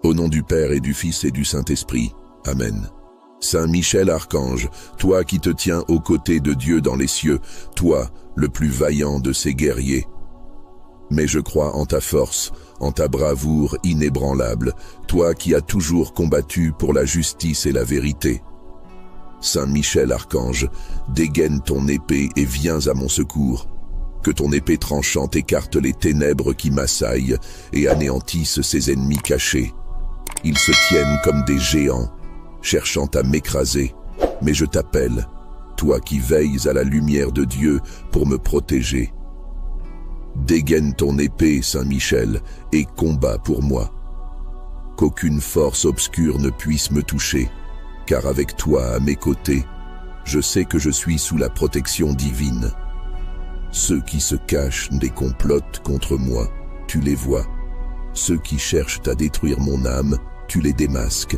Au nom du Père et du Fils et du Saint-Esprit. Amen. Saint Michel Archange, toi qui te tiens aux côtés de Dieu dans les cieux, toi, le plus vaillant de ses guerriers. Mais je crois en ta force, en ta bravoure inébranlable, toi qui as toujours combattu pour la justice et la vérité. Saint Michel Archange, dégaine ton épée et viens à mon secours. Que ton épée tranchante écarte les ténèbres qui m'assaillent et anéantissent ses ennemis cachés. Ils se tiennent comme des géants, cherchant à m'écraser, mais je t'appelle, toi qui veilles à la lumière de Dieu pour me protéger. Dégaine ton épée, Saint Michel, et combat pour moi. Qu'aucune force obscure ne puisse me toucher, car avec toi à mes côtés, je sais que je suis sous la protection divine. Ceux qui se cachent et complotent contre moi, tu les vois. Ceux qui cherchent à détruire mon âme, tu les démasques.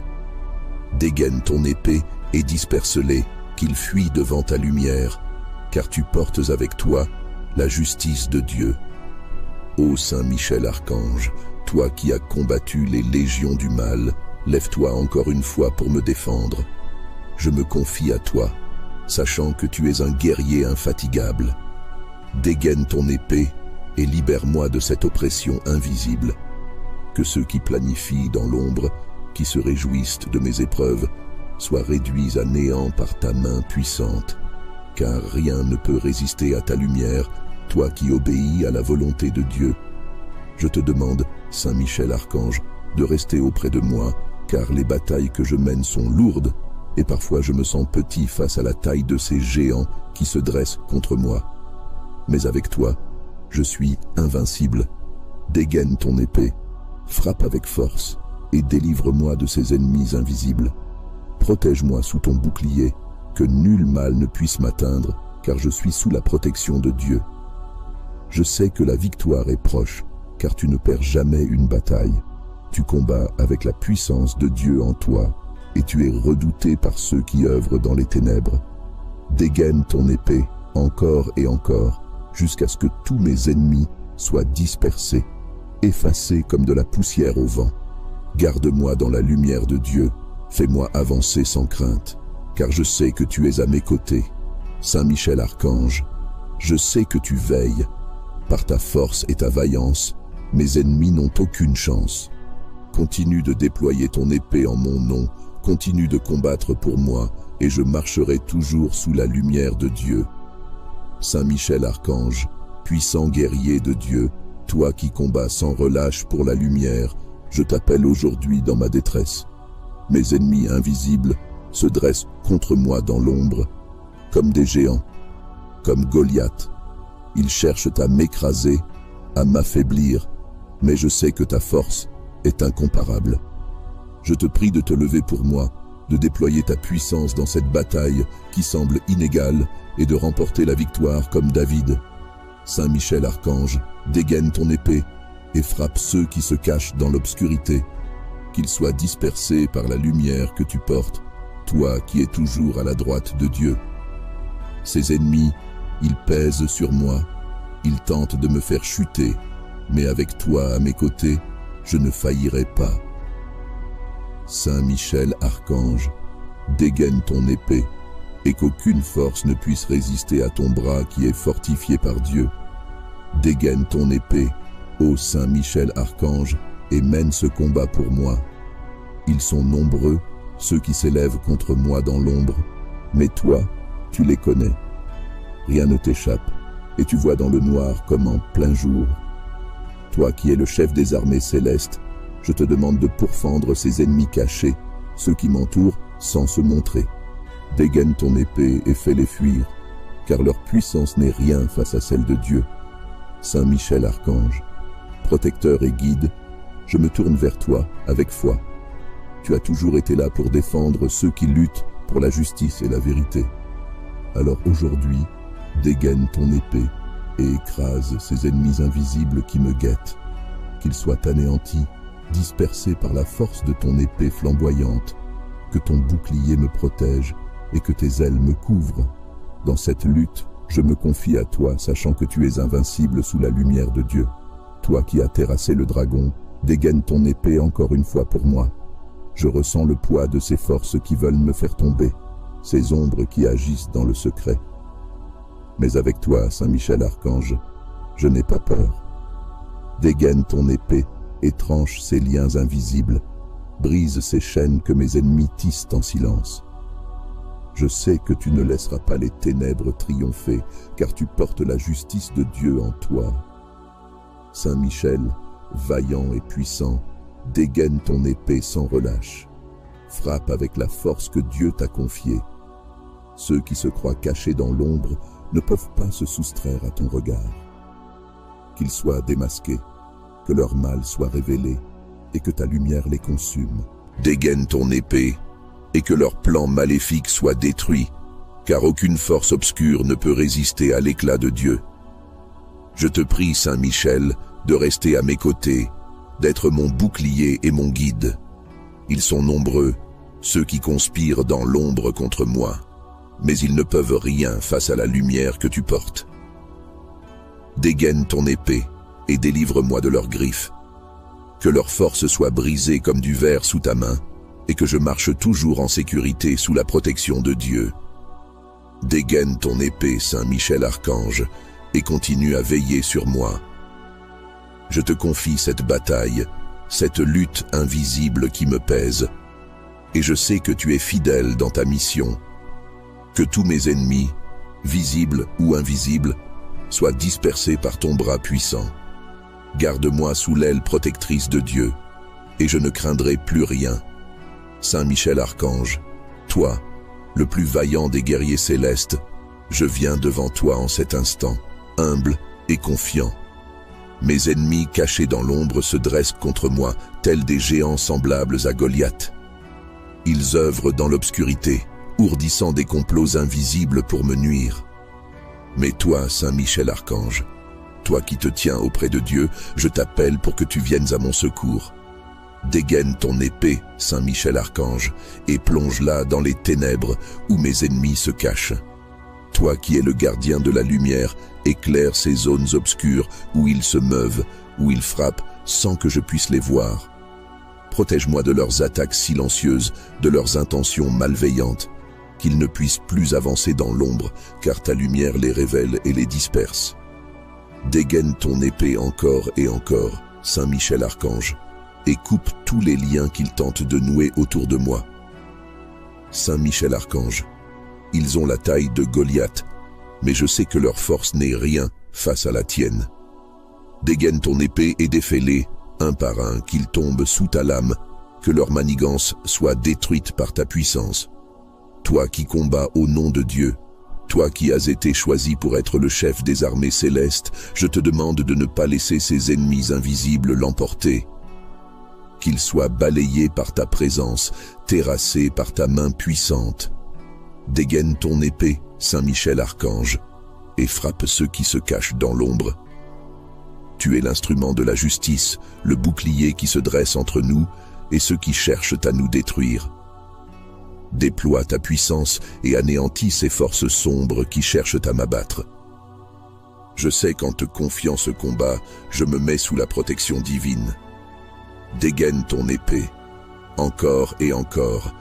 Dégaine ton épée et disperse-les, qu'ils fuient devant ta lumière, car tu portes avec toi la justice de Dieu. Ô Saint Michel Archange, toi qui as combattu les légions du mal, lève-toi encore une fois pour me défendre. Je me confie à toi, sachant que tu es un guerrier infatigable. Dégaine ton épée et libère-moi de cette oppression invisible. Que ceux qui planifient dans l'ombre, qui se réjouissent de mes épreuves, soient réduits à néant par ta main puissante, car rien ne peut résister à ta lumière, toi qui obéis à la volonté de Dieu. Je te demande, Saint Michel Archange, de rester auprès de moi, car les batailles que je mène sont lourdes, et parfois je me sens petit face à la taille de ces géants qui se dressent contre moi. Mais avec toi, je suis invincible. Dégaine ton épée, frappe avec force, et délivre-moi de ces ennemis invisibles. Protège-moi sous ton bouclier, que nul mal ne puisse m'atteindre, car je suis sous la protection de Dieu. Je sais que la victoire est proche, car tu ne perds jamais une bataille. Tu combats avec la puissance de Dieu en toi, et tu es redouté par ceux qui œuvrent dans les ténèbres. Dégaine ton épée, encore et encore, jusqu'à ce que tous mes ennemis soient dispersés, effacés comme de la poussière au vent. Garde-moi dans la lumière de Dieu, fais-moi avancer sans crainte, car je sais que tu es à mes côtés. Saint Michel Archange, je sais que tu veilles. Par ta force et ta vaillance, mes ennemis n'ont aucune chance. Continue de déployer ton épée en mon nom, continue de combattre pour moi, et je marcherai toujours sous la lumière de Dieu. Saint Michel Archange, puissant guerrier de Dieu, toi qui combats sans relâche pour la lumière, je t'appelle aujourd'hui dans ma détresse. Mes ennemis invisibles se dressent contre moi dans l'ombre, comme des géants, comme Goliath. Ils cherchent à m'écraser, à m'affaiblir, mais je sais que ta force est incomparable. Je te prie de te lever pour moi, de déployer ta puissance dans cette bataille qui semble inégale et de remporter la victoire comme David. Saint Michel Archange, dégaine ton épée et frappe ceux qui se cachent dans l'obscurité, qu'ils soient dispersés par la lumière que tu portes, toi qui es toujours à la droite de Dieu. Ces ennemis, ils pèsent sur moi, ils tentent de me faire chuter, mais avec toi à mes côtés, je ne faillirai pas. Saint Michel Archange, dégaine ton épée, et qu'aucune force ne puisse résister à ton bras qui est fortifié par Dieu. Dégaine ton épée, ô Saint Michel Archange, et mène ce combat pour moi. Ils sont nombreux, ceux qui s'élèvent contre moi dans l'ombre, mais toi, tu les connais. Rien ne t'échappe, et tu vois dans le noir comme en plein jour. Toi qui es le chef des armées célestes, je te demande de pourfendre ces ennemis cachés, ceux qui m'entourent sans se montrer. Dégaine ton épée et fais-les fuir, car leur puissance n'est rien face à celle de Dieu. Saint Michel Archange, protecteur et guide, je me tourne vers toi avec foi. Tu as toujours été là pour défendre ceux qui luttent pour la justice et la vérité. Alors aujourd'hui, dégaine ton épée et écrase ces ennemis invisibles qui me guettent, qu'ils soient anéantis, dispersés par la force de ton épée flamboyante, que ton bouclier me protège et que tes ailes me couvrent. Dans cette lutte, je me confie à toi, sachant que tu es invincible sous la lumière de Dieu. Toi qui as terrassé le dragon Dégaine ton épée encore une fois pour moi. Je ressens le poids de ces forces qui veulent me faire tomber, ces ombres qui agissent dans le secret. Mais avec toi, Saint Michel Archange, je n'ai pas peur. Dégaine ton épée et tranche ces liens invisibles, brise ces chaînes que mes ennemis tissent en silence. Je sais que tu ne laisseras pas les ténèbres triompher, car tu portes la justice de Dieu en toi. Saint Michel, vaillant et puissant, dégaine ton épée sans relâche. Frappe avec la force que Dieu t'a confiée. Ceux qui se croient cachés dans l'ombre ne peuvent pas se soustraire à ton regard. Qu'ils soient démasqués, que leur mal soit révélé et que ta lumière les consume. Dégaine ton épée et que leur plan maléfique soit détruit, car aucune force obscure ne peut résister à l'éclat de Dieu. Je te prie, Saint Michel, de rester à mes côtés, d'être mon bouclier et mon guide. Ils sont nombreux, ceux qui conspirent dans l'ombre contre moi, mais ils ne peuvent rien face à la lumière que tu portes. Dégaine ton épée et délivre-moi de leurs griffes. Que leur force soit brisée comme du verre sous ta main, et que je marche toujours en sécurité sous la protection de Dieu. Dégaine ton épée, Saint Michel Archange, et continue à veiller sur moi. Je te confie cette bataille, cette lutte invisible qui me pèse, et je sais que tu es fidèle dans ta mission. Que tous mes ennemis, visibles ou invisibles, soient dispersés par ton bras puissant. Garde-moi sous l'aile protectrice de Dieu, et je ne craindrai plus rien. Saint Michel Archange, toi, le plus vaillant des guerriers célestes, je viens devant toi en cet instant, humble et confiant. Mes ennemis cachés dans l'ombre se dressent contre moi, tels des géants semblables à Goliath. Ils œuvrent dans l'obscurité, ourdissant des complots invisibles pour me nuire. Mais toi, Saint Michel Archange, toi qui te tiens auprès de Dieu, je t'appelle pour que tu viennes à mon secours. Dégaine ton épée, Saint Michel Archange, et plonge-la dans les ténèbres où mes ennemis se cachent. Toi qui es le gardien de la lumière, éclaire ces zones obscures où ils se meuvent, où ils frappent sans que je puisse les voir. Protège-moi de leurs attaques silencieuses, de leurs intentions malveillantes, qu'ils ne puissent plus avancer dans l'ombre, car ta lumière les révèle et les disperse. Dégaine ton épée encore et encore, Saint Michel Archange, et coupe tous les liens qu'ils tentent de nouer autour de moi. Saint Michel Archange, ils ont la taille de Goliath, mais je sais que leur force n'est rien face à la tienne. Dégaine ton épée et défais-les, un par un, qu'ils tombent sous ta lame, que leur manigance soit détruite par ta puissance. Toi qui combats au nom de Dieu, toi qui as été choisi pour être le chef des armées célestes, je te demande de ne pas laisser ces ennemis invisibles l'emporter. Qu'ils soient balayés par ta présence, terrassés par ta main puissante. Dégaine ton épée, Saint Michel Archange, et frappe ceux qui se cachent dans l'ombre. Tu es l'instrument de la justice, le bouclier qui se dresse entre nous et ceux qui cherchent à nous détruire. Déploie ta puissance et anéantis ces forces sombres qui cherchent à m'abattre. Je sais qu'en te confiant ce combat, je me mets sous la protection divine. Dégaine ton épée, encore et encore,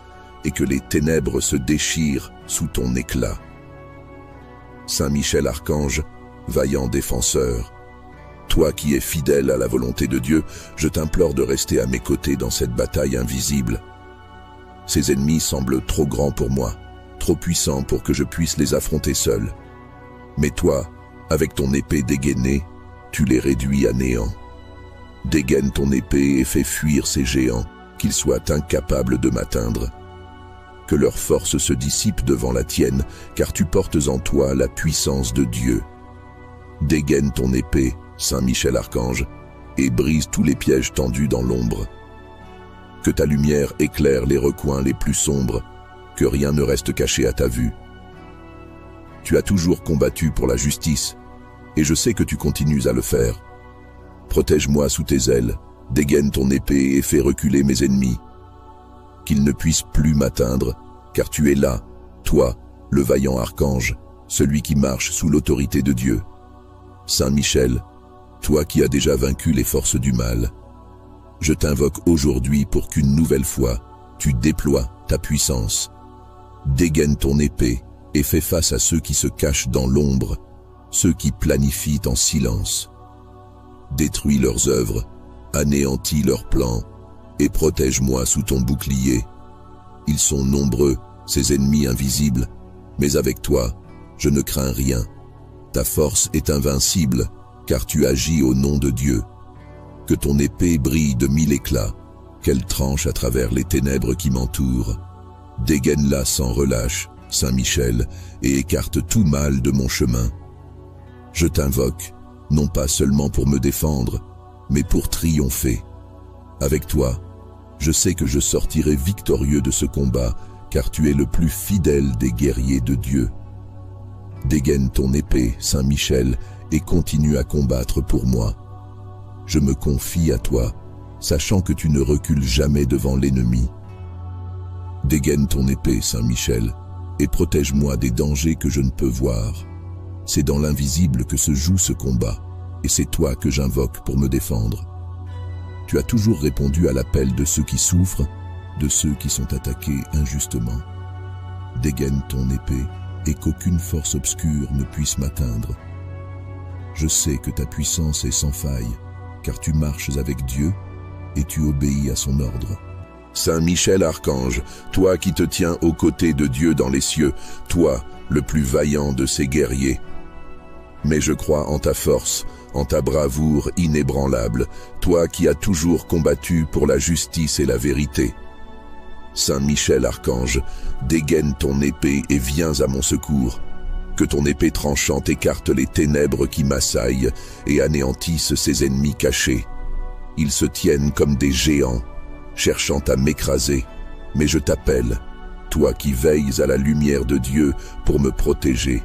et que les ténèbres se déchirent sous ton éclat. Saint Michel Archange, vaillant défenseur, toi qui es fidèle à la volonté de Dieu, je t'implore de rester à mes côtés dans cette bataille invisible. Ces ennemis semblent trop grands pour moi, trop puissants pour que je puisse les affronter seul. Mais toi, avec ton épée dégainée, tu les réduis à néant. Dégaine ton épée et fais fuir ces géants, qu'ils soient incapables de m'atteindre. Que leur force se dissipe devant la tienne, car tu portes en toi la puissance de Dieu. Dégaine ton épée, Saint Michel Archange, et brise tous les pièges tendus dans l'ombre. Que ta lumière éclaire les recoins les plus sombres, que rien ne reste caché à ta vue. Tu as toujours combattu pour la justice, et je sais que tu continues à le faire. Protège-moi sous tes ailes, dégaine ton épée et fais reculer mes ennemis. Qu'ils ne puissent plus m'atteindre, car tu es là, toi, le vaillant archange, celui qui marche sous l'autorité de Dieu. Saint Michel, toi qui as déjà vaincu les forces du mal, Je t'invoque aujourd'hui pour qu'une nouvelle fois, tu déploies ta puissance. Dégaine ton épée et fais face à ceux qui se cachent dans l'ombre, ceux qui planifient en silence. Détruis leurs œuvres, anéantis leurs plans, et protège-moi sous ton bouclier. Ils sont nombreux, ces ennemis invisibles, mais avec toi, je ne crains rien. Ta force est invincible, car tu agis au nom de Dieu. Que ton épée brille de 1000 éclats, qu'elle tranche à travers les ténèbres qui m'entourent. Dégaine-la sans relâche, Saint Michel, et écarte tout mal de mon chemin. Je t'invoque, non pas seulement pour me défendre, mais pour triompher. Avec toi, je sais que je sortirai victorieux de ce combat, car tu es le plus fidèle des guerriers de Dieu. Dégaine ton épée, Saint Michel, et continue à combattre pour moi. Je me confie à toi, sachant que tu ne recules jamais devant l'ennemi. Dégaine ton épée, Saint Michel, et protège-moi des dangers que je ne peux voir. C'est dans l'invisible que se joue ce combat, et c'est toi que j'invoque pour me défendre. Tu as toujours répondu à l'appel de ceux qui souffrent, de ceux qui sont attaqués injustement. Dégaine ton épée, et qu'aucune force obscure ne puisse m'atteindre. Je sais que ta puissance est sans faille, car tu marches avec Dieu, et tu obéis à son ordre. Saint Michel Archange, toi qui te tiens aux côtés de Dieu dans les cieux, toi, le plus vaillant de ses guerriers. Mais je crois en ta force, en ta bravoure inébranlable, toi qui as toujours combattu pour la justice et la vérité. Saint Michel Archange, dégaine ton épée et viens à mon secours. Que ton épée tranchante écarte les ténèbres qui m'assaillent et anéantisse ses ennemis cachés. Ils se tiennent comme des géants, cherchant à m'écraser, mais je t'appelle, toi qui veilles à la lumière de Dieu pour me protéger.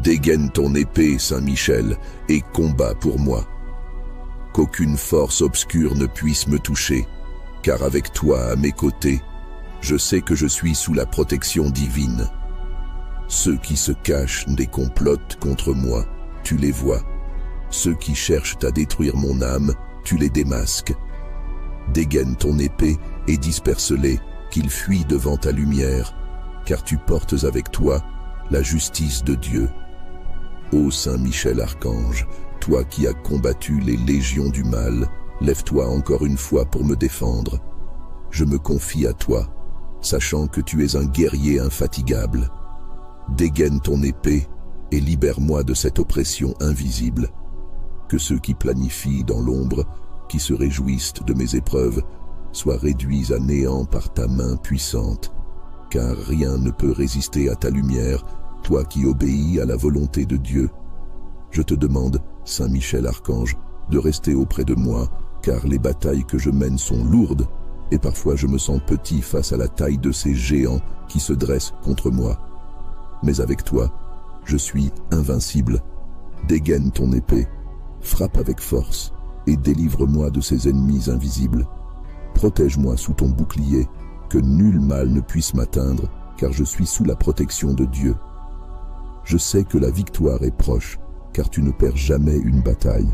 Dégaine ton épée, Saint Michel, et combat pour moi. Qu'aucune force obscure ne puisse me toucher, car avec toi à mes côtés, je sais que je suis sous la protection divine. Ceux qui se cachent et complotent contre moi, tu les vois. Ceux qui cherchent à détruire mon âme, tu les démasques. Dégaine ton épée et disperse-les, qu'ils fuient devant ta lumière, car tu portes avec toi la justice de Dieu. Ô Saint Michel Archange, toi qui as combattu les légions du mal, lève-toi encore une fois pour me défendre. Je me confie à toi, sachant que tu es un guerrier infatigable. Dégaine ton épée et libère-moi de cette oppression invisible. Que ceux qui planifient dans l'ombre, qui se réjouissent de mes épreuves, soient réduits à néant par ta main puissante, car rien ne peut résister à ta lumière, toi qui obéis à la volonté de Dieu. Je te demande, Saint Michel Archange, de rester auprès de moi, car les batailles que je mène sont lourdes, et parfois je me sens petit face à la taille de ces géants qui se dressent contre moi. Mais avec toi, je suis invincible. Dégaine ton épée, frappe avec force, et délivre-moi de ces ennemis invisibles. Protège-moi sous ton bouclier, que nul mal ne puisse m'atteindre, car je suis sous la protection de Dieu. Je sais que la victoire est proche, car tu ne perds jamais une bataille.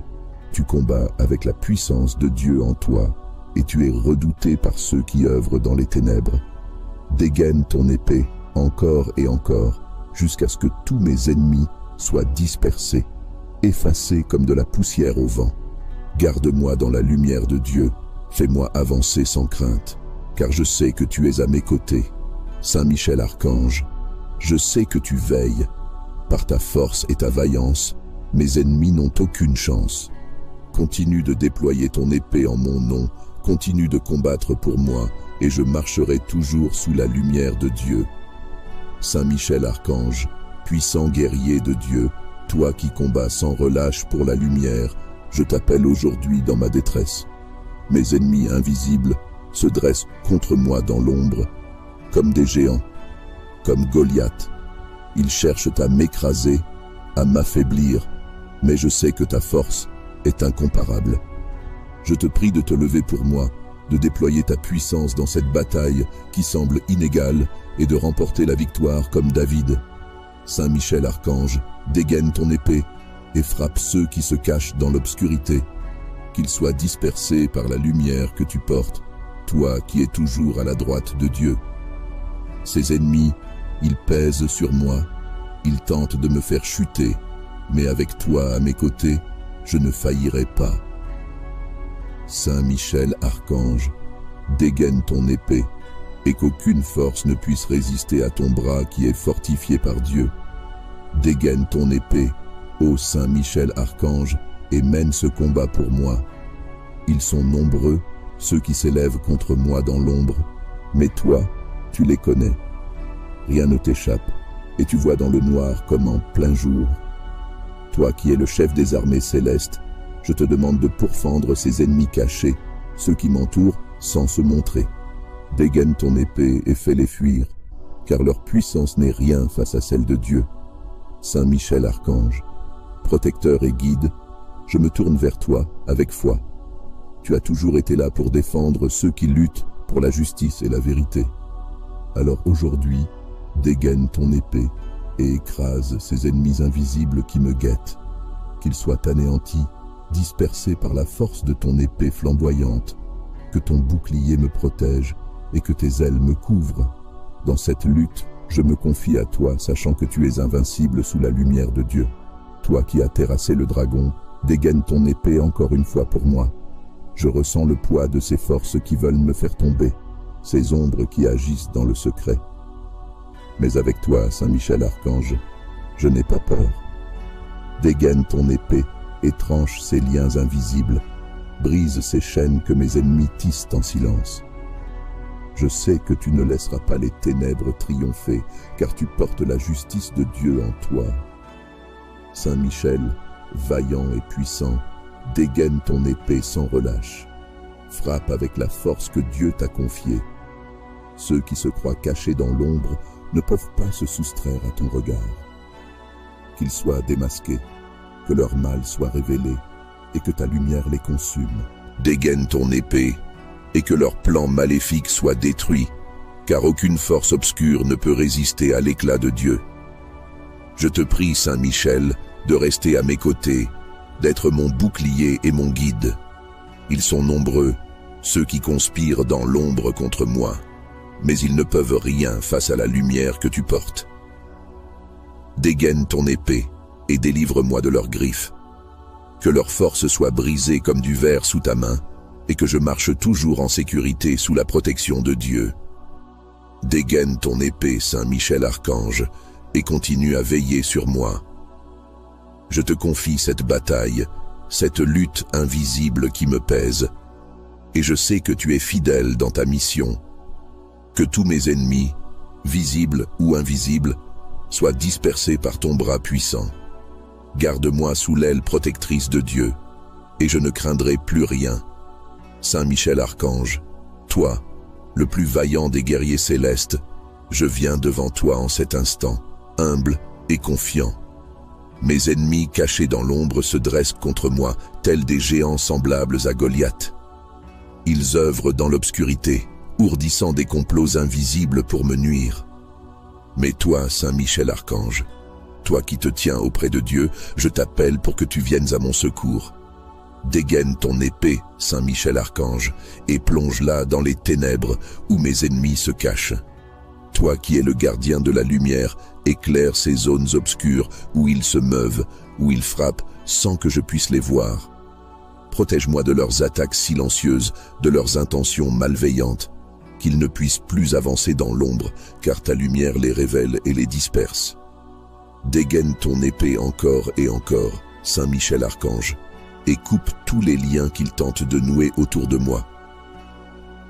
Tu combats avec la puissance de Dieu en toi, et tu es redouté par ceux qui œuvrent dans les ténèbres. Dégaine ton épée, encore et encore, jusqu'à ce que tous mes ennemis soient dispersés, effacés comme de la poussière au vent. Garde-moi dans la lumière de Dieu, fais-moi avancer sans crainte, car je sais que tu es à mes côtés. Saint Michel Archange, je sais que tu veilles. Par ta force et ta vaillance, mes ennemis n'ont aucune chance. Continue de déployer ton épée en mon nom, continue de combattre pour moi, et je marcherai toujours sous la lumière de Dieu. Saint Michel Archange, puissant guerrier de Dieu, toi qui combats sans relâche pour la lumière, je t'appelle aujourd'hui dans ma détresse. Mes ennemis invisibles se dressent contre moi dans l'ombre, comme des géants, comme Goliath. Ils cherchent à m'écraser, à m'affaiblir, mais je sais que ta force est incomparable. Je te prie de te lever pour moi, de déployer ta puissance dans cette bataille qui semble inégale et de remporter la victoire comme David. Saint Michel Archange, dégaine ton épée et frappe ceux qui se cachent dans l'obscurité, qu'ils soient dispersés par la lumière que tu portes, toi qui es toujours à la droite de Dieu. Ces ennemis, ils pèsent sur moi, ils tentent de me faire chuter, mais avec toi à mes côtés, je ne faillirai pas. Saint Michel, archange, dégaine ton épée, et qu'aucune force ne puisse résister à ton bras qui est fortifié par Dieu. Dégaine ton épée, ô Saint Michel, archange, et mène ce combat pour moi. Ils sont nombreux, ceux qui s'élèvent contre moi dans l'ombre, mais toi, tu les connais. Rien ne t'échappe, et tu vois dans le noir comme en plein jour. Toi qui es le chef des armées célestes, je te demande de pourfendre ces ennemis cachés, ceux qui m'entourent sans se montrer. Dégaine ton épée et fais-les fuir, car leur puissance n'est rien face à celle de Dieu. Saint Michel, archange, protecteur et guide, je me tourne vers toi avec foi. Tu as toujours été là pour défendre ceux qui luttent pour la justice et la vérité. Alors aujourd'hui, dégaine ton épée et écrase ces ennemis invisibles qui me guettent, qu'ils soient anéantis, dispersés par la force de ton épée flamboyante, que ton bouclier me protège et que tes ailes me couvrent. Dans cette lutte, je me confie à toi, sachant que tu es invincible sous la lumière de Dieu. Toi qui as terrassé le dragon, dégaine ton épée encore une fois pour moi. Je ressens le poids de ces forces qui veulent me faire tomber, ces ombres qui agissent dans le secret. Mais avec toi, Saint Michel, archange, je n'ai pas peur. Dégaine ton épée et tranche ces liens invisibles, brise ces chaînes que mes ennemis tissent en silence. Je sais que tu ne laisseras pas les ténèbres triompher, car tu portes la justice de Dieu en toi. Saint Michel, vaillant et puissant, dégaine ton épée sans relâche. Frappe avec la force que Dieu t'a confiée. Ceux qui se croient cachés dans l'ombre ne peuvent pas se soustraire à ton regard. Qu'ils soient démasqués, que leur mal soit révélé, et que ta lumière les consume. Dégaine ton épée, et que leur plan maléfique soit détruit, car aucune force obscure ne peut résister à l'éclat de Dieu. Je te prie, Saint Michel, de rester à mes côtés, d'être mon bouclier et mon guide. Ils sont nombreux, ceux qui conspirent dans l'ombre contre moi, mais ils ne peuvent rien face à la lumière que tu portes. Dégaine ton épée et délivre-moi de leurs griffes. Que leur force soit brisée comme du verre sous ta main, et que je marche toujours en sécurité sous la protection de Dieu. Dégaine ton épée, Saint Michel, archange, et continue à veiller sur moi. Je te confie cette bataille, cette lutte invisible qui me pèse, et je sais que tu es fidèle dans ta mission. Que tous mes ennemis, visibles ou invisibles, soient dispersés par ton bras puissant. Garde-moi sous l'aile protectrice de Dieu, et je ne craindrai plus rien. Saint Michel, archange, toi, le plus vaillant des guerriers célestes, je viens devant toi en cet instant, humble et confiant. Mes ennemis cachés dans l'ombre se dressent contre moi, tels des géants semblables à Goliath. Ils œuvrent dans l'obscurité, ourdissant des complots invisibles pour me nuire. Mais toi, Saint Michel, archange, toi qui te tiens auprès de Dieu, je t'appelle pour que tu viennes à mon secours. Dégaine ton épée, Saint Michel, archange, et plonge-la dans les ténèbres où mes ennemis se cachent. Toi qui es le gardien de la lumière, éclaire ces zones obscures où ils se meuvent, où ils frappent sans que je puisse les voir. Protège-moi de leurs attaques silencieuses, de leurs intentions malveillantes, qu'ils ne puissent plus avancer dans l'ombre, car ta lumière les révèle et les disperse. Dégaine ton épée encore et encore, Saint Michel, archange, et coupe tous les liens qu'ils tentent de nouer autour de moi.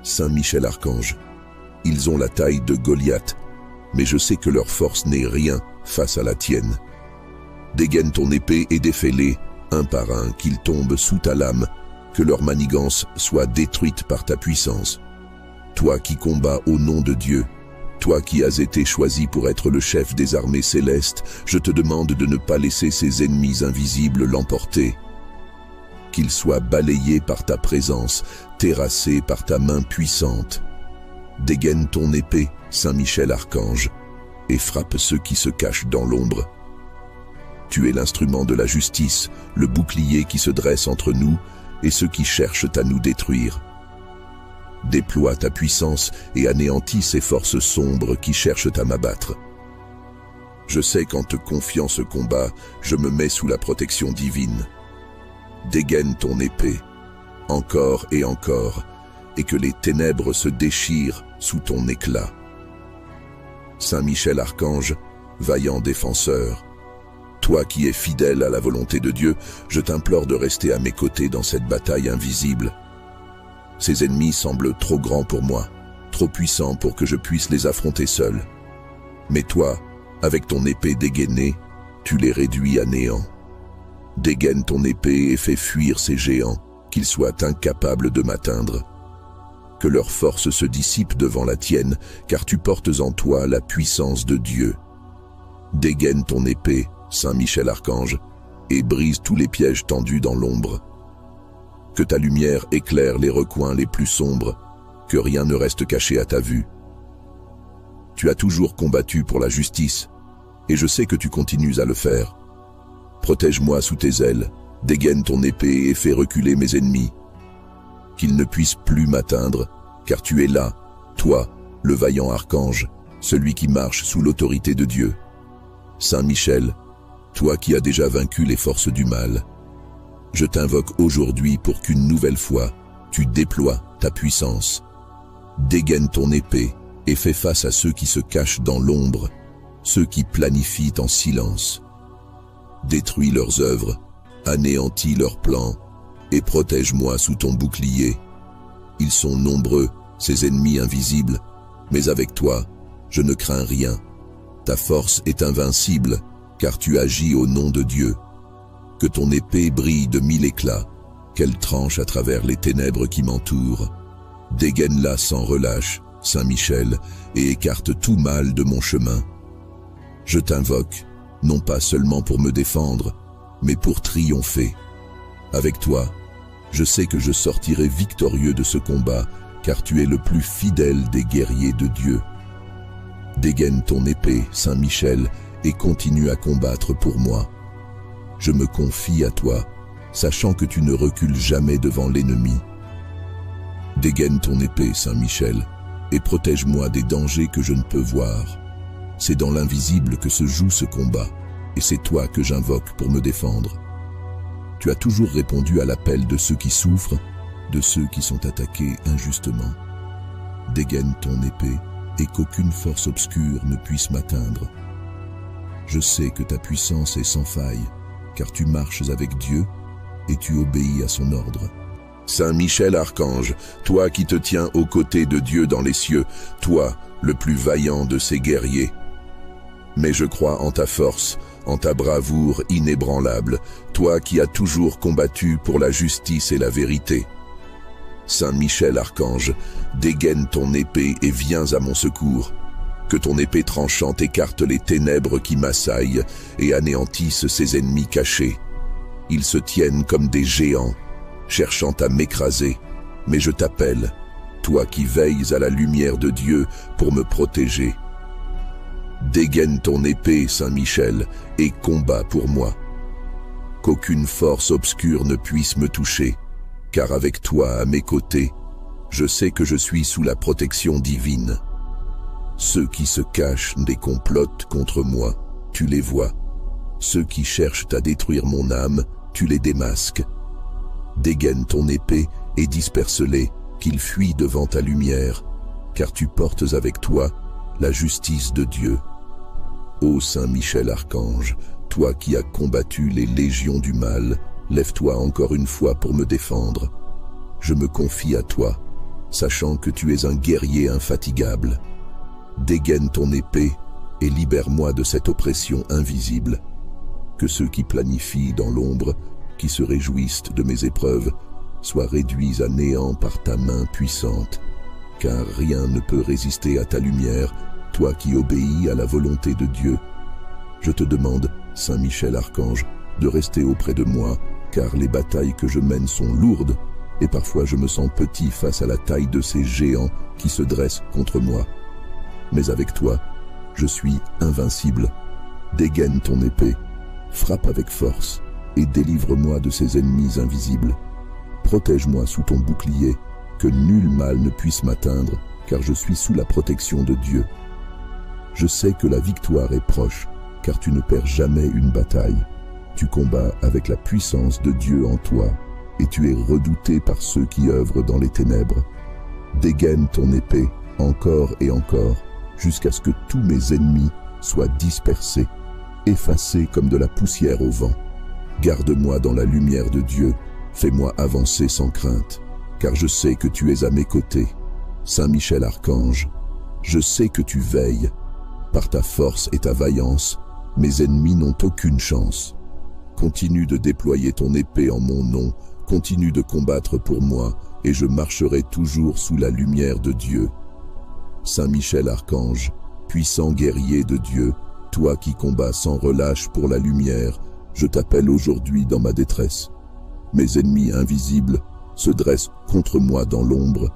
Saint Michel, archange, ils ont la taille de Goliath, mais je sais que leur force n'est rien face à la tienne. Dégaine ton épée et défais-les, un par un, qu'ils tombent sous ta lame, que leur manigance soit détruite par ta puissance. Toi qui combats au nom de Dieu, toi qui as été choisi pour être le chef des armées célestes, je te demande de ne pas laisser ces ennemis invisibles l'emporter. Qu'ils soient balayés par ta présence, terrassés par ta main puissante. Dégaine ton épée, Saint Michel, archange, et frappe ceux qui se cachent dans l'ombre. Tu es l'instrument de la justice, le bouclier qui se dresse entre nous, et ceux qui cherchent à nous détruire. Déploie ta puissance et anéantis ces forces sombres qui cherchent à m'abattre. Je sais qu'en te confiant ce combat, je me mets sous la protection divine. Dégaine ton épée, encore et encore, et que les ténèbres se déchirent sous ton éclat. Saint Michel Archange, vaillant défenseur, toi qui es fidèle à la volonté de Dieu, je t'implore de rester à mes côtés dans cette bataille invisible. Ces ennemis semblent trop grands pour moi, trop puissants pour que je puisse les affronter seul. Mais toi, avec ton épée dégainée, tu les réduis à néant. Dégaine ton épée et fais fuir ces géants, qu'ils soient incapables de m'atteindre. Que leur force se dissipe devant la tienne, car tu portes en toi la puissance de Dieu. Dégaine ton épée, Saint Michel Archange, et brise tous les pièges tendus dans l'ombre. Que ta lumière éclaire les recoins les plus sombres, que rien ne reste caché à ta vue. Tu as toujours combattu pour la justice, et je sais que tu continues à le faire. Protège-moi sous tes ailes, dégaine ton épée et fais reculer mes ennemis. Qu'ils ne puissent plus m'atteindre, car tu es là, toi, le vaillant archange, celui qui marche sous l'autorité de Dieu. Saint Michel, toi qui as déjà vaincu les forces du mal, je t'invoque aujourd'hui pour qu'une nouvelle fois, tu déploies ta puissance. Dégaine ton épée et fais face à ceux qui se cachent dans l'ombre, ceux qui planifient en silence. Détruis leurs œuvres, anéantis leurs plans, et protège-moi sous ton bouclier. Ils sont nombreux, ces ennemis invisibles, mais avec toi, je ne crains rien. Ta force est invincible, car tu agis au nom de Dieu. Que ton épée brille de 1000 éclats, qu'elle tranche à travers les ténèbres qui m'entourent. Dégaine-la sans relâche, Saint Michel, et écarte tout mal de mon chemin. Je t'invoque, non pas seulement pour me défendre, mais pour triompher. Avec toi, je sais que je sortirai victorieux de ce combat, car tu es le plus fidèle des guerriers de Dieu. Dégaine ton épée, Saint Michel, et continue à combattre pour moi. Je me confie à toi, sachant que tu ne recules jamais devant l'ennemi. Dégaine ton épée, Saint Michel, et protège-moi des dangers que je ne peux voir. C'est dans l'invisible que se joue ce combat, et c'est toi que j'invoque pour me défendre. Tu as toujours répondu à l'appel de ceux qui souffrent, de ceux qui sont attaqués injustement. Dégaine ton épée, et qu'aucune force obscure ne puisse m'atteindre. Je sais que ta puissance est sans faille, car tu marches avec Dieu et tu obéis à son ordre. Saint Michel Archange, toi qui te tiens aux côtés de Dieu dans les cieux, toi, le plus vaillant de ses guerriers. Mais je crois en ta force, en ta bravoure inébranlable, toi qui as toujours combattu pour la justice et la vérité. Saint Michel Archange, dégaine ton épée et viens à mon secours. Que ton épée tranchante écarte les ténèbres qui m'assaillent et anéantisse ses ennemis cachés. Ils se tiennent comme des géants, cherchant à m'écraser, mais je t'appelle, toi qui veilles à la lumière de Dieu pour me protéger. Dégaine ton épée, Saint Michel, et combat pour moi. Qu'aucune force obscure ne puisse me toucher, car avec toi à mes côtés, je sais que je suis sous la protection divine. Ceux qui se cachent et complotent contre moi, tu les vois. Ceux qui cherchent à détruire mon âme, tu les démasques. Dégaine ton épée et disperse-les, qu'ils fuient devant ta lumière, car tu portes avec toi la justice de Dieu. Ô Saint Michel Archange, toi qui as combattu les légions du mal, lève-toi encore une fois pour me défendre. Je me confie à toi, sachant que tu es un guerrier infatigable. Dégaine ton épée et libère-moi de cette oppression invisible. Que ceux qui planifient dans l'ombre, qui se réjouissent de mes épreuves, soient réduits à néant par ta main puissante, car rien ne peut résister à ta lumière, toi qui obéis à la volonté de Dieu. Je te demande, Saint Michel Archange, de rester auprès de moi, car les batailles que je mène sont lourdes, et parfois je me sens petit face à la taille de ces géants qui se dressent contre moi. Mais avec toi, je suis invincible. Dégaine ton épée, frappe avec force, et délivre-moi de ces ennemis invisibles. Protège-moi sous ton bouclier, que nul mal ne puisse m'atteindre, car je suis sous la protection de Dieu. Je sais que la victoire est proche, car tu ne perds jamais une bataille. Tu combats avec la puissance de Dieu en toi, et tu es redouté par ceux qui œuvrent dans les ténèbres. Dégaine ton épée, encore et encore, jusqu'à ce que tous mes ennemis soient dispersés, effacés comme de la poussière au vent. Garde-moi dans la lumière de Dieu, fais-moi avancer sans crainte, car je sais que tu es à mes côtés. Saint Michel Archange, je sais que tu veilles. Par ta force et ta vaillance, mes ennemis n'ont aucune chance. Continue de déployer ton épée en mon nom, continue de combattre pour moi, et je marcherai toujours sous la lumière de Dieu. Saint Michel Archange, puissant guerrier de Dieu, toi qui combats sans relâche pour la lumière, je t'appelle aujourd'hui dans ma détresse. Mes ennemis invisibles se dressent contre moi dans l'ombre,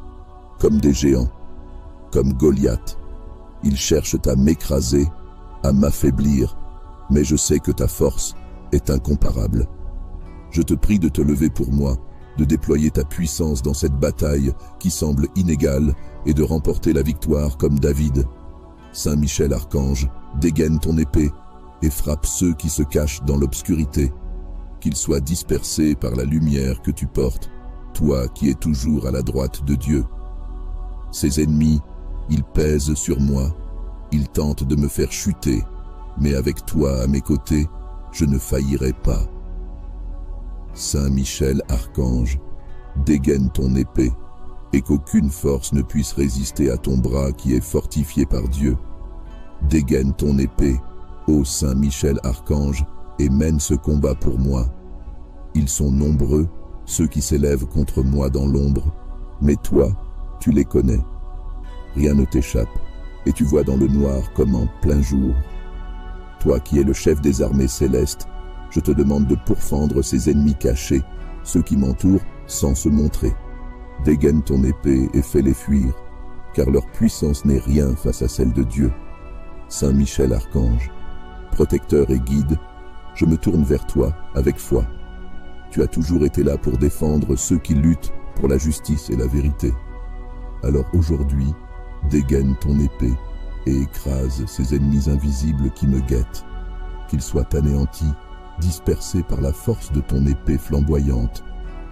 comme des géants, comme Goliath. Ils cherchent à m'écraser, à m'affaiblir, mais je sais que ta force est incomparable. Je te prie de te lever pour moi, de déployer ta puissance dans cette bataille qui semble inégale et de remporter la victoire comme David. Saint Michel Archange, dégaine ton épée et frappe ceux qui se cachent dans l'obscurité, qu'ils soient dispersés par la lumière que tu portes, toi qui es toujours à la droite de Dieu. Ces ennemis, ils pèsent sur moi, ils tentent de me faire chuter, mais avec toi à mes côtés, je ne faillirai pas. Saint Michel Archange, dégaine ton épée, et qu'aucune force ne puisse résister à ton bras qui est fortifié par Dieu. Dégaine ton épée, ô Saint Michel Archange, et mène ce combat pour moi. Ils sont nombreux, ceux qui s'élèvent contre moi dans l'ombre, mais toi, tu les connais. Rien ne t'échappe, et tu vois dans le noir comme en plein jour. Toi qui es le chef des armées célestes, je te demande de pourfendre ces ennemis cachés, ceux qui m'entourent sans se montrer. Dégaine ton épée et fais-les fuir, car leur puissance n'est rien face à celle de Dieu. Saint Michel Archange, protecteur et guide, je me tourne vers toi avec foi. Tu as toujours été là pour défendre ceux qui luttent pour la justice et la vérité. Alors aujourd'hui, dégaine ton épée et écrase ces ennemis invisibles qui me guettent, qu'ils soient anéantis, dispersés par la force de ton épée flamboyante,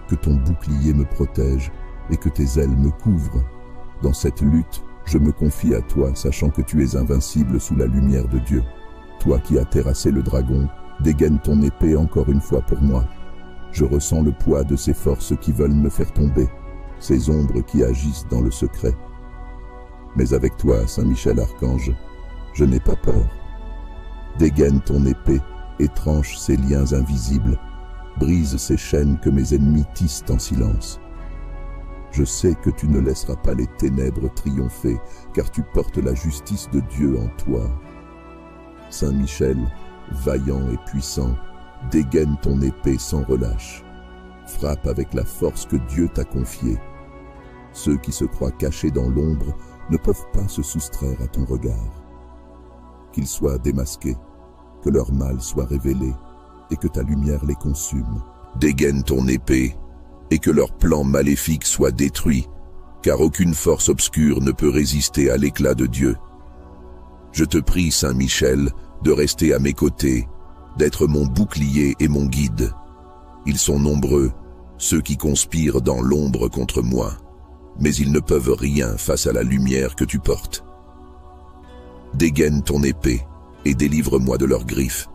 que ton bouclier me protège et que tes ailes me couvrent. Dans cette lutte, je me confie à toi, sachant que tu es invincible sous la lumière de Dieu. Toi qui as terrassé le dragon, dégaine ton épée encore une fois pour moi. Je ressens le poids de ces forces qui veulent me faire tomber, ces ombres qui agissent dans le secret. Mais avec toi, Saint Michel Archange, je n'ai pas peur. Dégaine ton épée et tranche ces liens invisibles, brise ces chaînes que mes ennemis tissent en silence. Je sais que tu ne laisseras pas les ténèbres triompher, car tu portes la justice de Dieu en toi. Saint Michel, vaillant et puissant, dégaine ton épée sans relâche. Frappe avec la force que Dieu t'a confiée. Ceux qui se croient cachés dans l'ombre ne peuvent pas se soustraire à ton regard. Qu'ils soient démasqués, que leur mal soit révélé, et que ta lumière les consume. Dégaine ton épée, et que leur plan maléfique soit détruit, car aucune force obscure ne peut résister à l'éclat de Dieu. Je te prie, Saint Michel, de rester à mes côtés, d'être mon bouclier et mon guide. Ils sont nombreux, ceux qui conspirent dans l'ombre contre moi, mais ils ne peuvent rien face à la lumière que tu portes. Dégaine ton épée et délivre-moi de leurs griffes.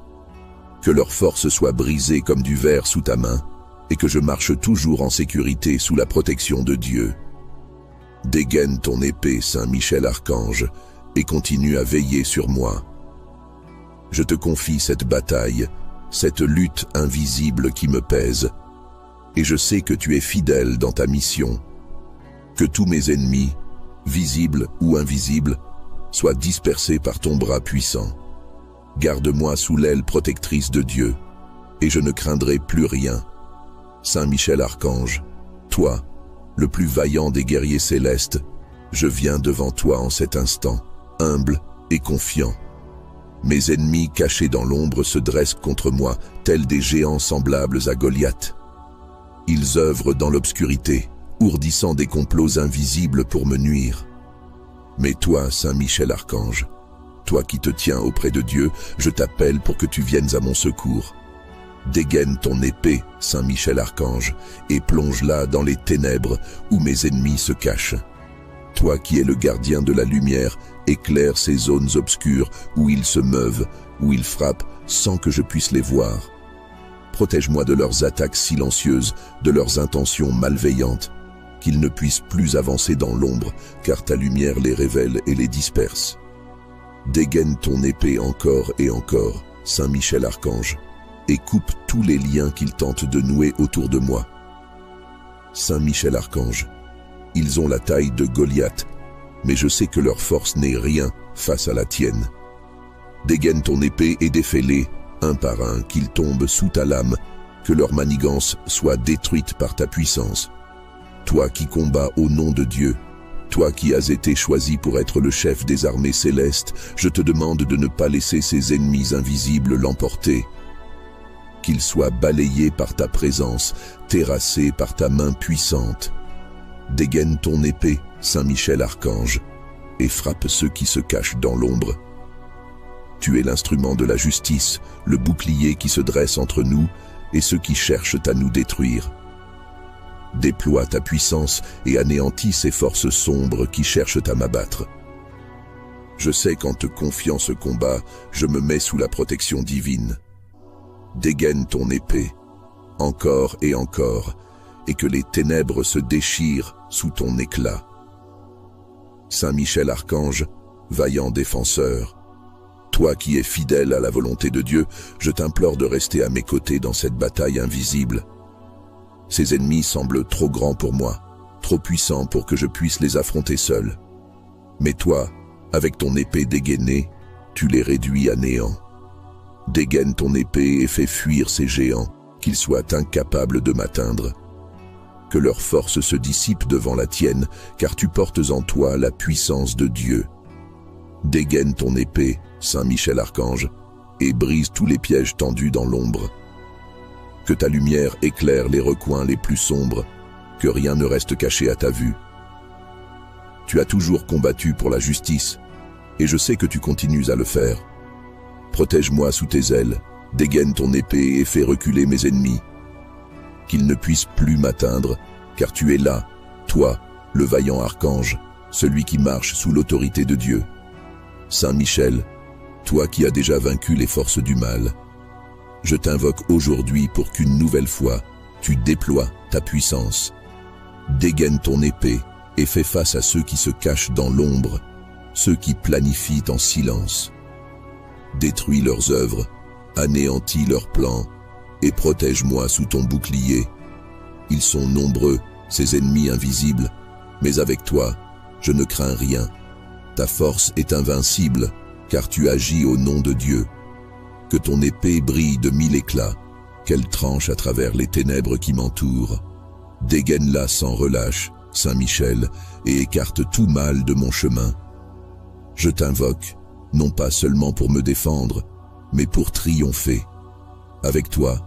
Que leur force soit brisée comme du verre sous ta main, et que je marche toujours en sécurité sous la protection de Dieu. Dégaine ton épée, Saint Michel Archange, et continue à veiller sur moi. Je te confie cette bataille, cette lutte invisible qui me pèse, et je sais que tu es fidèle dans ta mission. Que tous mes ennemis, visibles ou invisibles, soient dispersés par ton bras puissant. Garde-moi sous l'aile protectrice de Dieu, et je ne craindrai plus rien. Saint Michel Archange, toi, le plus vaillant des guerriers célestes, je viens devant toi en cet instant, humble et confiant. Mes ennemis cachés dans l'ombre se dressent contre moi, tels des géants semblables à Goliath. Ils œuvrent dans l'obscurité, ourdissant des complots invisibles pour me nuire. Mais toi, Saint Michel Archange, toi qui te tiens auprès de Dieu, je t'appelle pour que tu viennes à mon secours. Dégaine ton épée, Saint Michel Archange, et plonge-la dans les ténèbres où mes ennemis se cachent. Toi qui es le gardien de la lumière, éclaire ces zones obscures où ils se meuvent, où ils frappent sans que je puisse les voir. Protège-moi de leurs attaques silencieuses, de leurs intentions malveillantes, qu'ils ne puissent plus avancer dans l'ombre, car ta lumière les révèle et les disperse. Dégaine ton épée encore et encore, Saint Michel Archange, et coupe tous les liens qu'ils tentent de nouer autour de moi. Saint Michel Archange, ils ont la taille de Goliath, mais je sais que leur force n'est rien face à la tienne. Dégaine ton épée et défais-les, un par un, qu'ils tombent sous ta lame, que leur manigance soit détruite par ta puissance. Toi qui combats au nom de Dieu, toi qui as été choisi pour être le chef des armées célestes, je te demande de ne pas laisser ces ennemis invisibles l'emporter. Qu'ils soient balayés par ta présence, terrassés par ta main puissante. Dégaine ton épée, Saint Michel Archange, et frappe ceux qui se cachent dans l'ombre. Tu es l'instrument de la justice, le bouclier qui se dresse entre nous et ceux qui cherchent à nous détruire. Déploie ta puissance et anéantis ces forces sombres qui cherchent à m'abattre. Je sais qu'en te confiant ce combat, je me mets sous la protection divine. Dégaine ton épée, encore et encore, et que les ténèbres se déchirent sous ton éclat. Saint Michel Archange, vaillant défenseur, toi qui es fidèle à la volonté de Dieu, je t'implore de rester à mes côtés dans cette bataille invisible. Ces ennemis semblent trop grands pour moi, trop puissants pour que je puisse les affronter seul. Mais toi, avec ton épée dégainée, tu les réduis à néant. Dégaine ton épée et fais fuir ces géants, qu'ils soient incapables de m'atteindre. Que leur force se dissipe devant la tienne, car tu portes en toi la puissance de Dieu. Dégaine ton épée, Saint Michel Archange, et brise tous les pièges tendus dans l'ombre. Que ta lumière éclaire les recoins les plus sombres, que rien ne reste caché à ta vue. Tu as toujours combattu pour la justice, et je sais que tu continues à le faire. Protège-moi sous tes ailes, dégaine ton épée et fais reculer mes ennemis. Qu'ils ne puissent plus m'atteindre, car tu es là, toi, le vaillant archange, celui qui marche sous l'autorité de Dieu. Saint Michel, toi qui as déjà vaincu les forces du mal, je t'invoque aujourd'hui pour qu'une nouvelle fois, tu déploies ta puissance. Dégaine ton épée et fais face à ceux qui se cachent dans l'ombre, ceux qui planifient en silence. Détruis leurs œuvres, anéantis leurs plans, et protège-moi sous ton bouclier. Ils sont nombreux, ces ennemis invisibles, mais avec toi, je ne crains rien. Ta force est invincible, car tu agis au nom de Dieu. Que ton épée brille de 1000 éclats, qu'elle tranche à travers les ténèbres qui m'entourent. Dégaine-la sans relâche, Saint Michel, et écarte tout mal de mon chemin. Je t'invoque, non pas seulement pour me défendre, mais pour triompher. Avec toi,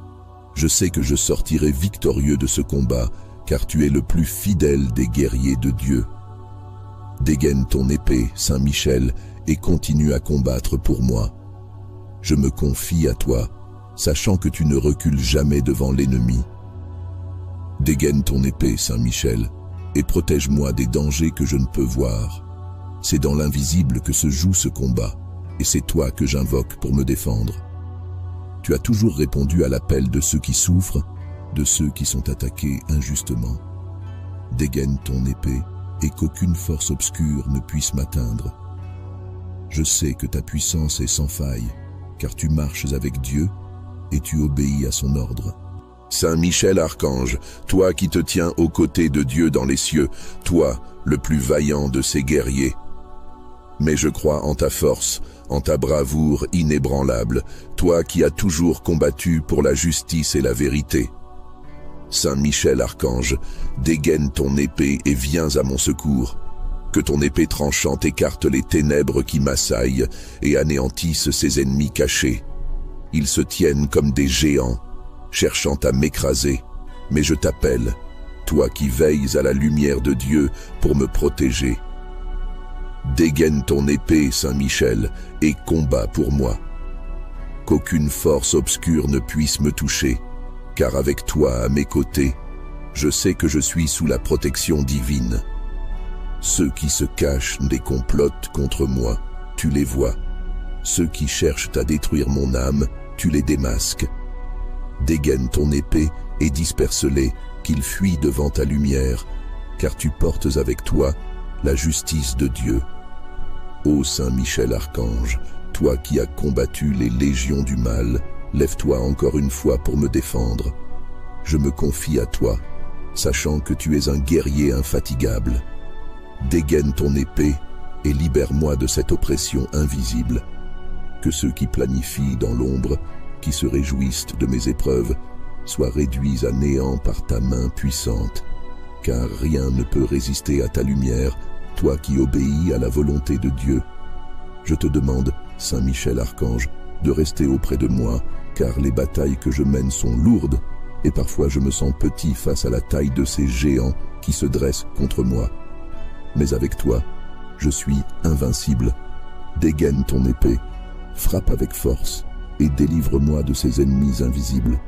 je sais que je sortirai victorieux de ce combat, car tu es le plus fidèle des guerriers de Dieu. Dégaine ton épée, Saint Michel, et continue à combattre pour moi. Je me confie à toi, sachant que tu ne recules jamais devant l'ennemi. Dégaine ton épée, Saint Michel, et protège-moi des dangers que je ne peux voir. C'est dans l'invisible que se joue ce combat, et c'est toi que j'invoque pour me défendre. Tu as toujours répondu à l'appel de ceux qui souffrent, de ceux qui sont attaqués injustement. Dégaine ton épée, et qu'aucune force obscure ne puisse m'atteindre. Je sais que ta puissance est sans faille, car tu marches avec Dieu et tu obéis à son ordre. Saint Michel Archange, toi qui te tiens aux côtés de Dieu dans les cieux, toi, le plus vaillant de ses guerriers. Mais je crois en ta force, en ta bravoure inébranlable, toi qui as toujours combattu pour la justice et la vérité. Saint Michel Archange, dégaine ton épée et viens à mon secours. Que ton épée tranchante écarte les ténèbres qui m'assaillent et anéantisse ses ennemis cachés. Ils se tiennent comme des géants, cherchant à m'écraser. mais je t'appelle, toi qui veilles à la lumière de Dieu pour me protéger. Dégaine ton épée, Saint Michel, et combat pour moi. Qu'aucune force obscure ne puisse me toucher, car avec toi à mes côtés, je sais que je suis sous la protection divine. Ceux qui se cachent et complotent contre moi, tu les vois. Ceux qui cherchent à détruire mon âme, tu les démasques. Dégaine ton épée et disperse-les, qu'ils fuient devant ta lumière, car tu portes avec toi la justice de Dieu. Ô Saint Michel Archange, toi qui as combattu les légions du mal, lève-toi encore une fois pour me défendre. Je me confie à toi, sachant que tu es un guerrier infatigable. Dégaine ton épée et libère-moi de cette oppression invisible. Que ceux qui planifient dans l'ombre, qui se réjouissent de mes épreuves, soient réduits à néant par ta main puissante, car rien ne peut résister à ta lumière, toi qui obéis à la volonté de Dieu. Je te demande, Saint Michel Archange, de rester auprès de moi, car les batailles que je mène sont lourdes, et parfois je me sens petit face à la taille de ces géants qui se dressent contre moi. Mais avec toi, je suis invincible. Dégaine ton épée, frappe avec force, et délivre-moi de ces ennemis invisibles.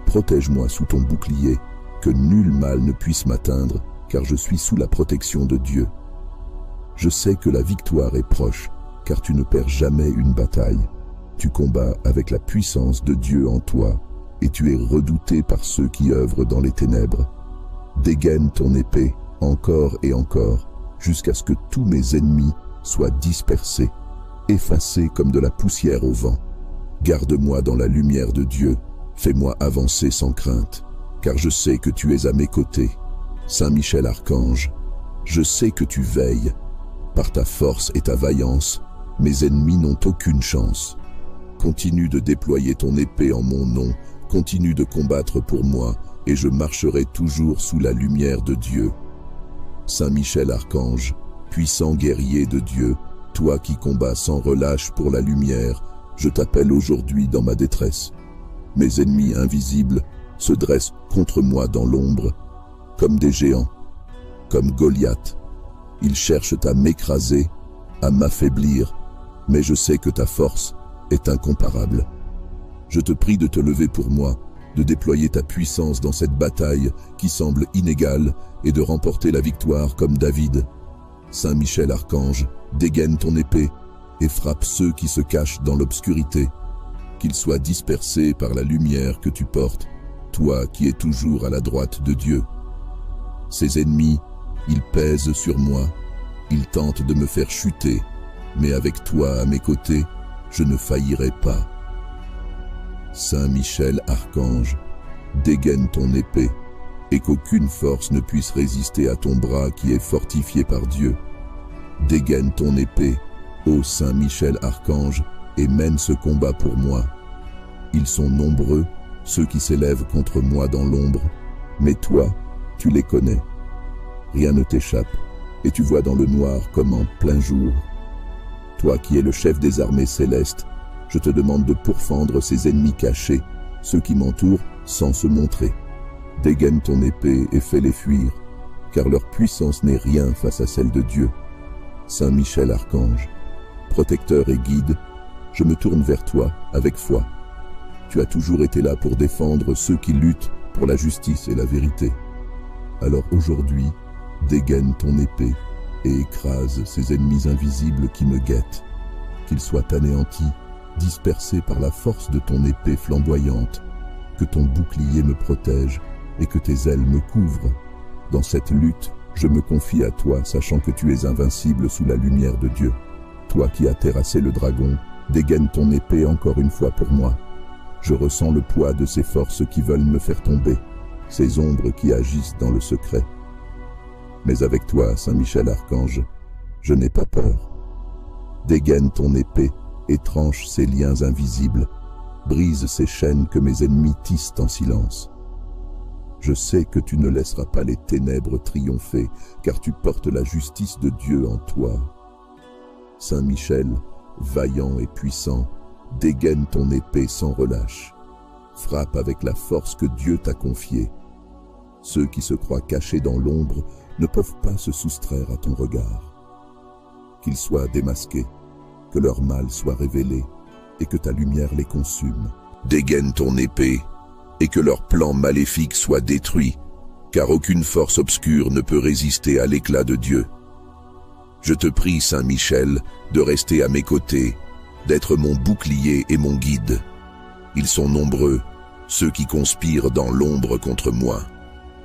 Protège-moi sous ton bouclier, que nul mal ne puisse m'atteindre, car je suis sous la protection de Dieu. Je sais que la victoire est proche, car tu ne perds jamais une bataille. Tu combats avec la puissance de Dieu en toi, et tu es redouté par ceux qui œuvrent dans les ténèbres. Dégaine ton épée, encore et encore, jusqu'à ce que tous mes ennemis soient dispersés, effacés comme de la poussière au vent. Garde-moi dans la lumière de Dieu, fais-moi avancer sans crainte, car je sais que tu es à mes côtés. Saint Michel Archange, je sais que tu veilles. Par ta force et ta vaillance, mes ennemis n'ont aucune chance. Continue de déployer ton épée en mon nom, continue de combattre pour moi, et je marcherai toujours sous la lumière de Dieu. Saint Michel Archange, puissant guerrier de Dieu, toi qui combats sans relâche pour la lumière, je t'appelle aujourd'hui dans ma détresse. Mes ennemis invisibles se dressent contre moi dans l'ombre, comme des géants, comme Goliath. Ils cherchent à m'écraser, à m'affaiblir, mais je sais que ta force est incomparable. Je te prie de te lever pour moi, de déployer ta puissance dans cette bataille qui semble inégale et de remporter la victoire comme David. Saint Michel Archange, dégaine ton épée et frappe ceux qui se cachent dans l'obscurité, qu'ils soient dispersés par la lumière que tu portes, toi qui es toujours à la droite de Dieu. Ces ennemis, ils pèsent sur moi, ils tentent de me faire chuter, mais avec toi à mes côtés, je ne faillirai pas. Saint Michel Archange, dégaine ton épée, et qu'aucune force ne puisse résister à ton bras qui est fortifié par Dieu. Dégaine ton épée, ô Saint Michel Archange, et mène ce combat pour moi. Ils sont nombreux, ceux qui s'élèvent contre moi dans l'ombre, mais toi, tu les connais. Rien ne t'échappe, et tu vois dans le noir comme en plein jour. Toi qui es le chef des armées célestes, je te demande de pourfendre ces ennemis cachés, ceux qui m'entourent sans se montrer. Dégaine ton épée et fais-les fuir, car leur puissance n'est rien face à celle de Dieu. Saint Michel Archange, protecteur et guide, je me tourne vers toi avec foi. Tu as toujours été là pour défendre ceux qui luttent pour la justice et la vérité. Alors aujourd'hui, dégaine ton épée et écrase ces ennemis invisibles qui me guettent, qu'ils soient anéantis, dispersés par la force de ton épée flamboyante, que ton bouclier me protège et que tes ailes me couvrent. Dans cette lutte, je me confie à toi, sachant que tu es invincible sous la lumière de Dieu. Toi qui as terrassé le dragon, dégaine ton épée encore une fois pour moi. Je ressens le poids de ces forces qui veulent me faire tomber, ces ombres qui agissent dans le secret. Mais avec toi, Saint Michel Archange, je n'ai pas peur. Dégaine ton épée et tranche ces liens invisibles, brise ces chaînes que mes ennemis tissent en silence. Je sais que tu ne laisseras pas les ténèbres triompher, car tu portes la justice de Dieu en toi. Saint Michel, vaillant et puissant, dégaine ton épée sans relâche. Frappe avec la force que Dieu t'a confiée. Ceux qui se croient cachés dans l'ombre ne peuvent pas se soustraire à ton regard. Qu'ils soient démasqués, que leur mal soit révélé et que ta lumière les consume. Dégaine ton épée et que leur plan maléfique soit détruit, car aucune force obscure ne peut résister à l'éclat de Dieu. Je te prie, Saint Michel, de rester à mes côtés, d'être mon bouclier et mon guide. Ils sont nombreux, ceux qui conspirent dans l'ombre contre moi,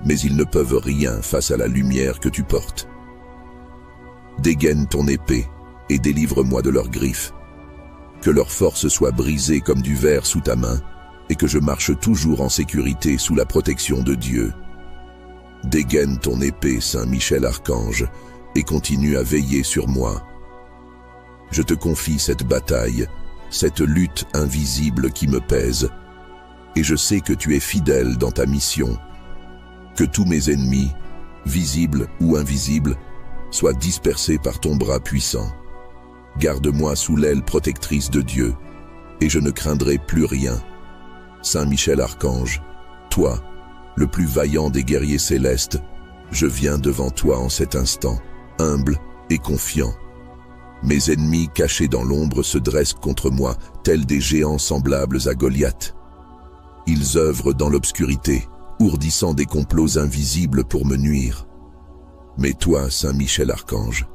mais ils ne peuvent rien face à la lumière que tu portes. Dégaine ton épée et délivre-moi de leurs griffes. Que leur force soit brisée comme du verre sous ta main et que je marche toujours en sécurité sous la protection de Dieu. Dégaine ton épée, Saint Michel Archange, et continue à veiller sur moi. Je te confie cette bataille, cette lutte invisible qui me pèse, et je sais que tu es fidèle dans ta mission. Que tous mes ennemis, visibles ou invisibles, soient dispersés par ton bras puissant. Garde-moi sous l'aile protectrice de Dieu, et je ne craindrai plus rien. Saint Michel Archange, toi, le plus vaillant des guerriers célestes, je viens devant toi en cet instant, humble et confiant. Mes ennemis cachés dans l'ombre se dressent contre moi, tels des géants semblables à Goliath. Ils œuvrent dans l'obscurité, ourdissant des complots invisibles pour me nuire. Mais toi, Saint Michel Archange,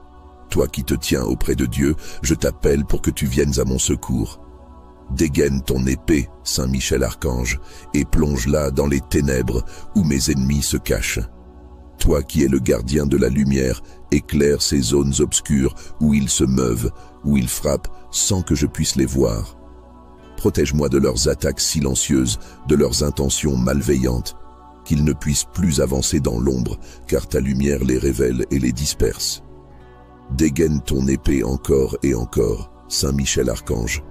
toi qui te tiens auprès de Dieu, je t'appelle pour que tu viennes à mon secours. Dégaine ton épée, Saint Michel Archange, et plonge-la dans les ténèbres où mes ennemis se cachent. Toi qui es le gardien de la lumière, éclaire ces zones obscures où ils se meuvent, où ils frappent sans que je puisse les voir. Protège-moi de leurs attaques silencieuses, de leurs intentions malveillantes, qu'ils ne puissent plus avancer dans l'ombre, car ta lumière les révèle et les disperse. Dégaine ton épée encore et encore, Saint Michel Archange,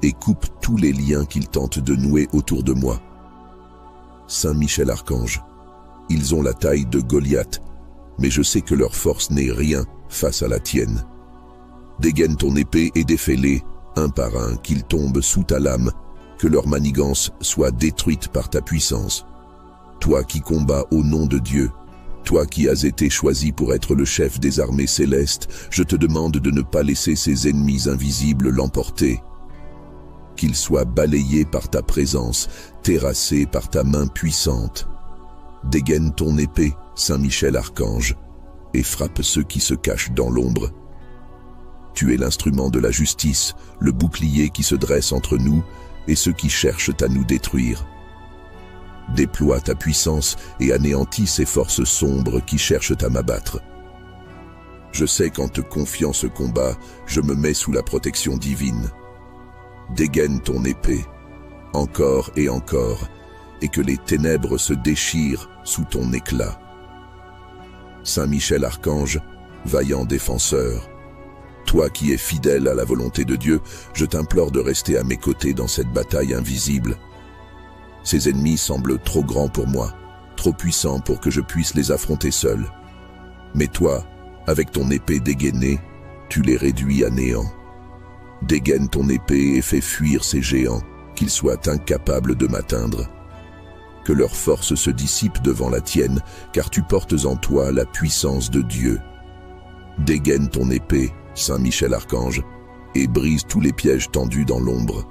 et coupe tous les liens qu'ils tentent de nouer autour de moi. Saint Michel Archange, ils ont la taille de Goliath, mais je sais que leur force n'est rien face à la tienne. Dégaine ton épée et défais-les, un par un, qu'ils tombent sous ta lame, que leur manigance soit détruite par ta puissance. Toi qui combats au nom de Dieu, toi qui as été choisi pour être le chef des armées célestes, je te demande de ne pas laisser ces ennemis invisibles l'emporter. Qu'ils soient balayés par ta présence, terrassés par ta main puissante. Dégaine ton épée, Saint Michel Archange, et frappe ceux qui se cachent dans l'ombre. Tu es l'instrument de la justice, le bouclier qui se dresse entre nous et ceux qui cherchent à nous détruire. Déploie ta puissance et anéantis ces forces sombres qui cherchent à m'abattre. Je sais qu'en te confiant ce combat, je me mets sous la protection divine. Dégaine ton épée, encore et encore, et que les ténèbres se déchirent sous ton éclat. Saint Michel Archange, vaillant défenseur, toi qui es fidèle à la volonté de Dieu, je t'implore de rester à mes côtés dans cette bataille invisible. Ces ennemis semblent trop grands pour moi, trop puissants pour que je puisse les affronter seul. Mais toi, avec ton épée dégainée, tu les réduis à néant. Dégaine ton épée et fais fuir ces géants, qu'ils soient incapables de m'atteindre. Que leur force se dissipe devant la tienne, car tu portes en toi la puissance de Dieu. Dégaine ton épée, Saint Michel Archange, et brise tous les pièges tendus dans l'ombre.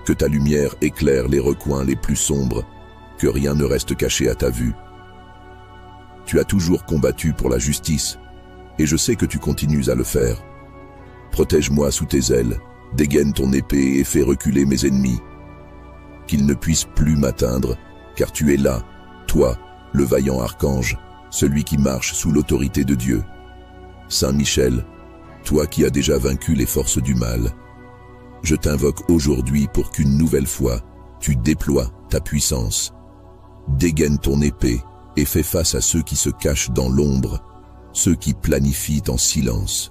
Que ta lumière éclaire les recoins les plus sombres, que rien ne reste caché à ta vue. Tu as toujours combattu pour la justice, et je sais que tu continues à le faire. Protège-moi sous tes ailes, dégaine ton épée et fais reculer mes ennemis. Qu'ils ne puissent plus m'atteindre, car tu es là, toi, le vaillant archange, celui qui marche sous l'autorité de Dieu. Saint Michel, toi qui as déjà vaincu les forces du mal, je t'invoque aujourd'hui pour qu'une nouvelle fois, tu déploies ta puissance. Dégaine ton épée et fais face à ceux qui se cachent dans l'ombre, ceux qui planifient en silence.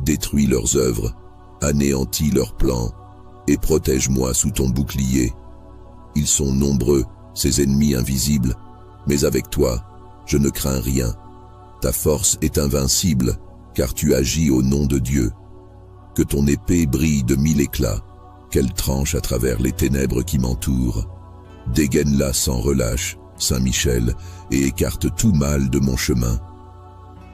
Détruis leurs œuvres, anéantis leurs plans, et protège-moi sous ton bouclier. Ils sont nombreux, ces ennemis invisibles, mais avec toi, je ne crains rien. Ta force est invincible, car tu agis au nom de Dieu. Que ton épée brille de 1000 éclats, qu'elle tranche à travers les ténèbres qui m'entourent. Dégaine-la sans relâche, Saint Michel, et écarte tout mal de mon chemin.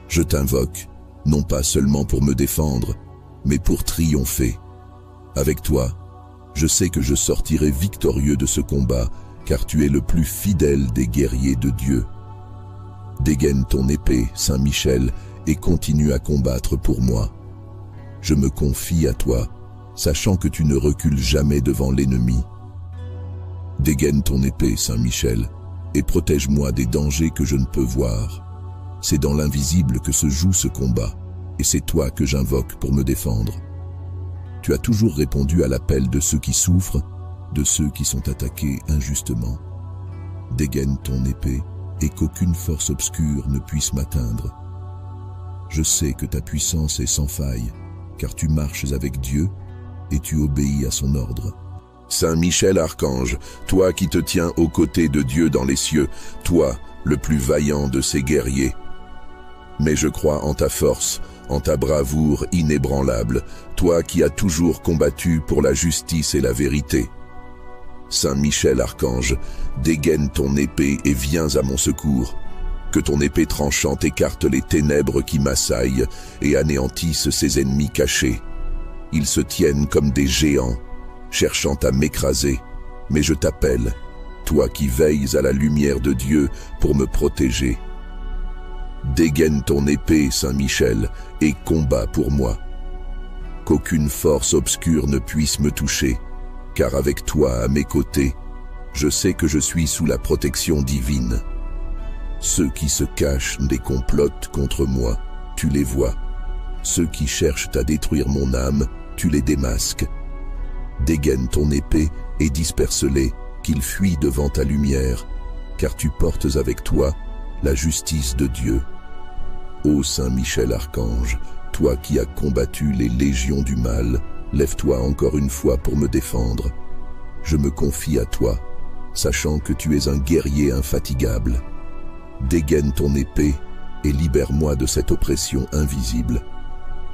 Je t'invoque, non pas seulement pour me défendre, mais pour triompher. Avec toi, je sais que je sortirai victorieux de ce combat, car tu es le plus fidèle des guerriers de Dieu. Dégaine ton épée, Saint Michel, et continue à combattre pour moi. Je me confie à toi, sachant que tu ne recules jamais devant l'ennemi. Dégaine ton épée, Saint Michel, et protège-moi des dangers que je ne peux voir. C'est dans l'invisible que se joue ce combat, et c'est toi que j'invoque pour me défendre. Tu as toujours répondu à l'appel de ceux qui souffrent, de ceux qui sont attaqués injustement. Dégaine ton épée, et qu'aucune force obscure ne puisse m'atteindre. Je sais que ta puissance est sans faille, car tu marches avec Dieu, et tu obéis à son ordre. Saint Michel Archange, toi qui te tiens aux côtés de Dieu dans les cieux, toi, le plus vaillant de ses guerriers. Mais je crois en ta force, en ta bravoure inébranlable, toi qui as toujours combattu pour la justice et la vérité. Saint Michel Archange, dégaine ton épée et viens à mon secours. Que ton épée tranchante écarte les ténèbres qui m'assaillent et anéantissent ses ennemis cachés. Ils se tiennent comme des géants, cherchant à m'écraser, mais je t'appelle, toi qui veilles à la lumière de Dieu pour me protéger. Dégaine ton épée, Saint Michel, et combat pour moi. Qu'aucune force obscure ne puisse me toucher, car avec toi à mes côtés, je sais que je suis sous la protection divine. Ceux qui se cachent et complotent contre moi, tu les vois. Ceux qui cherchent à détruire mon âme, tu les démasques. Dégaine ton épée et disperse-les, qu'ils fuient devant ta lumière, car tu portes avec toi la justice de Dieu. Ô Saint Michel Archange, toi qui as combattu les légions du mal, lève-toi encore une fois pour me défendre. Je me confie à toi, sachant que tu es un guerrier infatigable. Dégaine ton épée et libère-moi de cette oppression invisible.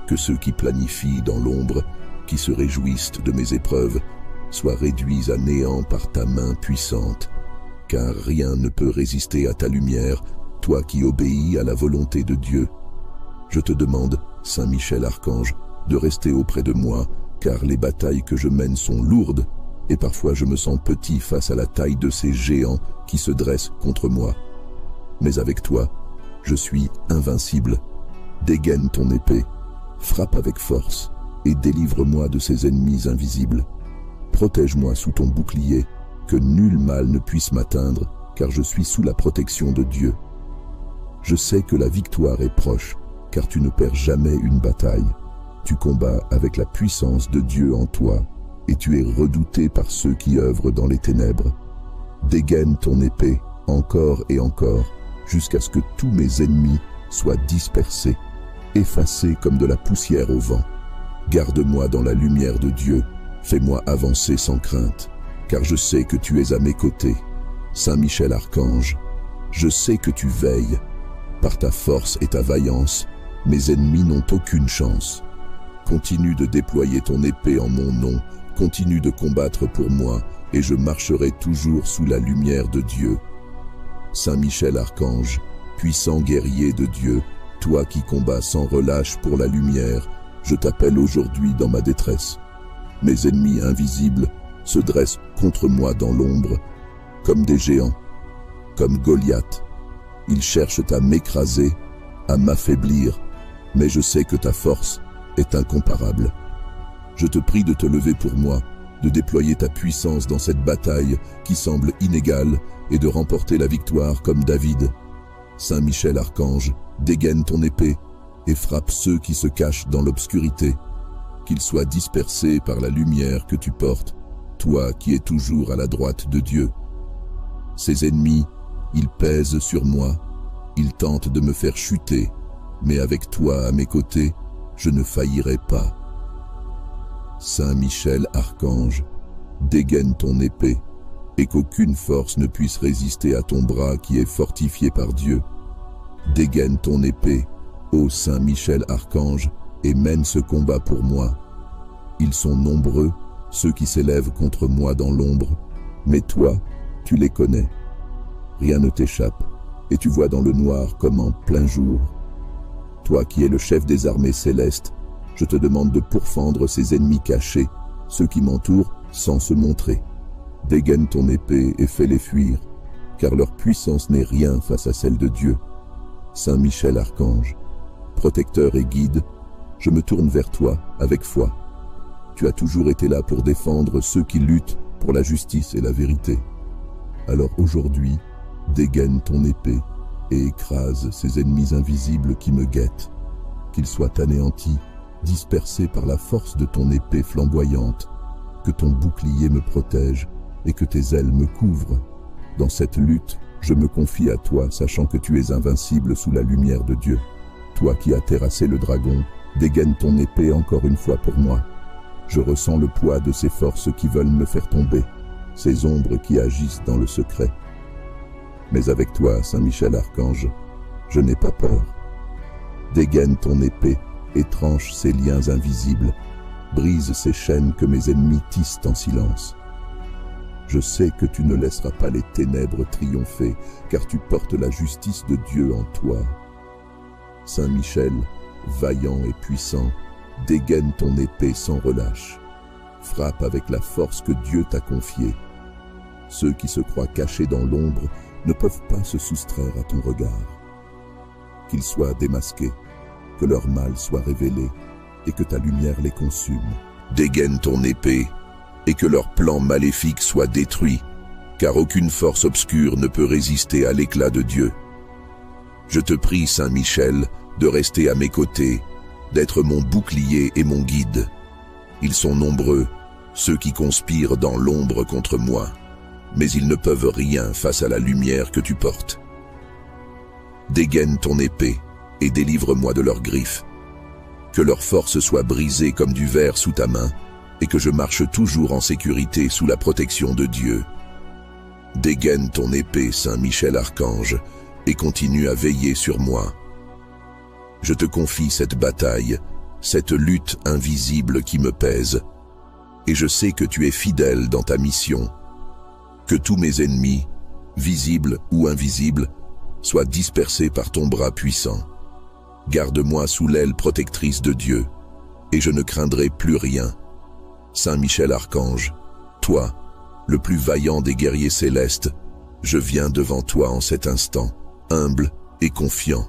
Que ceux qui planifient dans l'ombre, qui se réjouissent de mes épreuves, soient réduits à néant par ta main puissante, car rien ne peut résister à ta lumière, toi qui obéis à la volonté de Dieu. Je te demande, Saint Michel Archange, de rester auprès de moi, car les batailles que je mène sont lourdes, et parfois je me sens petit face à la taille de ces géants qui se dressent contre moi. Mais avec toi, je suis invincible. Dégaine ton épée, frappe avec force, et délivre-moi de ces ennemis invisibles. Protège-moi sous ton bouclier, que nul mal ne puisse m'atteindre, car je suis sous la protection de Dieu. Je sais que la victoire est proche, car tu ne perds jamais une bataille. Tu combats avec la puissance de Dieu en toi, et tu es redouté par ceux qui œuvrent dans les ténèbres. Dégaine ton épée, encore et encore, jusqu'à ce que tous mes ennemis soient dispersés, effacés comme de la poussière au vent. Garde-moi dans la lumière de Dieu, fais-moi avancer sans crainte, car je sais que tu es à mes côtés. Saint Michel Archange, je sais que tu veilles. Par ta force et ta vaillance, mes ennemis n'ont aucune chance. Continue de déployer ton épée en mon nom, continue de combattre pour moi, et je marcherai toujours sous la lumière de Dieu. Saint Michel Archange, puissant guerrier de Dieu, toi qui combats sans relâche pour la lumière, je t'appelle aujourd'hui dans ma détresse. Mes ennemis invisibles se dressent contre moi dans l'ombre, comme des géants, comme Goliath. Ils cherchent à m'écraser, à m'affaiblir, mais je sais que ta force est incomparable. Je te prie de te lever pour moi, de déployer ta puissance dans cette bataille qui semble inégale et de remporter la victoire comme David. Saint Michel Archange, dégaine ton épée et frappe ceux qui se cachent dans l'obscurité, qu'ils soient dispersés par la lumière que tu portes, toi qui es toujours à la droite de Dieu. Ces ennemis, ils pèsent sur moi, ils tentent de me faire chuter, mais avec toi à mes côtés, je ne faillirai pas. Saint Michel Archange, dégaine ton épée, et qu'aucune force ne puisse résister à ton bras qui est fortifié par Dieu. Dégaine ton épée, ô Saint Michel Archange, et mène ce combat pour moi. Ils sont nombreux, ceux qui s'élèvent contre moi dans l'ombre, mais toi, tu les connais. rien ne t'échappe, et tu vois dans le noir comme en plein jour. Toi qui es le chef des armées célestes, je te demande de pourfendre ces ennemis cachés, ceux qui m'entourent sans se montrer. Dégaine ton épée et fais-les fuir, car leur puissance n'est rien face à celle de Dieu. Saint Michel Archange, protecteur et guide, je me tourne vers toi avec foi. Tu as toujours été là pour défendre ceux qui luttent pour la justice et la vérité. Alors aujourd'hui, dégaine ton épée et écrase ces ennemis invisibles qui me guettent, qu'ils soient anéantis, dispersés par la force de ton épée flamboyante, que ton bouclier me protège et que tes ailes me couvrent. Dans cette lutte, je me confie à toi, sachant que tu es invincible sous la lumière de Dieu. Toi qui as terrassé le dragon, dégaine ton épée encore une fois pour moi. Je ressens le poids de ces forces qui veulent me faire tomber, ces ombres qui agissent dans le secret. Mais avec toi, Saint Michel Archange, je n'ai pas peur. Dégaine ton épée et tranche ces liens invisibles, brise ces chaînes que mes ennemis tissent en silence. Je sais que tu ne laisseras pas les ténèbres triompher, car tu portes la justice de Dieu en toi. Saint Michel, vaillant et puissant, dégaine ton épée sans relâche. Frappe avec la force que Dieu t'a confiée. Ceux qui se croient cachés dans l'ombre ne peuvent pas se soustraire à ton regard. Qu'ils soient démasqués, que leur mal soit révélé et que ta lumière les consume. Dégaine ton épée et que leur plan maléfique soit détruit, car aucune force obscure ne peut résister à l'éclat de Dieu. Je te prie, Saint Michel, de rester à mes côtés, d'être mon bouclier et mon guide. Ils sont nombreux, ceux qui conspirent dans l'ombre contre moi, mais ils ne peuvent rien face à la lumière que tu portes. Dégaine ton épée et délivre-moi de leurs griffes. Que leur force soit brisée comme du verre sous ta main, et que je marche toujours en sécurité sous la protection de Dieu. Dégaine ton épée, Saint Michel Archange, et continue à veiller sur moi. Je te confie cette bataille, cette lutte invisible qui me pèse, et je sais que tu es fidèle dans ta mission. Que tous mes ennemis, visibles ou invisibles, soient dispersés par ton bras puissant. Garde-moi sous l'aile protectrice de Dieu, et je ne craindrai plus rien. Saint Michel Archange, toi, le plus vaillant des guerriers célestes, je viens devant toi en cet instant, humble et confiant.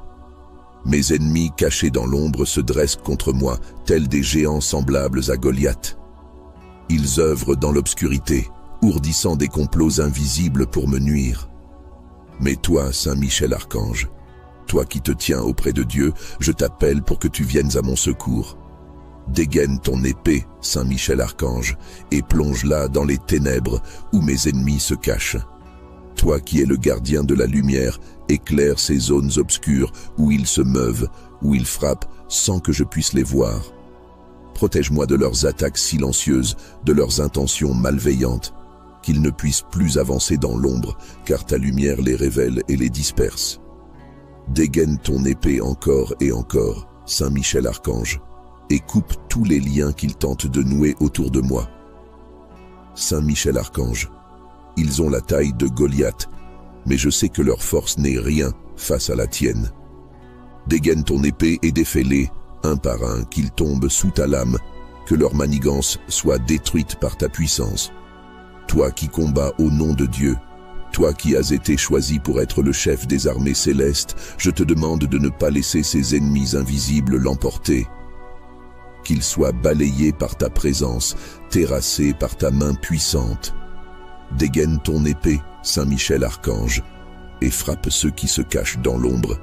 Mes ennemis cachés dans l'ombre se dressent contre moi, tels des géants semblables à Goliath. Ils œuvrent dans l'obscurité, ourdissant des complots invisibles pour me nuire. Mais toi, Saint Michel Archange, toi qui te tiens auprès de Dieu, je t'appelle pour que tu viennes à mon secours. Dégaine ton épée, Saint Michel Archange, et plonge-la dans les ténèbres où mes ennemis se cachent. Toi qui es le gardien de la lumière, éclaire ces zones obscures où ils se meuvent, où ils frappent sans que je puisse les voir. Protège-moi de leurs attaques silencieuses, de leurs intentions malveillantes, qu'ils ne puissent plus avancer dans l'ombre, car ta lumière les révèle et les disperse. Dégaine ton épée encore et encore, Saint Michel Archange, et coupe tous les liens qu'ils tentent de nouer autour de moi. Saint Michel Archange, ils ont la taille de Goliath, mais je sais que leur force n'est rien face à la tienne. Dégaine ton épée et défais-les, un par un, qu'ils tombent sous ta lame, que leur manigance soit détruite par ta puissance. Toi qui combats au nom de Dieu, toi qui as été choisi pour être le chef des armées célestes, je te demande de ne pas laisser ces ennemis invisibles l'emporter. Qu'ils soient balayés par ta présence, terrassés par ta main puissante. Dégaine ton épée, Saint Michel Archange, et frappe ceux qui se cachent dans l'ombre.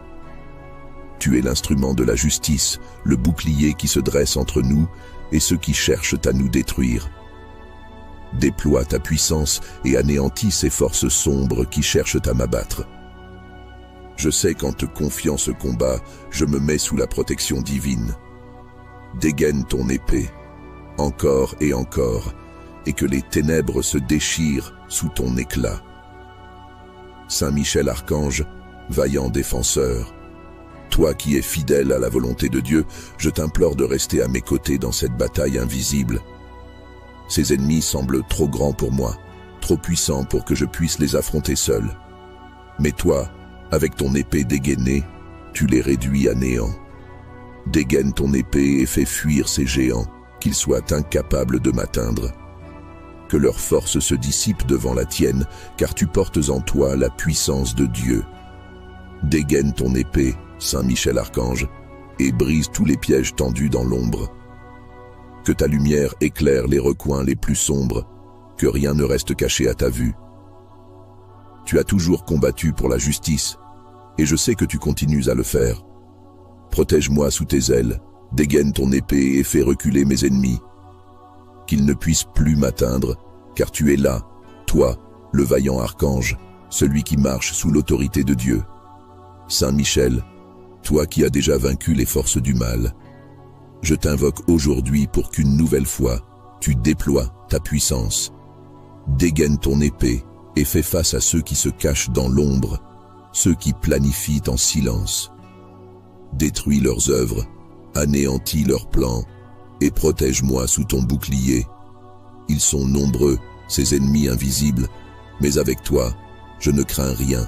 Tu es l'instrument de la justice, le bouclier qui se dresse entre nous et ceux qui cherchent à nous détruire. Déploie ta puissance et anéantis ces forces sombres qui cherchent à m'abattre. Je sais qu'en te confiant ce combat, je me mets sous la protection divine. Dégaine ton épée, encore et encore, et que les ténèbres se déchirent sous ton éclat. Saint Michel Archange, vaillant défenseur, toi qui es fidèle à la volonté de Dieu, je t'implore de rester à mes côtés dans cette bataille invisible. Ces ennemis semblent trop grands pour moi, trop puissants pour que je puisse les affronter seul. Mais toi, avec ton épée dégainée, tu les réduis à néant. Dégaine ton épée et fais fuir ces géants, qu'ils soient incapables de m'atteindre. Que leur force se dissipe devant la tienne, car tu portes en toi la puissance de Dieu. Dégaine ton épée, Saint Michel Archange, et brise tous les pièges tendus dans l'ombre. Que ta lumière éclaire les recoins les plus sombres, que rien ne reste caché à ta vue. Tu as toujours combattu pour la justice, et je sais que tu continues à le faire. Protège-moi sous tes ailes, dégaine ton épée et fais reculer mes ennemis. Qu'ils ne puissent plus m'atteindre, car tu es là, toi, le vaillant archange, celui qui marche sous l'autorité de Dieu. Saint Michel, toi qui as déjà vaincu les forces du mal, je t'invoque aujourd'hui pour qu'une nouvelle fois, tu déploies ta puissance. Dégaine ton épée et fais face à ceux qui se cachent dans l'ombre, ceux qui planifient en silence. Détruis leurs œuvres, anéantis leurs plans, et protège-moi sous ton bouclier. Ils sont nombreux, ces ennemis invisibles, mais avec toi, je ne crains rien.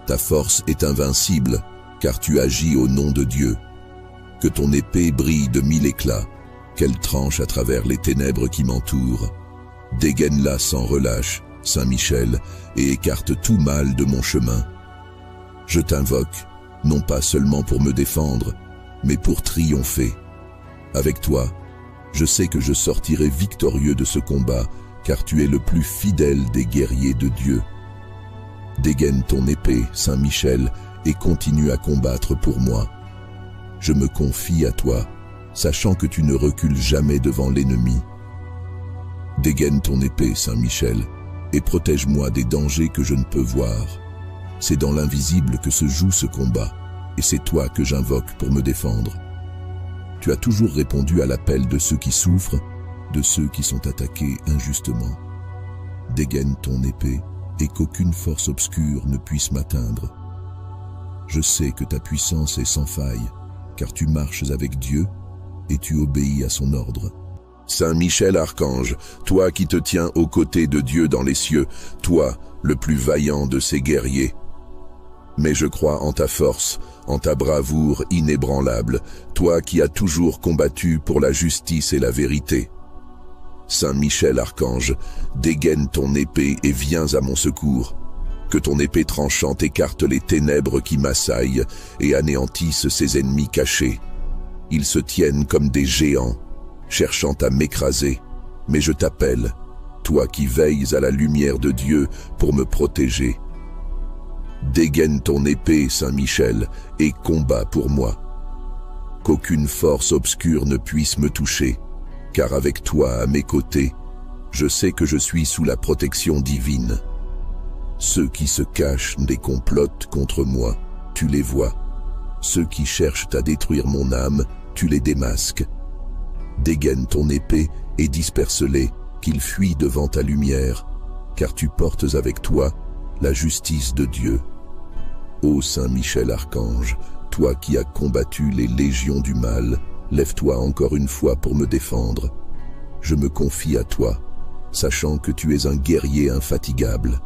Ta force est invincible, car tu agis au nom de Dieu. Que ton épée brille de 1000 éclats, qu'elle tranche à travers les ténèbres qui m'entourent. Dégaine-la sans relâche, Saint Michel, et écarte tout mal de mon chemin. Je t'invoque, non pas seulement pour me défendre, mais pour triompher. Avec toi, je sais que je sortirai victorieux de ce combat, car tu es le plus fidèle des guerriers de Dieu. Dégaine ton épée, Saint Michel, et continue à combattre pour moi. Je me confie à toi, sachant que tu ne recules jamais devant l'ennemi. Dégaine ton épée, Saint Michel, et protège-moi des dangers que je ne peux voir. C'est dans l'invisible que se joue ce combat, et c'est toi que j'invoque pour me défendre. Tu as toujours répondu à l'appel de ceux qui souffrent, de ceux qui sont attaqués injustement. Dégaine ton épée, et qu'aucune force obscure ne puisse m'atteindre. Je sais que ta puissance est sans faille, car tu marches avec Dieu, et tu obéis à son ordre. Saint Michel Archange, toi qui te tiens aux côtés de Dieu dans les cieux, toi, le plus vaillant de ses guerriers. Mais je crois en ta force, en ta bravoure inébranlable, toi qui as toujours combattu pour la justice et la vérité. Saint Michel Archange, dégaine ton épée et viens à mon secours. Que ton épée tranchante écarte les ténèbres qui m'assaillent et anéantisse ses ennemis cachés. Ils se tiennent comme des géants, cherchant à m'écraser, mais je t'appelle, toi qui veilles à la lumière de Dieu pour me protéger. Dégaine ton épée, Saint Michel, et combat pour moi. Qu'aucune force obscure ne puisse me toucher, car avec toi à mes côtés, je sais que je suis sous la protection divine. Ceux qui se cachent et complotent contre moi, tu les vois. Ceux qui cherchent à détruire mon âme, tu les démasques. Dégaine ton épée et disperse-les, qu'ils fuient devant ta lumière, car tu portes avec toi la justice de Dieu. Ô Saint Michel Archange, toi qui as combattu les légions du mal, lève-toi encore une fois pour me défendre. Je me confie à toi, sachant que tu es un guerrier infatigable.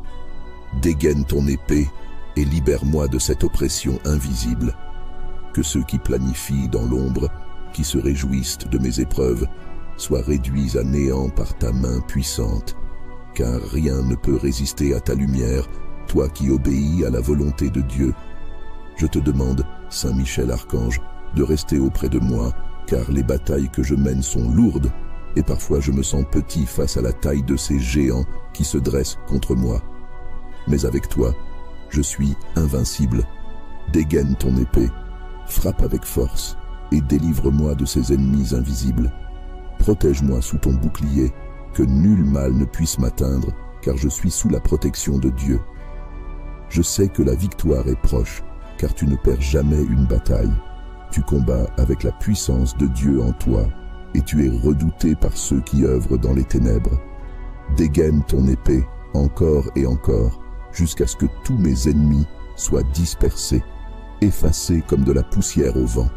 Dégaine ton épée et libère-moi de cette oppression invisible. Que ceux qui planifient dans l'ombre, qui se réjouissent de mes épreuves, soient réduits à néant par ta main puissante, car rien ne peut résister à ta lumière, toi qui obéis à la volonté de Dieu. Je te demande, Saint Michel Archange, de rester auprès de moi, car les batailles que je mène sont lourdes, et parfois je me sens petit face à la taille de ces géants qui se dressent contre moi. Mais avec toi, je suis invincible. Dégaine ton épée, frappe avec force, et délivre-moi de ces ennemis invisibles. Protège-moi sous ton bouclier, que nul mal ne puisse m'atteindre, car je suis sous la protection de Dieu. Je sais que la victoire est proche, car tu ne perds jamais une bataille. Tu combats avec la puissance de Dieu en toi, et tu es redouté par ceux qui œuvrent dans les ténèbres. Dégaine ton épée, encore et encore, jusqu'à ce que tous mes ennemis soient dispersés, effacés comme de la poussière au vent.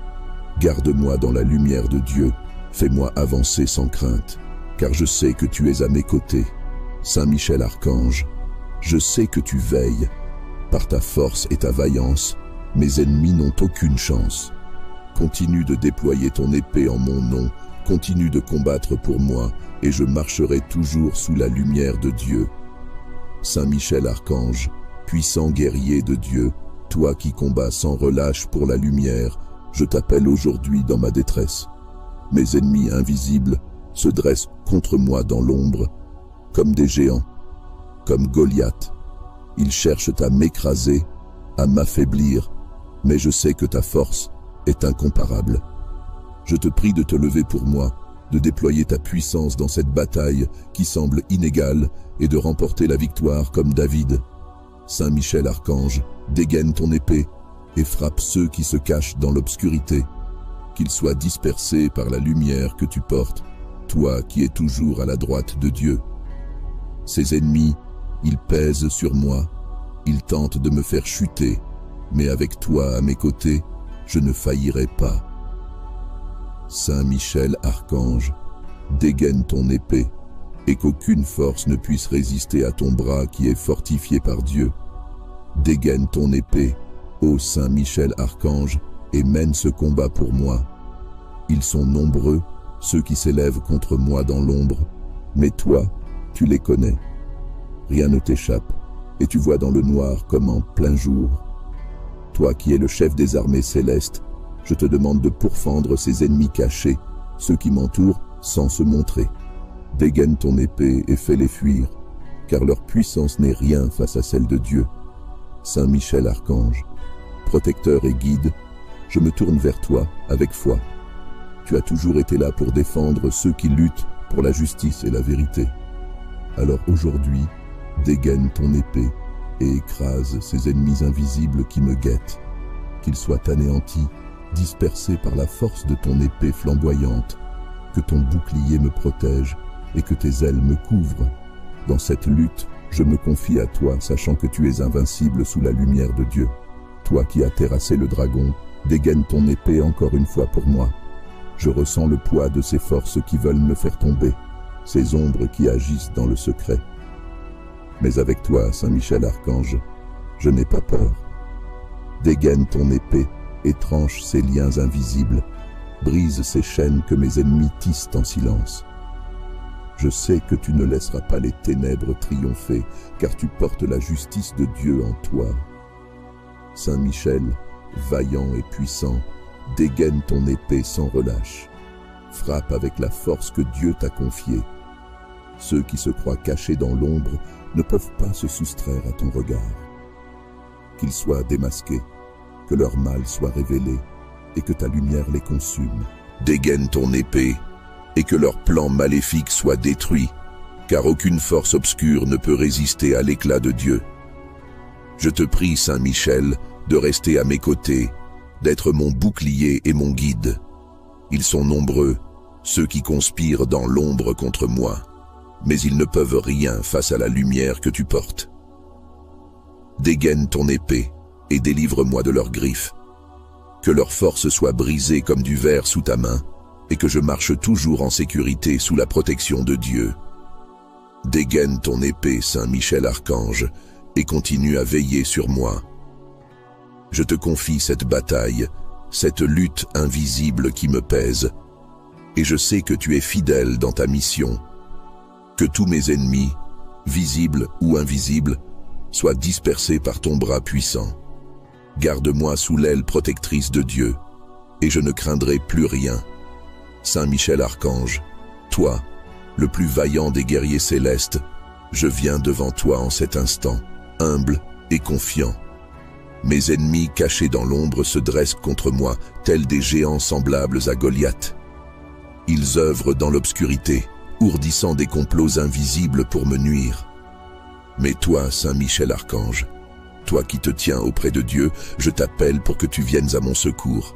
Garde-moi dans la lumière de Dieu, fais-moi avancer sans crainte, car je sais que tu es à mes côtés. Saint Michel Archange, je sais que tu veilles. Par ta force et ta vaillance, mes ennemis n'ont aucune chance. Continue de déployer ton épée en mon nom, continue de combattre pour moi, et je marcherai toujours sous la lumière de Dieu. Saint Michel Archange, puissant guerrier de Dieu, toi qui combats sans relâche pour la lumière, je t'appelle aujourd'hui dans ma détresse. Mes ennemis invisibles se dressent contre moi dans l'ombre, comme des géants, comme Goliath. Ils cherchent à m'écraser, à m'affaiblir, mais je sais que ta force est incomparable. Je te prie de te lever pour moi, de déployer ta puissance dans cette bataille qui semble inégale et de remporter la victoire comme David. Saint Michel Archange, dégaine ton épée et frappe ceux qui se cachent dans l'obscurité, qu'ils soient dispersés par la lumière que tu portes, toi qui es toujours à la droite de Dieu. Ces ennemis, ils pèsent sur moi, ils tentent de me faire chuter, mais avec toi à mes côtés, je ne faillirai pas. Saint Michel Archange, dégaine ton épée, et qu'aucune force ne puisse résister à ton bras qui est fortifié par Dieu. Dégaine ton épée, ô Saint Michel Archange, et mène ce combat pour moi. Ils sont nombreux, ceux qui s'élèvent contre moi dans l'ombre, mais toi, tu les connais. Rien ne t'échappe, et tu vois dans le noir comme en plein jour. Toi qui es le chef des armées célestes, je te demande de pourfendre ces ennemis cachés, ceux qui m'entourent sans se montrer. Dégaine ton épée et fais-les fuir, car leur puissance n'est rien face à celle de Dieu. Saint Michel Archange, protecteur et guide, je me tourne vers toi avec foi. Tu as toujours été là pour défendre ceux qui luttent pour la justice et la vérité. Alors aujourd'hui, dégaine ton épée et écrase ces ennemis invisibles qui me guettent, qu'ils soient anéantis, dispersés par la force de ton épée flamboyante, que ton bouclier me protège et que tes ailes me couvrent. Dans cette lutte, je me confie à toi, sachant que tu es invincible sous la lumière de Dieu. Toi qui as terrassé le dragon, dégaine ton épée encore une fois pour moi. Je ressens le poids de ces forces qui veulent me faire tomber, ces ombres qui agissent dans le secret. Mais avec toi, Saint Michel Archange, je n'ai pas peur. Dégaine ton épée et tranche ces liens invisibles, brise ces chaînes que mes ennemis tissent en silence. Je sais que tu ne laisseras pas les ténèbres triompher, car tu portes la justice de Dieu en toi. Saint Michel, vaillant et puissant, dégaine ton épée sans relâche. Frappe avec la force que Dieu t'a confiée. Ceux qui se croient cachés dans l'ombre ne peuvent pas se soustraire à ton regard. Qu'ils soient démasqués, que leur mal soit révélé et que ta lumière les consume. Dégaine ton épée et que leur plan maléfique soit détruit, car aucune force obscure ne peut résister à l'éclat de Dieu. Je te prie, Saint Michel, de rester à mes côtés, d'être mon bouclier et mon guide. Ils sont nombreux, ceux qui conspirent dans l'ombre contre moi, mais ils ne peuvent rien face à la lumière que tu portes. Dégaine ton épée et délivre-moi de leurs griffes. Que leur force soit brisée comme du verre sous ta main, et que je marche toujours en sécurité sous la protection de Dieu. Dégaine ton épée, Saint Michel Archange, et continue à veiller sur moi. Je te confie cette bataille, cette lutte invisible qui me pèse, et je sais que tu es fidèle dans ta mission. Que tous mes ennemis, visibles ou invisibles, soient dispersés par ton bras puissant. Garde-moi sous l'aile protectrice de Dieu, et je ne craindrai plus rien. Saint Michel Archange, toi, le plus vaillant des guerriers célestes, je viens devant toi en cet instant, humble et confiant. Mes ennemis cachés dans l'ombre se dressent contre moi, tels des géants semblables à Goliath. Ils œuvrent dans l'obscurité, ourdissant des complots invisibles pour me nuire. Mais toi, Saint Michel Archange, toi qui te tiens auprès de Dieu, je t'appelle pour que tu viennes à mon secours.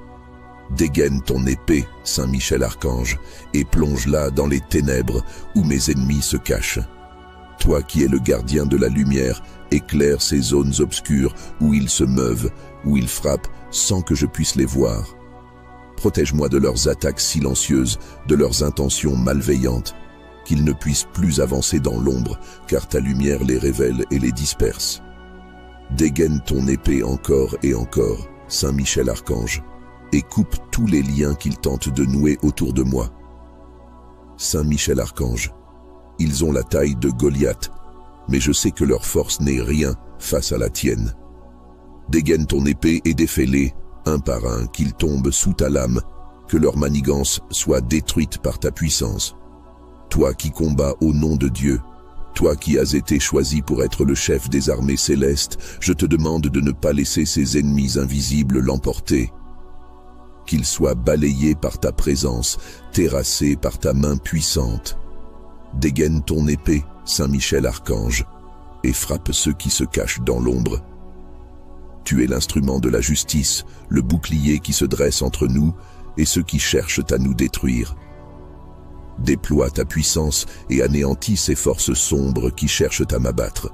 Dégaine ton épée, Saint Michel Archange, et plonge-la dans les ténèbres où mes ennemis se cachent. Toi qui es le gardien de la lumière, éclaire ces zones obscures où ils se meuvent, où ils frappent sans que je puisse les voir. Protège-moi de leurs attaques silencieuses, de leurs intentions malveillantes, qu'ils ne puissent plus avancer dans l'ombre, car ta lumière les révèle et les disperse. Dégaine ton épée encore et encore, Saint Michel Archange, et coupe tous les liens qu'ils tentent de nouer autour de moi. Saint Michel Archange, ils ont la taille de Goliath, mais je sais que leur force n'est rien face à la tienne. Dégaine ton épée et défais-les, un par un, qu'ils tombent sous ta lame, que leur manigance soit détruite par ta puissance. Toi qui combats au nom de Dieu, toi qui as été choisi pour être le chef des armées célestes, je te demande de ne pas laisser ces ennemis invisibles l'emporter. Qu'ils soient balayés par ta présence, terrassés par ta main puissante. Dégaine ton épée, Saint Michel Archange, et frappe ceux qui se cachent dans l'ombre. Tu es l'instrument de la justice, le bouclier qui se dresse entre nous et ceux qui cherchent à nous détruire. Déploie ta puissance et anéantis ces forces sombres qui cherchent à m'abattre.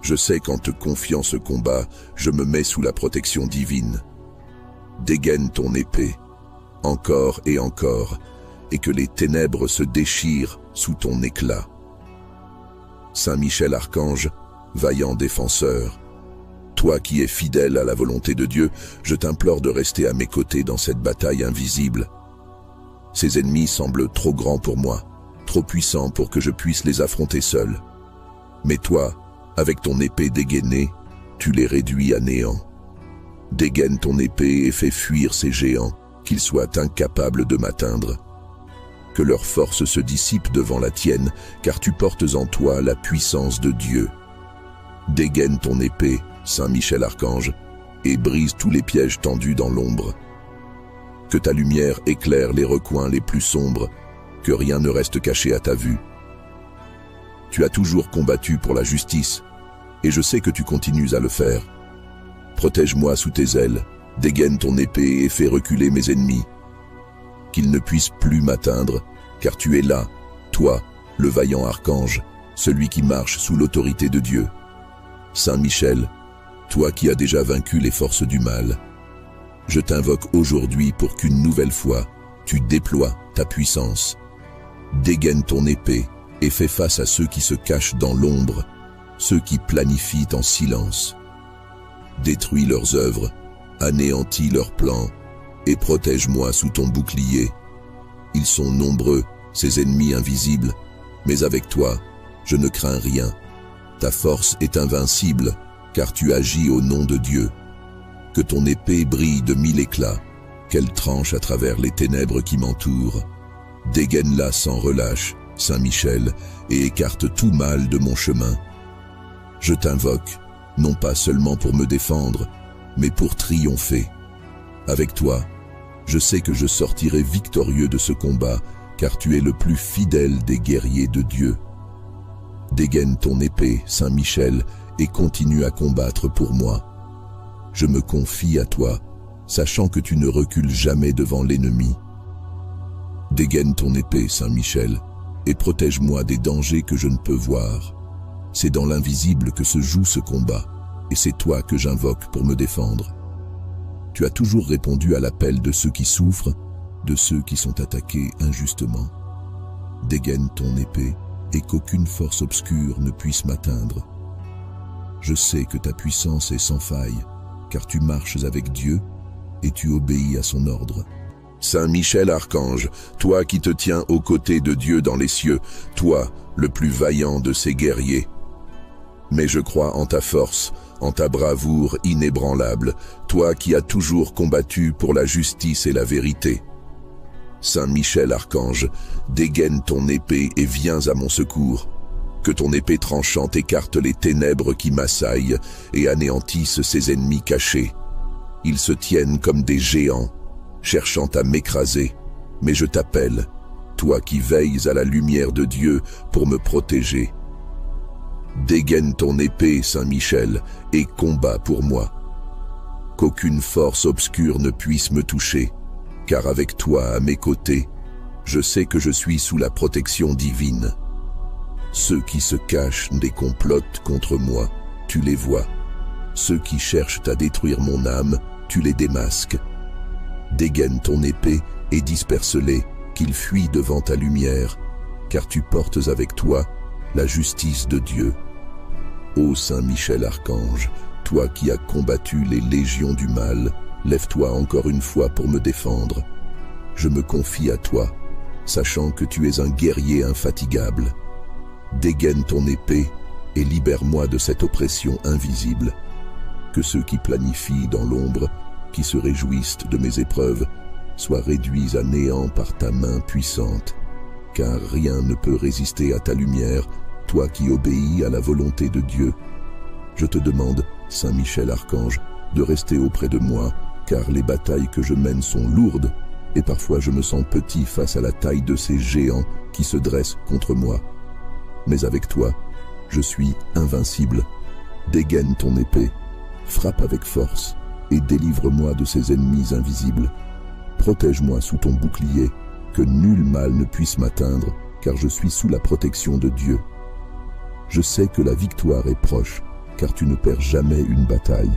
Je sais qu'en te confiant ce combat, je me mets sous la protection divine. Dégaine ton épée, encore et encore, et que les ténèbres se déchirent sous ton éclat. Saint Michel Archange, vaillant défenseur, toi qui es fidèle à la volonté de Dieu, je t'implore de rester à mes côtés dans cette bataille invisible. Ces ennemis semblent trop grands pour moi, trop puissants pour que je puisse les affronter seul. Mais toi, avec ton épée dégainée, tu les réduis à néant. Dégaine ton épée et fais fuir ces géants, qu'ils soient incapables de m'atteindre. Que leur force se dissipe devant la tienne, car tu portes en toi la puissance de Dieu. Dégaine ton épée, Saint Michel Archange, et brise tous les pièges tendus dans l'ombre. Que ta lumière éclaire les recoins les plus sombres, que rien ne reste caché à ta vue. Tu as toujours combattu pour la justice, et je sais que tu continues à le faire. Protège-moi sous tes ailes, dégaine ton épée et fais reculer mes ennemis. Qu'ils ne puissent plus m'atteindre, car tu es là, toi, le vaillant archange, celui qui marche sous l'autorité de Dieu. Saint Michel, toi qui as déjà vaincu les forces du mal, je t'invoque aujourd'hui pour qu'une nouvelle fois, tu déploies ta puissance. Dégaine ton épée et fais face à ceux qui se cachent dans l'ombre, ceux qui planifient en silence. Détruis leurs œuvres, anéantis leurs plans, et protège-moi sous ton bouclier. Ils sont nombreux, ces ennemis invisibles, mais avec toi, je ne crains rien. Ta force est invincible, car tu agis au nom de Dieu. Que ton épée brille de 1000 éclats, qu'elle tranche à travers les ténèbres qui m'entourent. Dégaine-la sans relâche, Saint Michel, et écarte tout mal de mon chemin. Je t'invoque, non pas seulement pour me défendre, mais pour triompher. Avec toi, je sais que je sortirai victorieux de ce combat, car tu es le plus fidèle des guerriers de Dieu. Dégaine ton épée, Saint Michel, et continue à combattre pour moi. Je me confie à toi, sachant que tu ne recules jamais devant l'ennemi. Dégaine ton épée, Saint Michel, et protège-moi des dangers que je ne peux voir. C'est dans l'invisible que se joue ce combat, et c'est toi que j'invoque pour me défendre. Tu as toujours répondu à l'appel de ceux qui souffrent, de ceux qui sont attaqués injustement. Dégaine ton épée, et qu'aucune force obscure ne puisse m'atteindre. Je sais que ta puissance est sans faille, car tu marches avec Dieu et tu obéis à son ordre. Saint Michel Archange, toi qui te tiens aux côtés de Dieu dans les cieux, toi, le plus vaillant de ses guerriers. Mais je crois en ta force, en ta bravoure inébranlable, toi qui as toujours combattu pour la justice et la vérité. Saint Michel Archange, dégaine ton épée et viens à mon secours. Que ton épée tranchante écarte les ténèbres qui m'assaillent et anéantisse ses ennemis cachés. Ils se tiennent comme des géants, cherchant à m'écraser, mais je t'appelle, toi qui veilles à la lumière de Dieu pour me protéger. Dégaine ton épée, Saint Michel, et combat pour moi. Qu'aucune force obscure ne puisse me toucher, car avec toi à mes côtés, je sais que je suis sous la protection divine. Ceux qui se cachent et complotent contre moi, tu les vois. Ceux qui cherchent à détruire mon âme, tu les démasques. Dégaine ton épée et disperse-les, qu'ils fuient devant ta lumière, car tu portes avec toi la justice de Dieu. Ô Saint Michel Archange, toi qui as combattu les légions du mal, lève-toi encore une fois pour me défendre. Je me confie à toi, sachant que tu es un guerrier infatigable. Dégaine ton épée et libère-moi de cette oppression invisible. Que ceux qui planifient dans l'ombre, qui se réjouissent de mes épreuves, soient réduits à néant par ta main puissante. Car rien ne peut résister à ta lumière, toi qui obéis à la volonté de Dieu. Je te demande, Saint Michel Archange, de rester auprès de moi, car les batailles que je mène sont lourdes, et parfois je me sens petit face à la taille de ces géants qui se dressent contre moi. Mais avec toi, je suis invincible. Dégaine ton épée, frappe avec force, et délivre-moi de ces ennemis invisibles. Protège-moi sous ton bouclier, que nul mal ne puisse m'atteindre, car je suis sous la protection de Dieu. Je sais que la victoire est proche, car tu ne perds jamais une bataille.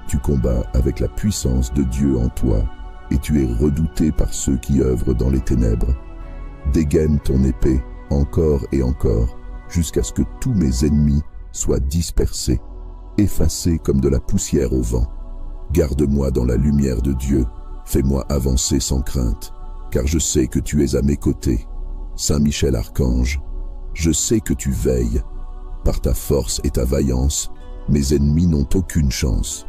Tu combats avec la puissance de Dieu en toi, et tu es redouté par ceux qui œuvrent dans les ténèbres. Dégaine ton épée, encore et encore, jusqu'à ce que tous mes ennemis soient dispersés, effacés comme de la poussière au vent. Garde-moi dans la lumière de Dieu, fais-moi avancer sans crainte, car je sais que tu es à mes côtés. Saint Michel Archange, je sais que tu veilles. Par ta force et ta vaillance, mes ennemis n'ont aucune chance.